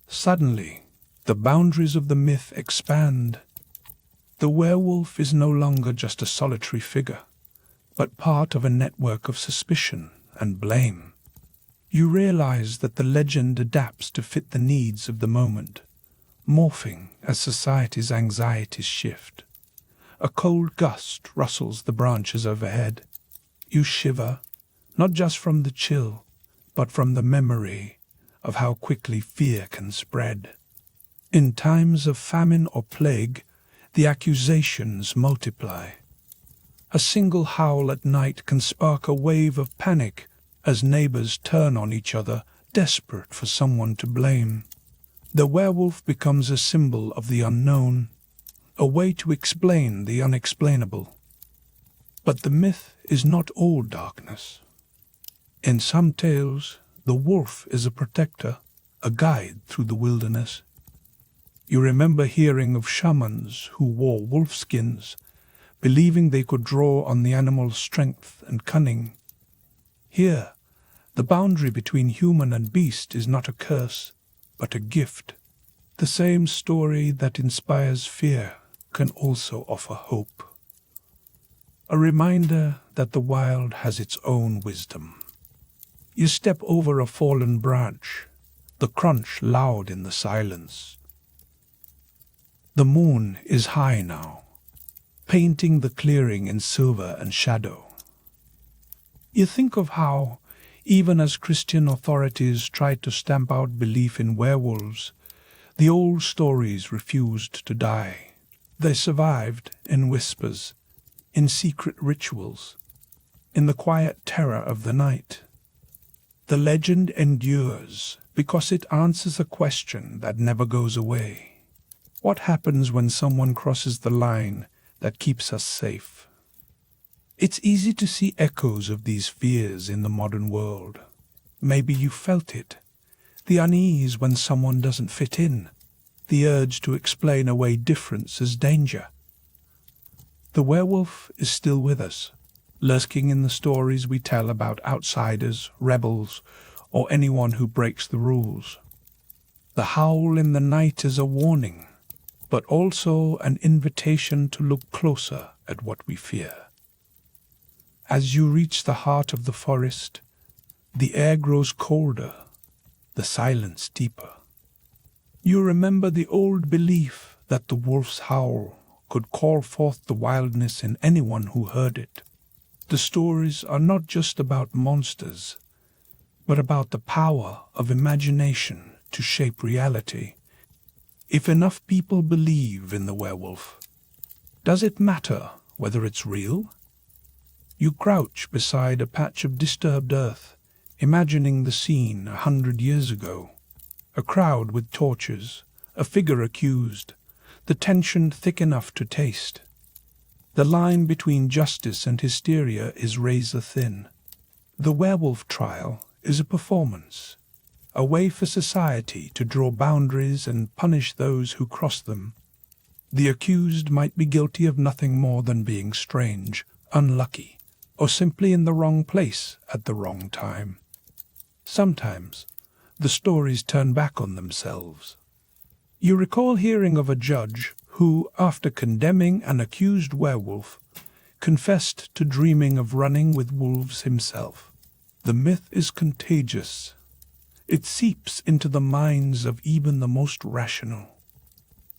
[SPEAKER 1] Suddenly, the boundaries of the myth expand. The werewolf is no longer just a solitary figure, but part of a network of suspicion and blame. You realize that the legend adapts to fit the needs of the moment, morphing as society's anxieties shift. A cold gust rustles the branches overhead. You shiver, not just from the chill, but from the memory of how quickly fear can spread. In times of famine or plague, the accusations multiply. A single howl at night can spark a wave of panic as neighbors turn on each other, desperate for someone to blame. The werewolf becomes a symbol of the unknown, a way to explain the unexplainable. But the myth is not all darkness. In some tales, the wolf is a protector, a guide through the wilderness. You remember hearing of shamans who wore wolf skins, believing they could draw on the animal's strength and cunning. Here, the boundary between human and beast is not a curse, but a gift. The same story that inspires fear can also offer hope. A reminder that the wild has its own wisdom. You step over a fallen branch, the crunch loud in the silence. The moon is high now, painting the clearing in silver and shadow. You think of how, even as Christian authorities tried to stamp out belief in werewolves, the old stories refused to die. They survived in whispers, in secret rituals, in the quiet terror of the night. The legend endures because it answers a question that never goes away. What happens when someone crosses the line that keeps us safe? It's easy to see echoes of these fears in the modern world. Maybe you felt it. The unease when someone doesn't fit in. The urge to explain away difference as danger. The werewolf is still with us, lurking in the stories we tell about outsiders, rebels, or anyone who breaks the rules. The howl in the night is a warning, but also an invitation to look closer at what we fear. As you reach the heart of the forest, the air grows colder, the silence deeper. You remember the old belief that the wolf's howl could call forth the wildness in anyone who heard it. The stories are not just about monsters, but about the power of imagination to shape reality. If enough people believe in the werewolf, does it matter whether it's real? You crouch beside a patch of disturbed earth, imagining the scene 100 years ago. A crowd with torches, a figure accused, the tension thick enough to taste. The line between justice and hysteria is razor thin. The werewolf trial is a performance, a way for society to draw boundaries and punish those who cross them. The accused might be guilty of nothing more than being strange, unlucky, or simply in the wrong place at the wrong time. Sometimes, the stories turn back on themselves. You recall hearing of a judge who, after condemning an accused werewolf, confessed to dreaming of running with wolves himself. The myth is contagious. It seeps into the minds of even the most rational.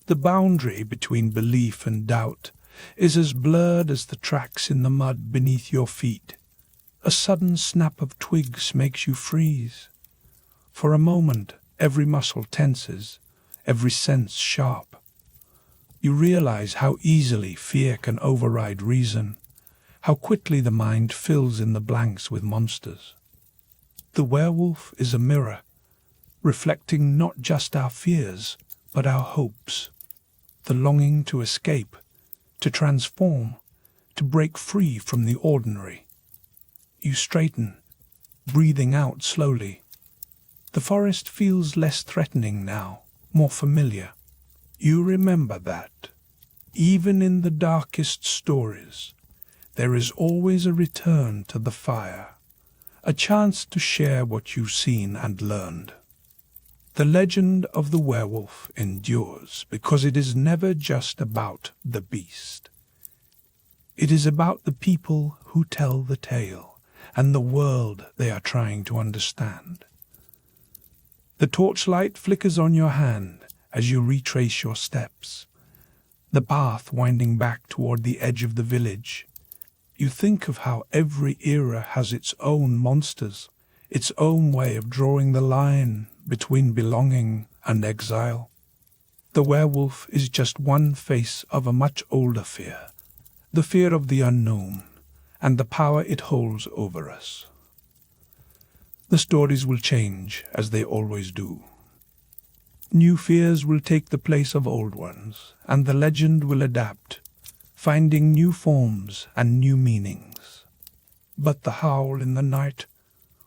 [SPEAKER 1] The boundary between belief and doubt is as blurred as the tracks in the mud beneath your feet. A sudden snap of twigs makes you freeze. For a moment, every muscle tenses, every sense sharp. You realize how easily fear can override reason, how quickly the mind fills in the blanks with monsters. The werewolf is a mirror, reflecting not just our fears, but our hopes. The longing to escape, to transform, to break free from the ordinary. You straighten, breathing out slowly. The forest feels less threatening now, more familiar. You remember that, even in the darkest stories, there is always a return to the fire, a chance to share what you've seen and learned. The legend of the werewolf endures because it is never just about the beast. It is about the people who tell the tale and the world they are trying to understand. The torchlight flickers on your hand as you retrace your steps, the path winding back toward the edge of the village. You think of how every era has its own monsters, its own way of drawing the line between belonging and exile. The werewolf is just one face of a much older fear, the fear of the unknown and the power it holds over us. The stories will change, as they always do. New fears will take the place of old ones, and the legend will adapt, finding new forms and new meanings. But the howl in the night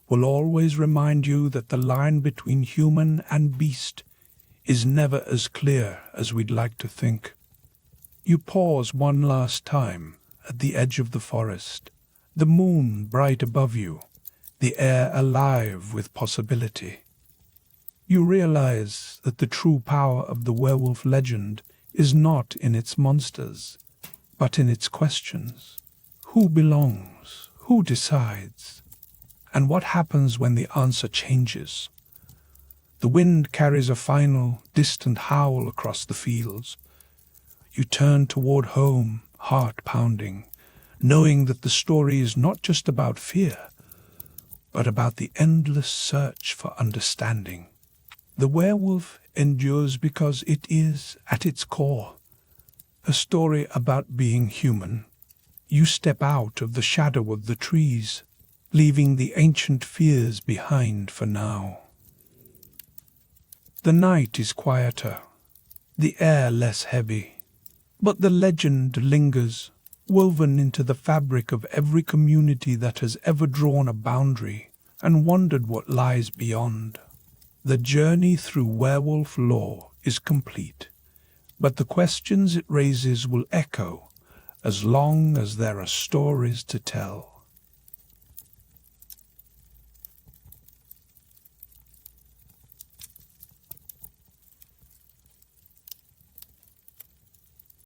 [SPEAKER 1] will always remind you that the line between human and beast is never as clear as we'd like to think. You pause one last time at the edge of the forest, the moon bright above you, the air alive with possibility. You realize that the true power of the werewolf legend is not in its monsters, but in its questions. Who belongs? Who decides? And what happens when the answer changes? The wind carries a final, distant howl across the fields. You turn toward home, heart pounding, knowing that the story is not just about fear, but about the endless search for understanding. The werewolf endures because it is, at its core, a story about being human. You step out of the shadow of the trees, leaving the ancient fears behind for now. The night is quieter, the air less heavy, but the legend lingers, woven into the fabric of every community that has ever drawn a boundary and wondered what lies beyond. The journey through werewolf lore is complete, but the questions it raises will echo as long as there are stories to tell.